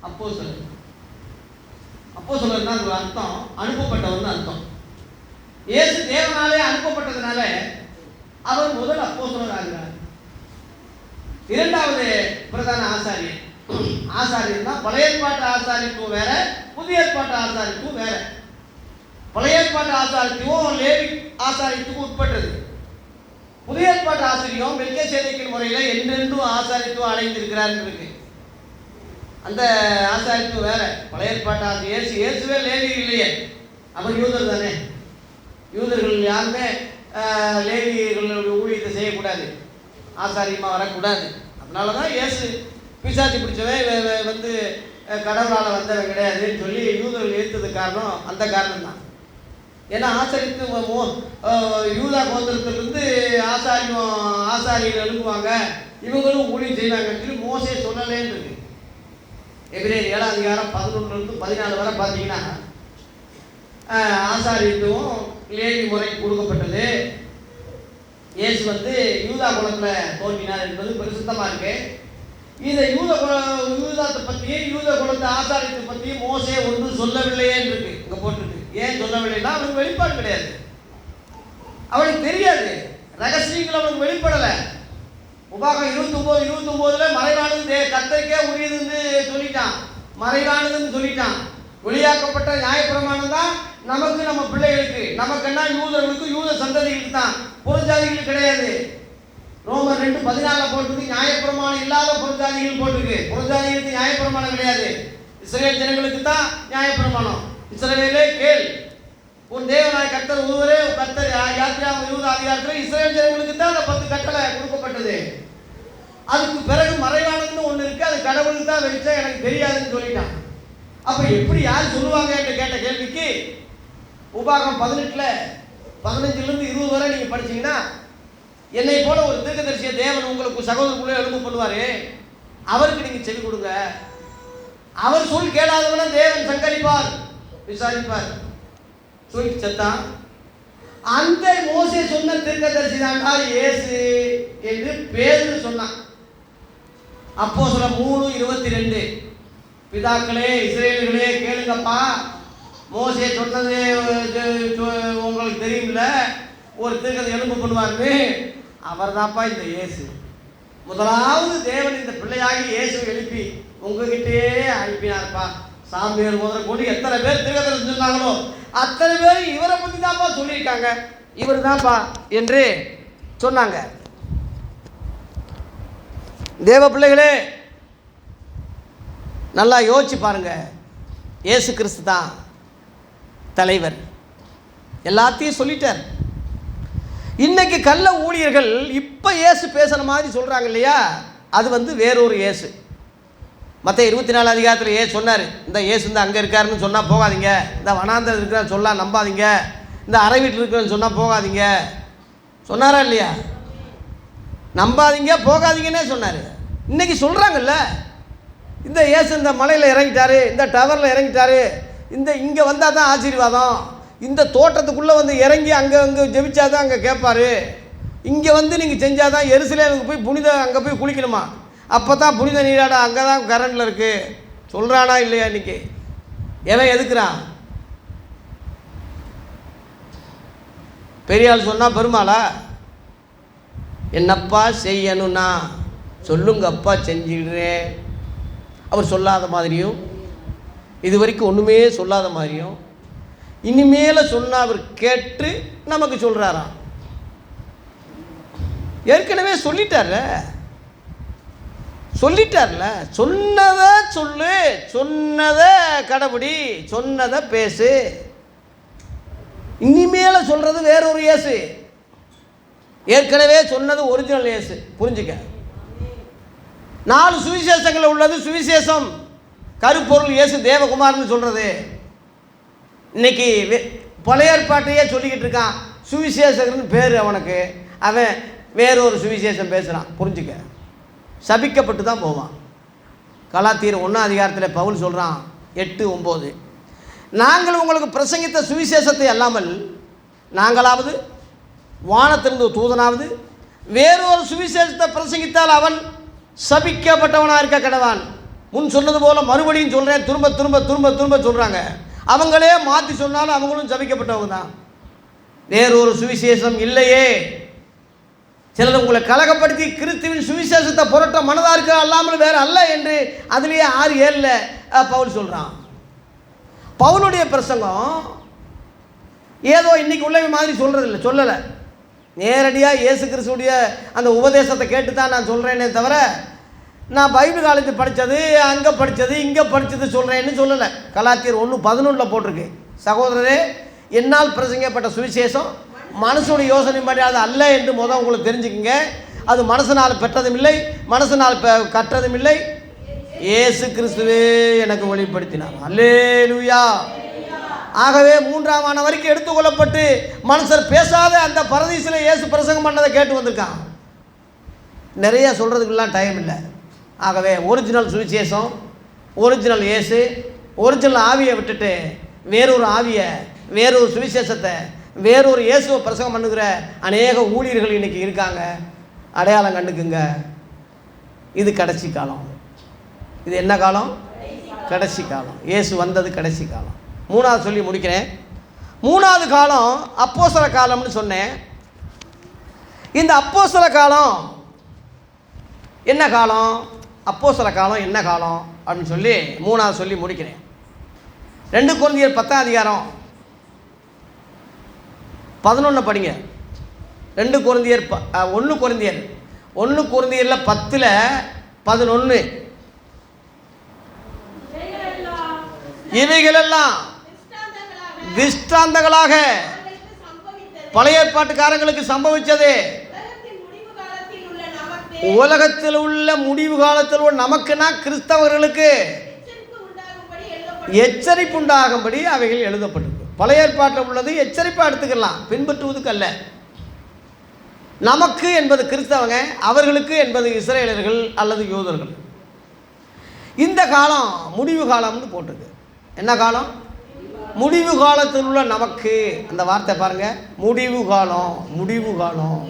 அப்போஸ்தலர். அப்போஸ்தலர்னா ஒரு அர்த்தம் அனுப்பப்பட்டவர்னு அர்த்தம். இயேசு தேவனாலே அனுப்பப்பட்டதுனால அவர் முதல் அப்போஸ்தலர் ஆகிறார். இரண்டாவது பிரதான ஆசாரியர். ஆசாரியர் தான் பழைய ஏற்பாட்டு ஆசாரித்துவம் வேற, புதிய ஏற்பாட்டு ஆசாரித்துவம் வேற. பழைய ஏற்பாட்டு ஆசாரித்துவம் லேவி ஆசாரித்துவம் உட்பட்டது. புதிய ஏற்பாட்டு ஆசிரியம் மெல்கிசேதேக்கின் முறையில் என்றென்றும் ஆசாரித்துவம் அடைந்திருக்கிறார் இருக்கு. அந்த ஆசாரித்துவம் வேற. பழைய ஏற்பாட்டு இயேசுவே லேவியர் இல்லையே, அவர் யூதர் தானே. யூதர்கள் யாருமே லேவியர்களுடைய ஊழியத்தை செய்யக்கூடாது, ஆசாரியமாக வரக்கூடாது. அதனால தான் இயேசு பிசாசி பிடிச்சவன் வந்து கடவுளால் வந்தவன் கிடையாதுன்னு சொல்லி யூதர்கள் ஏற்றது காரணம் அந்த காரணம் தான். ஏன்னா ஆசாரித்து யூதா கோத்திரத்திலிருந்து ஆசாரியர்கள் எழுப்புவாங்க, இவங்களும் ஊழியம் செய்வாங்கன்னு சொல்லி மோசே சொல்லலேன்னு இருக்கு. எபிரேயர் 7ஆம் அதிகாரம் 11 to 14 வரை பார்த்தீங்கன்னா ஆசாரியத்துவம் லேவி முறைக்கு கொடுக்கப்பட்டது. இயேசு வந்து யூதா குலத்தில் தோன்றினார் என்பது பரிசுத்தமாக இருக்கு. இதை யூதாத்தை பற்றியும் யூத குலத்தை ஆசாரியத்தை பற்றியும் மோசே ஒன்றும் சொல்லவில்லையே இருக்கு, இங்கே போட்டிருக்கு. ஏன் சொல்லவில்லைன்னா அவனுக்கு வெளிப்பாடு கிடையாது, அவனுக்கு தெரியாது, ரகசியங்கள் அவனுக்கு வெளிப்படலை. உபாகம் 29:29 மறைவானது கர்த்தருக்கே உரியதுன்னு சொல்லிட்டான், மறைவானதுன்னு சொல்லிட்டான். வெளியாக்கப்பட்ட நியாயப்பிரமாணம் தான் நமக்கு, நம்ம பிள்ளைகளுக்கு, நமக்குன்னா யூதர்களுக்கு, யூத சந்ததிகளுக்கு தான், புறஜாதிகளுக்கு கிடையாது. ரோமர் 2:14 போட்டிருக்கு, நியாயப்பிரமாணம் இல்லாத புறஜாதிகள் போட்டிருக்கு. புறஜாதிகளுக்கு நியாயப்பிரமாணம் கிடையாது, இஸ்ரவேல் ஜனங்களுக்கு தான் நியாயப்பிரமாணம். இஸ்ரவேலே கேள், உன் தேவனாய் கர்த்தர் ஒருவரே கர்த்தர். யாத்திராகமம் 20 அதிகாரத்தில் இஸ்ரவேல் ஜனங்களுக்கு தான் அந்த 10 கட்டளை கொடுக்கப்பட்டது. அதுக்கு பிறகு மறைவானதுன்னு ஒன்று இருக்கு, அது கடவுளுக்கு தான் வெளிச்சம், எனக்கு தெரியாதுன்னு சொல்லிட்டான். அப்போ எப்படி யார் சொல்லுவாங்க என்று கேட்ட கேள்விக்கு உபாகம் 18:15-20 வரை நீங்கள் படிச்சீங்கன்னா, என்னை போல ஒரு தீர்க்கதரிசிய தேவன் உங்களுக்கு சகோதரக்குள்ளே எழுப்பு பண்ணுவார், அவருக்கு நீங்கள் செவி கொடுங்க. அவர் சொல் கேளாதவன தேவன் சங்கரிப்பார், விசாரிப்பார் சொல்லி செத்தான். அந்த மோசே சொன்ன தீர்க்கதரிசி தான் இயேசு என்று பேதுரு சொன்னான். அப்போஸ்தலர் 3:22 பிதாக்களே இஸ்ரவேலர்களே கேளுங்கப்பா, மோசே சொன்னது உங்களுக்கு தெரியும்ல, ஒரு தீர்க்கதரிசி எழுப்பு பண்ணுவார்னு. அவர் தான்ப்பா இந்த இயேசு. முதலாவது தேவன் இந்த பிள்ளையாகி இயேசுவை எழுப்பி உங்ககிட்டே அனுப்பினார்ப்பா. சாமியார் முதல் கொண்டு எத்தனை பேர் தீர்க்கதரிசி சொன்னாங்களோ அத்தனை பேர் இவரை பற்றி தான்ப்பா சொல்லியிருக்காங்க, இவர் தான்ப்பா என்று சொன்னாங்க. தேவ பிள்ளைகளே நல்லா யோசிச்சு பாருங்க, இயேசு கிறிஸ்து தான் தலைவர், எல்லாத்தையும் சொல்லிட்டார். இன்னைக்கு கள்ள ஊழியர்கள் இப்போ இயேசு பேசுன மாதிரி சொல்கிறாங்க இல்லையா, அது வந்து வேறொரு இயேசு. மற்ற 24 அதிகாரத்தில் ஏன் சொன்னார், இந்த இயேசு இந்த அங்கே இருக்காருன்னு சொன்னால் போகாதீங்க, இந்த வனாந்தரம் இருக்கிறான்னு சொன்னால் நம்பாதீங்க, இந்த அறை வீட்டில் இருக்கிறன்னு சொன்னால் போகாதீங்க சொன்னாரா இல்லையா? நம்பாதீங்க போகாதீங்கன்னே சொன்னார். இன்றைக்கி சொல்கிறாங்கல்ல, இந்த இயேசு இந்த மலையில் இறங்கிட்டாரு, இந்த டவரில் இறங்கிட்டாரு, இந்த இங்கே வந்தால் தான் ஆசீர்வாதம், இந்த தோட்டத்துக்குள்ளே வந்து இறங்கி அங்கே ஜெபிச்சா தான் அங்கே கேட்பார், இங்கே வந்து நீங்கள் செஞ்சால் தான் எருசலேமுக்கு போய் அங்கே போய் குளிக்கணுமா, அப்போ தான் புனித நீராட அங்கே தான் கரண்டில் இருக்குது சொல்கிறானா இல்லையா? இன்றைக்கி எவன் எதுக்குறான்? பெரியாள் சொன்னால் பெருமாளா? என்னப்பா செய்யணும்னா சொல்லுங்கப்பா செஞ்சிடுறேன். அவர் சொல்லாத மாதிரியும் இது வரைக்கும் ஒன்றுமே சொல்லாத மாதிரியும் இனிமேல் சொன்னால் அவர் கேட்டு நமக்கு சொல்கிறாராம். ஏற்கனவே சொல்லிட்டார்ல, சொன்னதை சொல்லு, சொன்னதை கடைபிடி, சொன்னதை பேசு. இனிமேல சொல்கிறது வேறொரு இயேசு, ஏற்கனவே சொன்னது ஒரிஜினல் இயேசு. புரிஞ்சுக்க, 4 சுவிசேஷங்களில் உள்ளது சுவிசேஷம், கருப்பொருள் இயேசு தேவகுமார்னு சொல்கிறது. இன்னைக்கு பழைய ஏற்பாட்டையே சொல்லிக்கிட்டு இருக்கான், சுவிசேஷகர்னு பேர் அவனுக்கு, அவன் வேறொரு சுவிசேஷம் பேசுகிறான். புரிஞ்சுக்க, சபிக்கப்பட்டு தான் போவான். கலாத்தியர் 1ஆம் அதிகாரத்தில் பவுல் சொல்கிறான் 8-9, நாங்கள் உங்களுக்கு பிரசங்கித்த சுவிசேஷத்தை அல்லாமல் நாங்களாவது வானத்திலிருந்து தூதனாவது வேறொரு சுவிசேஷத்தை பிரசங்கித்தால் அவன் சபிக்கப்பட்டவனாக இருக்க கடவான். முன் சொன்னது போல் மறுபடியும் சொல்கிறேன், திரும்ப திரும்ப திரும்ப திரும்ப சொல்கிறாங்க. அவங்களே மாற்றி சொன்னாலும் அவங்களும் சபிக்கப்பட்டவங்க தான். வேறொரு சுவிசேஷம் இல்லையே. சிலர் உங்களை கலகப்படுத்தி கிறிஸ்துவின் சுவிசேஷத்தை புரட்ட மனதாக இருக்க அல்லாமல் வேறு அல்ல என்று அதுலேயே 6:7 பவுல் சொல்கிறான். பவுலுடைய பிரசங்கம் ஏதோ இன்றைக்கி உள்ள மாதிரி சொல்கிறதில்ல, சொல்லலை. நேரடியாக இயேசு கிறிஸ்துடைய அந்த உபதேசத்தை கேட்டு தான் நான் சொல்கிறேனே தவிர நான் பைபிள் காலேஜ் படித்தது, அங்கே படித்தது, இங்கே படித்தது சொல்கிறேன்னு சொல்லலை. கலாத்தியர் 1:11 போட்டிருக்கு, சகோதரரே என்னால் பிரசங்கப்பட்ட சுவிசேஷம் மனுஷனுடைய யோசனைப்படி அது அல்ல என்று உங்களுக்கு தெரிஞ்சுக்குங்க. அது மனசனால் பெற்றதும் இல்லை, மனசனால் கற்றதும் இல்லை, இயேசு கிறிஸ்துவே எனக்கு வெளிப்படுத்தினார். அல்லேலூயா. ஆகவே 3ஆம் ஆண்டு வரைக்கும் எடுத்துக்கொள்ளப்பட்டு மனுஷர் பேசாத அந்த பரதீசில் இயேசு பிரசங்கம் பண்ணதை கேட்டு வந்திருக்கான். நிறைய சொல்கிறதுக்கெல்லாம் டைம் இல்லை. ஆகவே ஒரிஜினல் சுவிசேஷம், ஒரிஜினல் இயேசு, ஒரிஜினல் ஆவியை விட்டுட்டு வேறொரு ஆவியை, வேறொரு சுவிசேஷத்தை, வேறொரு இயேசுவை பிரசங்கம் பண்ணுகிற அநேக ஊழியர்கள் இன்றைக்கி இருக்காங்க. அடையாளம் கண்டுக்குங்க. இது கடைசி காலம். இது என்ன காலம்? கடைசி காலம். இயேசு வந்தது கடைசி காலம். 3வது சொல்லி முடிக்கிறேன். 3வது காலம் அப்போஸ்தல காலம்னு சொன்னேன். இந்த அப்போஸ்தல காலம் என்ன காலம்? அப்போஸ்தல காலம் என்ன காலம் அப்படின்னு சொல்லி 3வது சொல்லி முடிக்கிறேன். 2 கொரிந்தியர் 10ஆம் அதிகாரம் 11 படிங்க. 2 கொரிந்தியர் 1 கொரிந்தியர் 10:11 இவைகளெல்லாம் திஷ்டாந்தங்களாக பழைய ஏற்பாட்டுக்காரங்களுக்கு சம்பவித்தது, உலகத்தில் உள்ள முடிவு காலத்தில் உள்ள நமக்குன்னா கிறிஸ்தவர்களுக்கு எச்சரிப்பு உண்டாகும்படி அவைகள் எழுதப்பட்டிருக்கு. பழைய ஏற்பாட்டில் உள்ளது எச்சரிப்பாக எடுத்துக்கலாம், பின்பற்றுவதுக்கு அல்ல. நமக்கு என்பது கிறிஸ்தவங்க, அவர்களுக்கு என்பது இஸ்ரேலர்கள் அல்லது யூதர்கள். இந்த காலம் முடிவு காலம்னு போட்டிருக்கு. என்ன காலம்? முடிவு காலத்தில் உள்ள நமக்கு. அந்த வார்த்தை பாருங்க, முடிவு காலம். முடிவு காலம்,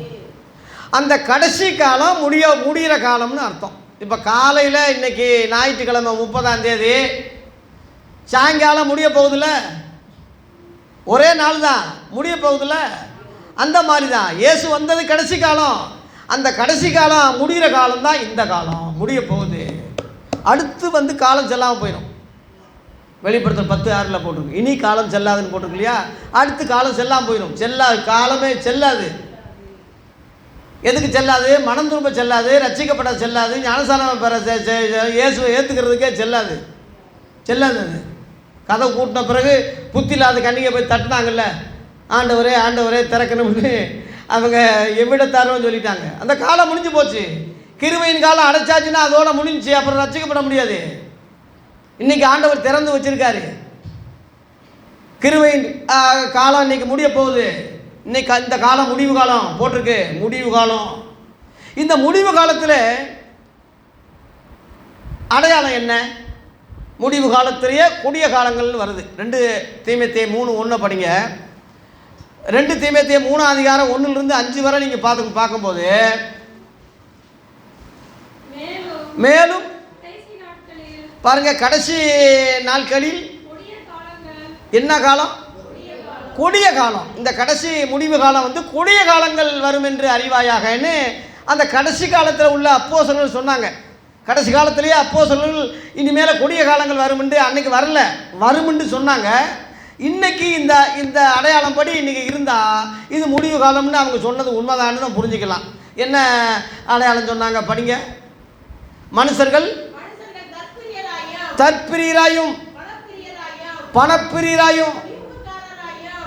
அந்த கடைசி காலம் முடிகிற காலம்னு அர்த்தம். இப்போ காலையில் இன்னைக்கு ஞாயிற்றுக்கிழமை 30ஆம் தேதி சாயங்காலம் முடிய போகுதுல்ல, ஒரே நாள் தான் முடிய போகுதுல்ல. அந்த மாதிரி தான் இயேசு வந்தது கடைசி காலம். அந்த கடைசி காலம் முடிகிற காலம் தான் இந்த காலம். முடிய போகுது. அடுத்து காலம் செல்லாமல் போயிடும். வெளிப்படுத்தல் 10:6 போட்டிருக்கு. இனி காலம் செல்லாதுன்னு போட்டிருக்கு இல்லையா? அடுத்து காலம் செல்லாமல் போயிடும். செல்லாது, காலமே செல்லாது. எதுக்கு செல்லாது? மனம் திரும்ப செல்லாது, ரட்சிக்கப்பட செல்லாது, ஞானஸ்நானம் பெற இயேசுவை ஏற்றுக்கிறதுக்கே செல்லாது. அது கதை கூட்டின பிறகு புத்தி இல்லாத கண்ணிகை போய் தட்டினாங்கல்ல, ஆண்டவரே ஆண்டவரே திறக்கணும்னு அவங்க எவ்விடத்தாரோன்னு சொல்லிட்டாங்க. அந்த காலம் முடிஞ்சு போச்சு. கிருபையின் காலம் அடைச்சாச்சுன்னா அதோட முடிஞ்சு, அப்புறம் ரட்சிக்கப்பட முடியாது. இன்னைக்கு ஆண்டவர் திறந்து வச்சிருக்காரு. கிருபையின் காலம் இன்னைக்கு முடிய போகுது. இன்னைக்கு இந்த காலம் முடிவு காலம் போட்டிருக்கு, முடிவு காலம். இந்த முடிவு காலத்தில் அடையாளம் என்ன? முடிவு காலத்திலேயே கொடிய காலங்கள்னு வருது. 2 தீமோத்தேயு 3:1 படிங்க. 2 தீமோத்தேயு 3ஆம் அதிகாரம் 1லிருந்து 5 வரை நீங்கள் பார்க்கும்போது, மேலும் பாருங்க, கடைசி நாட்களில் என்ன காலம்? கொடிய காலம். இந்த கடைசி முடிவு காலம் கொடிய காலங்கள் வரும் என்று அறிவாயாகன்னு அந்த கடைசி காலத்தில் உள்ள அப்போஸ்தலர்கள் சொன்னாங்க. கடைசி காலத்திலேயே அப்போஸ்தலர்கள் இனிமேல் கொடிய காலங்கள் வருமென்று அன்னைக்கு வருமென்று சொன்னாங்க. இன்னைக்கு இந்த அடையாளம் படி இன்னைக்கு இருந்தால் இது முடிவு காலம்னு அவங்க சொன்னது உண்மைதான்னு தான் புரிஞ்சுக்கலாம். என்ன அடையாளம் சொன்னாங்க படிங்க. மனுஷர்கள் தற்பிரியராயும் பணப்பிரியராயும்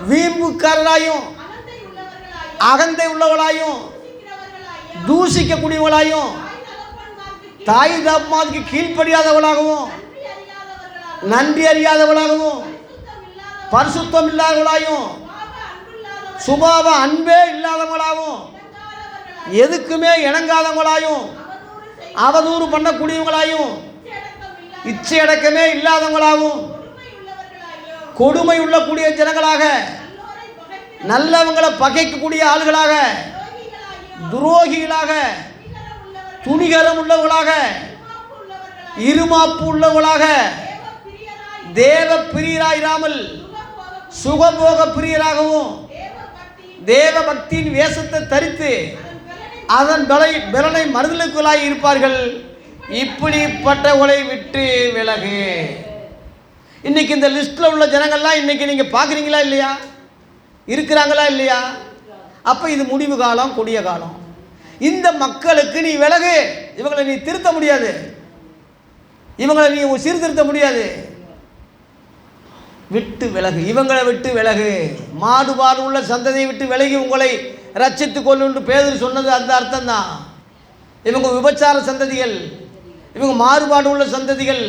வீம்புக்காரராயும் அகந்தை உள்ளவர்களாயும் தூசிக்கக்கூடியவர்களாயும் தாய் தகப்பனுக்கு கீழ்ப்படியாதவர்களாகவும் நன்றி அறியாதவர்களாகவும் பரிசுத்தம் இல்லாதவர்களாயும் சுபாவ அன்பே இல்லாதவங்களாகவும் எதுக்குமே இணங்காதவங்களாயும் அவதூறு பண்ணக்கூடியவங்களாயும் இச்சையடக்கமே இல்லாதவங்களாகவும் கொடுமை உள்ளக்கூடிய ஜனங்களாக நல்லவங்களை பகைக்கக்கூடிய ஆளுகளாக துரோகிகளாக துணிகரம் உள்ளவர்களாக இருமாப்பு உள்ளவர்களாக தேவ பிரியராயிராமல் சுகபோக பிரியராகவும் தேவ பக்தியின் வேஷத்தை தரித்து அதன் பலனை மறுதலுக்குள்ளாய் இருப்பார்கள். இப்படிப்பட்டவர்களை விட்டு விலகு. இன்னைக்கு இந்த லிஸ்ட்டில் உள்ள ஜனங்கள்லாம் இன்னைக்கு நீங்கள் பார்க்குறீங்களா இல்லையா? இருக்கிறாங்களா இல்லையா? அப்போ இது முடிவு காலம், கொடிய காலம். இந்த மக்களுக்கு நீ விலகு. இவங்களை நீ திருத்த முடியாது, இவங்களை நீ சீர்திருத்த முடியாது. விட்டு விலகு, இவங்களை விட்டு விலகு, மாறுபாடு உள்ள சந்ததியை விட்டு விலகி உங்களை ரட்சித்து கொள்ளுன்னு பேதுரு சொன்னது அந்த அர்த்தம் தான். இவங்க விபச்சார சந்ததிகள், இவங்க மாறுபாடு உள்ள சந்ததிகள்,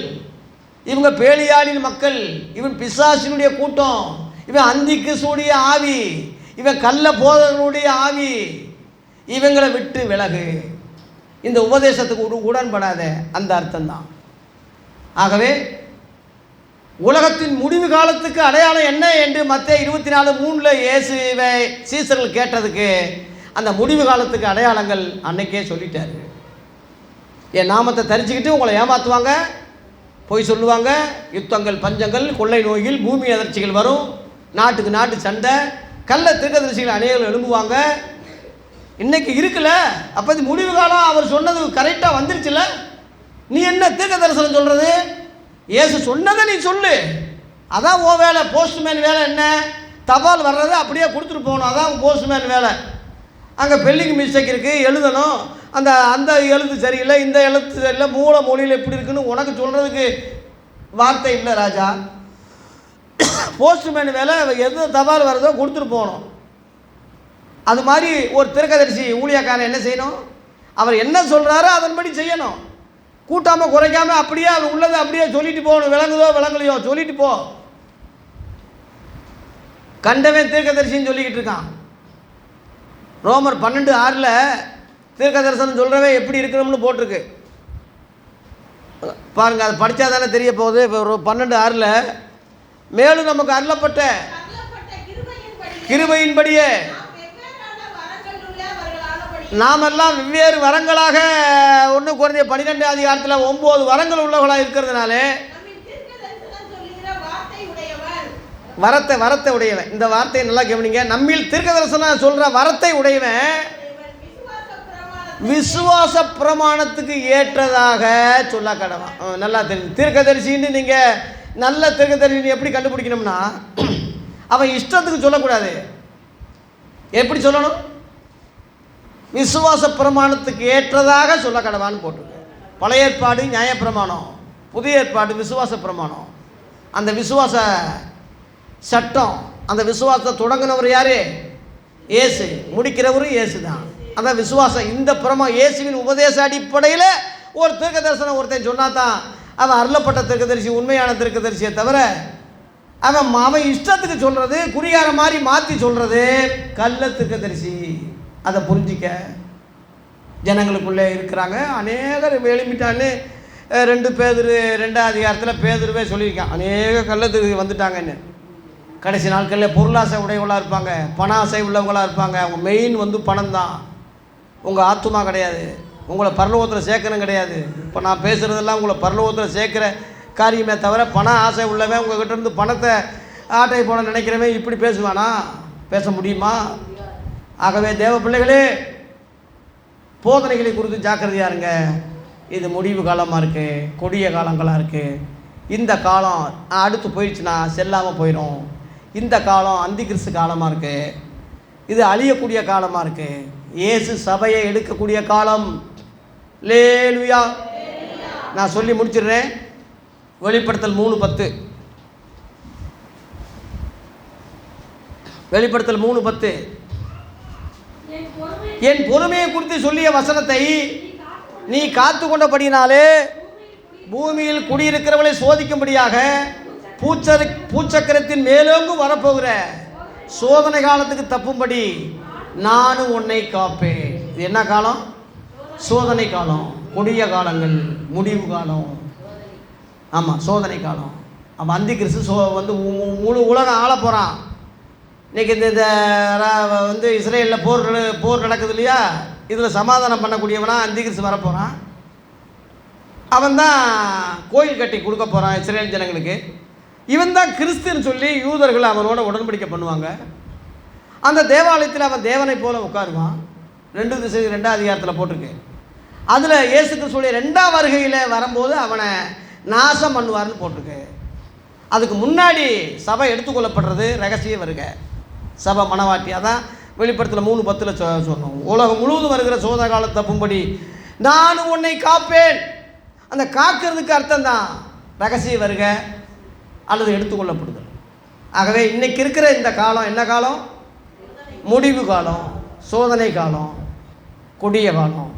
இவங்க பேலியாளின் மக்கள், இவன் பிசாசினுடைய கூட்டம், இவன் அந்திக்கிறிஸ்துவுடைய ஆவி, இவன் கள்ள போதகர்களுடைய ஆவி, இவங்களை விட்டு விலகு, இந்த உபதேசத்துக்கு உடன்படாத, அந்த அர்த்தம் தான். ஆகவே உலகத்தின் முடிவு காலத்துக்கு அடையாளம் என்ன என்று மத்தேயு 24:3 இயேசுவை சீசர்கள் கேட்டதுக்கு அந்த முடிவு காலத்துக்கு அடையாளங்கள் அன்னைக்கே சொல்லிட்டாரு. என் நாமத்தை தரிச்சுக்கிட்டு உங்களை ஏமாற்றுவாங்க, பொய் சொல்லுவாங்க, யுத்தங்கள், பஞ்சங்கள், கொள்ளை நோய்கள், பூமி அதிர்ச்சிகள் வரும், நாட்டுக்கு நாட்டு சண்டை, கள்ள தீர்க்கதரிசிகள் அநேகர்கள் எழும்புவாங்க. இன்னைக்கு இருக்குல்ல, அப்போ இது முடிவு காலம். அவர் சொன்னது கரெக்டாக வந்துருச்சுல்ல. நீ என்ன தீர்க்க தரிசனம் சொல்கிறது? இயேசு சொன்னதை நீ சொல்லு, அதான் உன் வேலை. போஸ்ட்மேன் வேலை என்ன? தபால் வர்றது அப்படியே கொடுத்துட்டு போகணும், அதான் போஸ்ட்மேன் வேலை. அங்கே பெல்லிங் மிஸ்டேக் இருக்குது, எழுதணும், அந்த எழுத்து சரியில்லை, இந்த எழுத்து சரியில்லை, மூல மொழியில் எப்படி இருக்குன்னு உனக்கு சொல்கிறதுக்கு வார்த்தை இல்லை ராஜா. போஸ்ட்மேன் வேலை, எது தபால் வர்றதோ கொடுத்துட்டு போகணும். அது மாதிரி ஒரு தீர்க்கதரிசி ஊழியக்காரன் என்ன செய்யணும்? அவர் என்ன சொல்கிறாரோ அதன்படி செய்யணும். கூட்டாமல் குறைக்காமல் அப்படியே அவர் உள்ளதை அப்படியே சொல்லிட்டு போகணும். விளங்குதோ விளங்கலையோ சொல்லிட்டு போ. கண்டவன் தீர்க்கதரிசின்னு சொல்லிக்கிட்டு இருக்கான். ரோமர் 12:6 தீர்க்க தரிசனம் சொல்கிறவன் எப்படி இருக்கணும்னு போட்டிருக்கு பாருங்கள். அது படித்தா தானே தெரிய போகுது. இப்போ 12:6 மேலும் நமக்கு அருளப்பட்ட கிருபையின்படியே நாமெல்லாம் வெவ்வேறு வரங்களாக 1 கொரிந்தியர் 12 9 வரங்கள் உள்ளவர்களாக இருக்கிறதுனால வரத்தை உடையவன். இந்த வார்த்தையை நல்லா கவனிங்க. நம்மில் தீர்க்க தரிசனம் சொல்கிற வரத்தை உடையவன் விசுவாச பிரமாணத்துக்கு ஏற்றதாக சொல்ல கடவன். நல்லா தெரியும். தீர்க்கதரிசின்னு நீங்கள் நல்ல தீர்க்கதரிசி எப்படி கண்டுபிடிக்கணும்னா, அவன் இஷ்டத்துக்கு சொல்லக்கூடாது. எப்படி சொல்லணும்? விசுவாச பிரமாணத்துக்கு ஏற்றதாக சொல்ல கடவான்னு போட்டிருக்கு. பழைய ஏற்பாடு நியாயப்பிரமாணம், புதிய ஏற்பாடு விசுவாச பிரமாணம். அந்த விசுவாச சட்டம், அந்த விசுவாசத்தை தொடங்கினவர் யார்? இயேசு. முடிக்கிறவரும் இயேசு தான். அதான் விசுவாசம். இந்த இயேசுவின் உபதேச அடிப்படையில் ஒரு தீர்க்க தரிசனம் ஒருத்தன் சொன்னா தான் அவன் அருளப்பட்ட தீர்க்கதரிசி, உண்மையான தீர்க்கதரிசியை தவிர அவன் இஷ்டத்துக்கு சொல்கிறது, குறியார மாதிரி மாற்றி சொல்கிறது கள்ள தீர்க்கதரிசி. அதை புரிஞ்சிக்க ஜனங்களுக்குள்ளே இருக்கிறாங்க அநேகர். எழுப்பிட்டான்னு 2 பேதுரு 2 பேதுருவே சொல்லியிருக்கான். அநேக கள்ளத்துக்கு வந்துட்டாங்கன்னு. கடைசி நாட்களில் பொருளாசை உடையவங்களாக இருப்பாங்க, பண ஆசை உள்ளவங்களாக இருப்பாங்க. அவங்க மெயின் பணம் தான். உங்கள் ஆத்துமா கிடையாது, உங்களை பரலோகத்தில் சேர்க்கணும் கிடையாது. இப்போ நான் பேசுகிறதெல்லாம் உங்களை பரலோகத்தில் சேர்க்குற காரியமே தவிர பண ஆசை உள்ளவன் உங்கள்கிட்ட இருந்து பணத்தை ஆட்டை போட நினைக்கிறவன் இப்படி பேசுவானா? பேச முடியுமா? ஆகவே தேவ பிள்ளைகளே, போதனைகளை குறித்து ஜாக்கிரதையாக இருங்க. இது முடிவு காலமாக இருக்குது, கொடிய காலங்களாக இருக்குது. இந்த காலம் அடுத்து போயிடுச்சுன்னா செல்லாமல் போயிடும். இந்த காலம் அந்திகிறிஸ்து காலமாக இருக்குது. இது அழியக்கூடிய காலமாக இருக்குது. இயேசு சபையை எடுக்கக்கூடிய காலம். லேலுயா. நான் சொல்லி முடிச்சிடுறேன். வெளிப்படுத்தல் 3:10. வெளிப்படுத்தல் 3:10. என் பொறுமையை குறித்து சொல்லிய வசனத்தை நீ காத்து கொண்டபடினாலே பூமியில் குடியிருக்கிறவளை சோதிக்கும்படியாக பூச்சக்கரத்தின் மேலோங்கு வரப்போகிற சோதனை காலத்துக்கு தப்பும்படி நானும் உன்னை காப்பேன். இது என்ன காலம்? சோதனை காலம், கொடிய காலங்கள், முடிவு காலம். ஆமாம், சோதனை காலம். அவன் அந்திகிறிஸ்து முழு உலகம் ஆள போகிறான். இன்றைக்கி இந்த இஸ்ரேலில் போர் நடக்குது இல்லையா? இதில் சமாதானம் பண்ணக்கூடியவனா அந்திகிறிஸ்து வரப்போகிறான். அவன் தான் கோயில் கட்டி கொடுக்க போகிறான் இஸ்ரேல் ஜனங்களுக்கு. இவன் தான் கிறிஸ்துன்னு சொல்லி யூதர்கள் அவனோட உடன்படிக்கை பண்ணுவாங்க. அந்த தேவாலயத்தில் அவன் தேவனை போல உட்காருவான். 2 போட்டிருக்கு. அதில் இயேசு கிறிஸ்துடைய 2ஆம் வருகையில் வரும்போது அவனை நாசம் பண்ணுவார்னு போட்டிருக்கு. அதுக்கு முன்னாடி சபை எடுத்துக்கொள்ளப்படுறது ரகசிய வருக, சபை மனவாட்டி. அதான் வெளிப்படுத்தல 3:10 சொன்னோம். உலகம் முழுவதும் வருகிற சோதனை கால தப்பும்படி நானும் உன்னை காப்பேன். அந்த காக்கிறதுக்கு அர்த்தம் தான் ரகசிய வருக அல்லது எடுத்துக்கொள்ளப்படுதல். ஆகவே இன்னைக்கு இருக்கிற இந்த காலம் என்ன காலம்? முடிவு காலம், சோதனை காலம், கொடிய காலம்.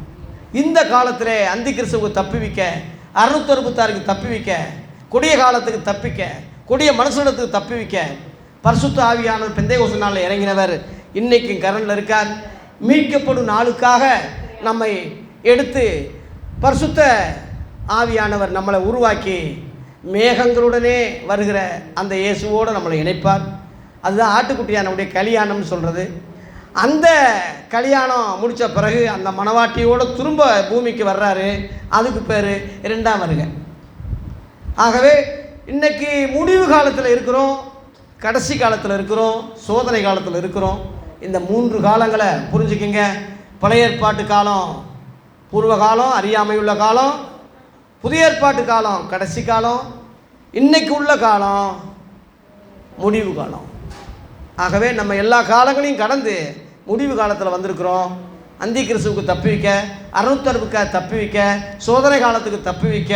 இந்த காலத்தில் அந்தி கிறிஸ்துவுக்கு தப்புவிக்க, 666க்கு தப்புவிக்க, கொடிய காலத்துக்கு தப்பிக்க, கொடிய மனுஷனத்துக்கு தப்புவிக்க பரிசுத்த ஆவியானவர் பெந்தேகோஸ்து நாளில் இறங்கினவர் இன்றைக்கும் கரண்டில் இருக்கார். மீட்கப்படும் நாளுக்காக நம்மை எடுத்து பரிசுத்த ஆவியானவர் நம்மளை உருவாக்கி மேகங்களுடனே வருகிற அந்த இயேசுவோடு நம்மளை இணைப்பார். அதுதான் ஆட்டுக்குட்டியானுடைய கல்யாணம்னு சொல்கிறது. அந்த கல்யாணம் முடித்த பிறகு அந்த மணவாட்டியோடு திரும்ப பூமிக்கு வர்றாரு. அதுக்கு பேர் 2ஆம் வருகை. ஆகவே இன்றைக்கி முடிவு காலத்தில் இருக்கிறோம், கடைசி காலத்தில் இருக்கிறோம், சோதனை காலத்தில் இருக்கிறோம். இந்த 3 காலங்களை புரிஞ்சுக்கிங்க. பழைய ஏற்பாட்டு காலம் பூர்வ காலம், அறியாமையுள்ள காலம். புதிய ஏற்பாட்டு காலம் கடைசி காலம். இன்றைக்கு உள்ள காலம் முடிவு காலம். ஆகவே நம்ம எல்லா காலங்களையும் கடந்து முடிவு காலத்தில் வந்திருக்கிறோம். அந்தி கிறிஸ்துவுக்கு தப்புவிக்க, 666க்கு தப்புவிக்க, சோதனை காலத்துக்கு தப்புவிக்க,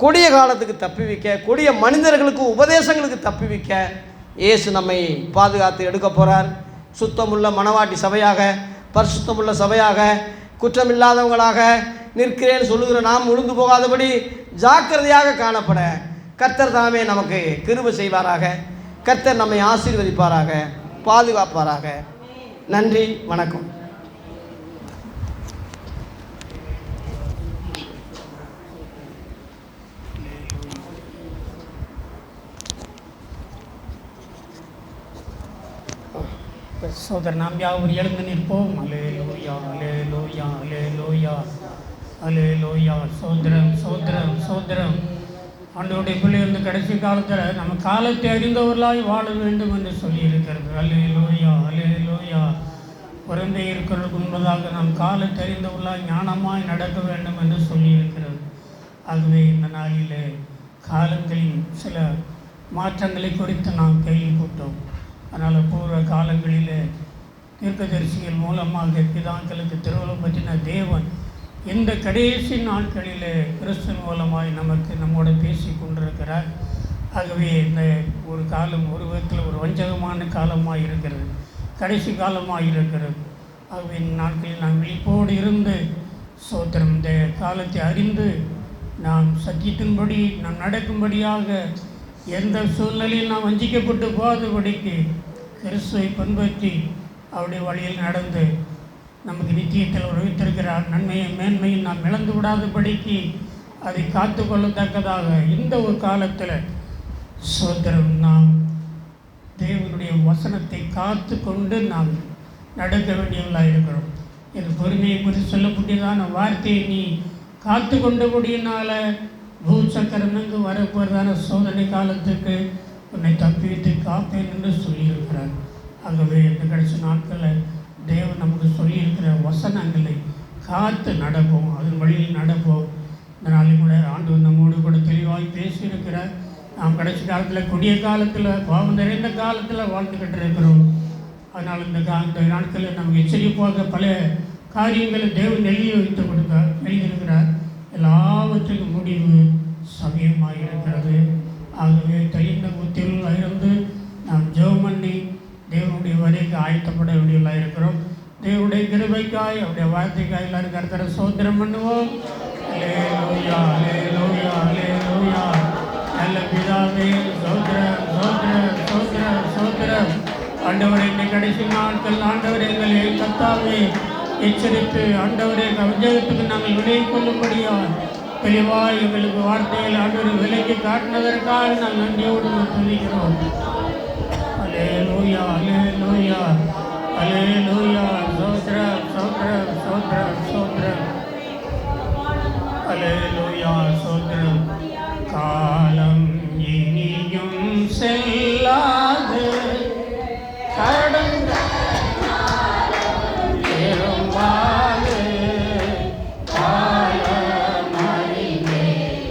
கொடிய காலத்துக்கு தப்புவிக்க, கொடிய மனிதர்களுக்கு உபதேசங்களுக்கு தப்புவிக்க இயேசு நம்மை பாதுகாத்து எடுக்க போகிறார். சுத்தமுள்ள மணவாட்டி சபையாக, பரிசுத்தமுள்ள சபையாக, குற்றமில்லாதவங்களாக நிற்கிறேன்னு சொல்லுகிற நாம் உழுந்து போகாதபடி ஜாக்கிரதையாக காணப்பட கர்த்தர் தாமே நமக்கு கிருபை செய்வாராக. கர்த்தர் நம்மை ஆசீர்வதிப்பாராக, பாதுகாப்பாராக. நன்றி, வணக்கம். சோதரர் நாம் யாவர் எழுந்து நிற்போம். அல்லேலூயா, அல்லேலூயா, அல்லேலூயா, அல்லேலூயா. சோதரம், சோதரம், சோதரம். ஆண்டவருடைய பிள்ளைகள் கடைசி காலத்தில் நம்ம காலத்தை அறிந்தவர்களாய் வாழ வேண்டும் என்று சொல்லியிருக்கிறது. அல்லேலூயா, அல்லேலூயா. பிறந்தே இருக்கிறதுக்கு முன்பதாக நாம் காலத்தை அறிந்தவர்களாய் ஞானமாய் நடக்க வேண்டும் என்று சொல்லியிருக்கிறது. ஆகவே இந்த நாளில் காலங்களின் சில மாற்றங்களை குறித்து நாம் கேள்விப்பட்டோம். அதனால் பூர்வ காலங்களில் தீர்க்கதரிசிகள் மூலமாக பிதாக்களுக்கு திருவுளம் பற்றின தேவன் இந்த கடைசி நாட்களில் கிறிஸ்து மூலமாய் நமக்கு நம்மோடு பேசி கொண்டிருக்கிறார். ஆகவே இந்த ஒரு காலம் ஒரு விதத்தில் ஒரு வஞ்சகமான காலமாக இருக்கிறது, கடைசி காலமாக இருக்கிறது. ஆகவே இந்த நாட்களில் நாம் விழிப்போடு இருந்து சோத்திரம் இந்த காலத்தை அறிந்து நாம் சத்தியத்தின்படி நாம் நடக்கும்படியாக எந்த சூழ்நிலையில் நாம் வஞ்சிக்கப்பட்டு போகாதபடிக்கு கிறிஸ்துவை பின்பற்றி அவருடைய வழியில் நடந்து நமக்கு நித்தியத்தில் உழைத்திருக்கிறார் நன்மையை மேன்மையும் நாம் இழந்து விடாதபடிக்கு அதை காத்து கொள்ளத்தக்கதாக இந்த ஒரு காலத்தில் சோதரம் நாம் தேவனுடைய வசனத்தை காத்து கொண்டு நாம் நடக்க வேண்டியவர்களாக இருக்கிறோம். இது பொறுமையை குறித்து சொல்லப்பட்டதான வார்த்தையை நீ காத்து கொண்டபடியினால பூச்சக்கரனுக்கு வரப்போறதான சோதனை காலத்துக்கு உன்னை தப்பிவித்து காப்பேன் என்று சொல்லியிருக்கிறார். ஆகவே இந்த கடைசி நாட்களில் தேவன் நமக்கு சொல்லியிருக்கிற வசனங்களை காத்து நடப்போம், அதன் வழியில் நடப்போம். இந்த நாளில் கூட ஆண்டவர் நம்மோடு கூட தெளிவாக பேசியிருக்கிறார். நாம் கடைசி காலத்தில் கொடிய காலத்தில் பாவம் நிறைந்த காலத்தில் வாழ்ந்துக்கிட்டு இருக்கிறோம். அதனால் இந்த நாட்களில் நமக்கு எச்சரிப்பாக பல காரியங்களை தேவன் எழுதியிருக்கிறார். எல்லாவற்றுக்கும் முடிவு சமயமாக இருக்கிறது. ஆகவே தகுந்த புத்தியில் இருந்து நாம் ஜெபம் பண்ணி தேவனுடைய வரைக்கு ஆயத்தப்பட வேண்டியவர்களாக இருக்கிறோம். தேவனுடைய கிருபைக்காய் அவருடைய வார்த்தைக்காய் எல்லாரும் கர்த்தரை சோத்திரம் பண்ணுவோம். அல்லேலூயா, அல்லேலூயா, அல்லேலூயா. நல்ல பிதாவே சோத்திரம், சோத்திரம், சோத்திரம், சோத்திரம். ஆண்டவரை இந்த கடைசி நாட்கள் ஆண்டவரை எங்களை கர்த்தாவே எச்சரித்து ஆண்டவரை வஞ்சகத்துக்கு நாங்கள் விலை கொள்ளும்படியா தெளிவாக எங்களுக்கு வார்த்தைகள் ஆண்டவரை விலைக்கு காட்டினதற்காக நாங்கள் நன்றியோடு துதிக்கிறோம். அல்லேலூயா, அல்லேலூயா, அல்லேலூயா. சோத்ரம், சோத்ரம், சோத்ரம், சோத்ரம். அல்லேலூயா, சோத்ரம். காலம் இனியும் செல்லாது கடந்த பெரும்பாடு காலமறிந்தே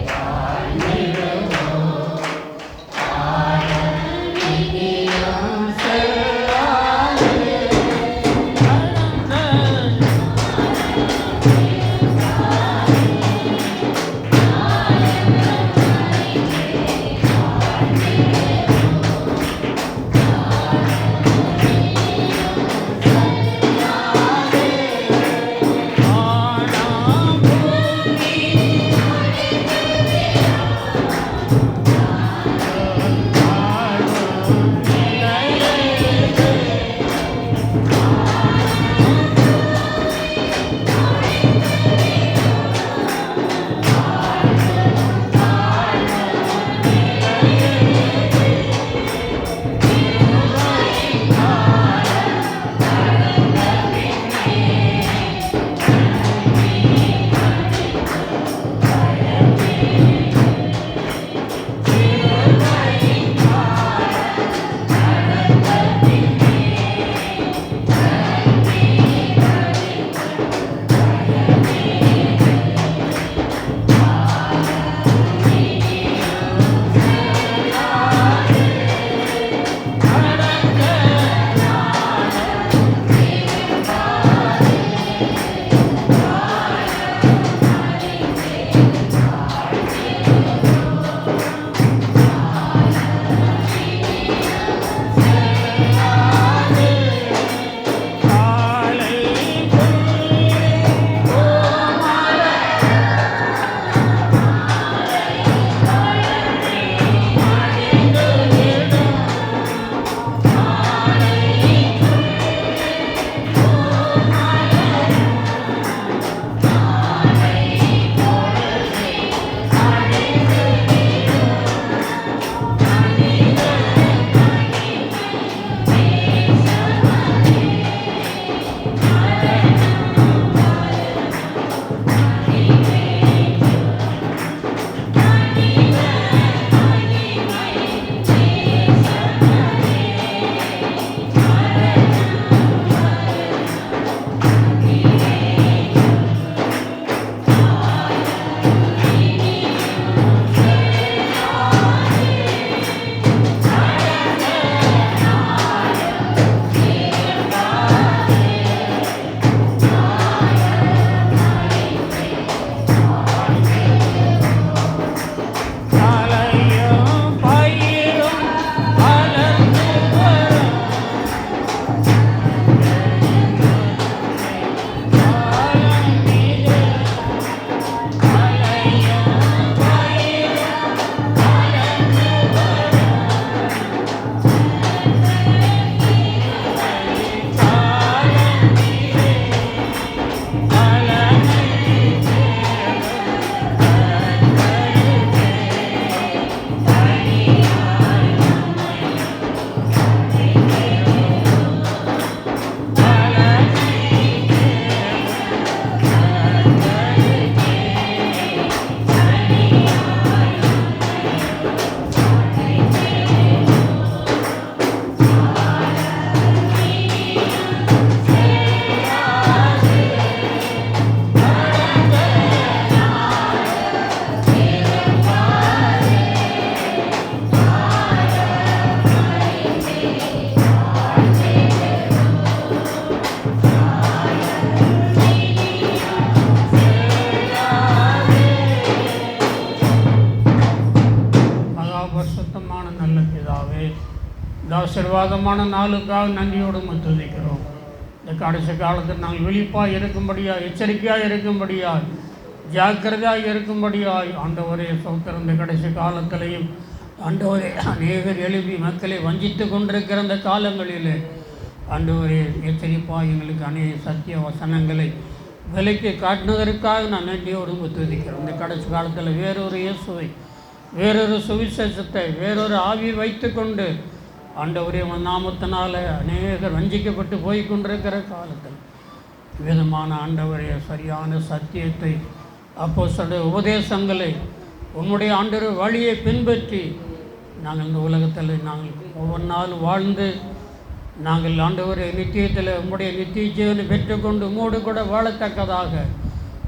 வாழ்ந்திடுவோ. காலம் இனியும் செல்லாது கடந்த ஆசீர்வாதமான நாளுக்காக நன்றியோடு துதிக்கிறோம். இந்த கடைசி காலத்தில் நாங்கள் விழிப்பாக இருக்கும்படியாய், எச்சரிக்கையாக இருக்கும்படியாய், ஜாக்கிரதையாக இருக்கும்படியாய் ஆண்டவரே ஸ்தோத்திரம். இந்த கடைசி காலத்திலையும் ஆண்டவரே அநேகர் எழுப்பி மக்களை வஞ்சித்து கொண்டிருக்கிற அந்த காலங்களில் ஆண்டவரே எச்சரிப்பாக எங்களுக்கு அநேக சத்திய வசனங்களை விலைக்கு காட்டினதற்காக நான் நன்றியோடு துதிக்கிறேன். இந்த கடைசி காலத்தில் வேறொரு இயேசுவை, வேறொரு சுவிசேஷத்தை, வேறொரு ஆவி வைத்து கொண்டு ஆண்டவரே நாமத்தினால் அநேகர் வஞ்சிக்கப்பட்டு போய் கொண்டிருக்கிற காலத்தில் விதமான ஆண்டவரே சரியான சத்தியத்தை, அப்போஸ்தலருடைய உபதேசங்களை, உன்னுடைய ஆண்டவர் வழியை பின்பற்றி நாங்கள் இந்த உலகத்தில் நாங்கள் ஒவ்வொரு நாளும் வாழ்ந்து நாங்கள் ஆண்டவரை நித்தியத்தில் உம்முடைய நித்திய ஜீவனை பெற்றுக்கொண்டு உம்மோடு கூட வாழத்தக்கதாக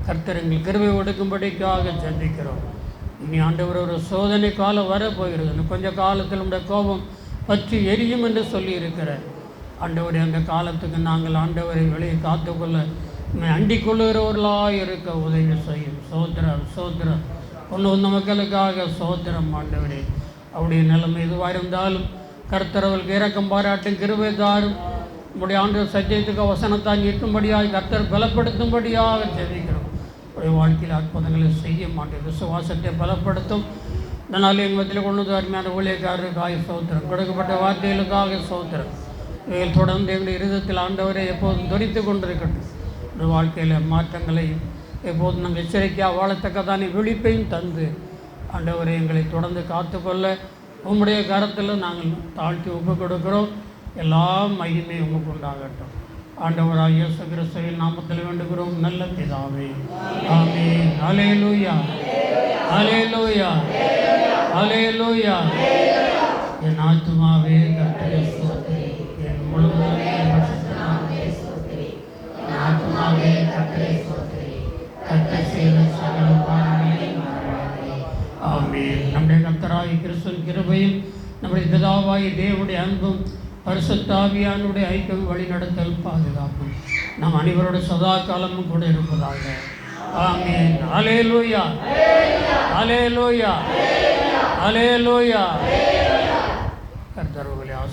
கர்த்தர் எங்கள் கிருபை ஒடுக்கும்படிக்காக ஜெபிக்கிறோம். இனி ஆண்டவர் ஒரு சோதனை காலம் வரப்போகிறது. இன்னும் கொஞ்சம் காலத்தில் உடைய கோபம் பற்றி எரியும் என்று சொல்லியிருக்கிறார். ஆண்டவரை அந்த காலத்துக்கு நாங்கள் ஆண்டவரை வெளியே காத்துக்கொள்ள அண்டிக் கொள்ளுகிறவர்களாக இருக்க உதவி செய்யும். சோத்திரம் சோத்திரம் ஒன்று மக்களுக்காக சோத்திரம். ஆண்டவரே அவருடைய நிலைமை எதுவாக இருந்தாலும் கர்த்தர் அவர்களுக்கு இரக்கம் பாராட்டும், கிருபை தாரும். நம்முடைய ஆண்டவர் சத்தியத்துக்கு வசனத்தான் எட்டும்படியாக கர்த்தர் பலப்படுத்தும்படியாக ஜெபிக்கிறோம். உடைய வாழ்க்கையில் அற்புதங்களை செய்ய மாட்டேன். விசுவாசத்தை பலப்படுத்தும். இதனால் எங்கள் மத்தியில் கொண்டு வந்து அருமையான ஊழியக்காரருக்காக சோத்திரம், கொடுக்கப்பட்ட வார்த்தைகளுக்காக சோத்திரம். இவைகள் தொடர்ந்து எங்களுடைய இருதயத்தில் ஆண்டவரை எப்போதும் துரித்து கொண்டிருக்கட்டும். இந்த வாழ்க்கையில் மாற்றங்களையும் எப்போதும் நாங்கள் எச்சரிக்கையாக வாழத்தக்கதான விழிப்பையும் தந்து ஆண்டவரை எங்களை தொடர்ந்து காத்துக்கொள்ள உம்முடைய கரத்தில் நாங்கள் தாழ்த்தி ஒப்புக் கொடுக்கிறோம். எல்லா மகிமையும் உமக்கு உண்டாகட்டும். ஆண்டவராகிய இயேசு கிறிஸ்துவின் நாமத்தில் வேண்டுகிறோம் நல்ல பிதாவே, ஆமென். அல்லேலூயா, அல்லேலூயா, அல்லேலூயா. என் ஆத்துமாவே கர்த்தரை ஸ்தோத்திரி, என் முழு ஆத்துமாவே கர்த்தரை ஸ்தோத்திரி, கர்த்தர் செய்த சகல உபகாரங்களையும் மறவாதே. ஆமென். நம்முடைய கர்த்தராகிய கிறிஸ்துவின் கிருபையும் நம்முடைய பிதாவாகிய தேவனுடைய அன்பும் பரிசுத்த ஆவியானுடைய ஐக்கியம் வழிநடத்தல் பாதுகாப்பும் நம் அனைவரோட சதா காலமும் கூட இருப்பதாக. ஆமென். அல்லேலூயா, அல்லேலூயா, அல்லேலூயா.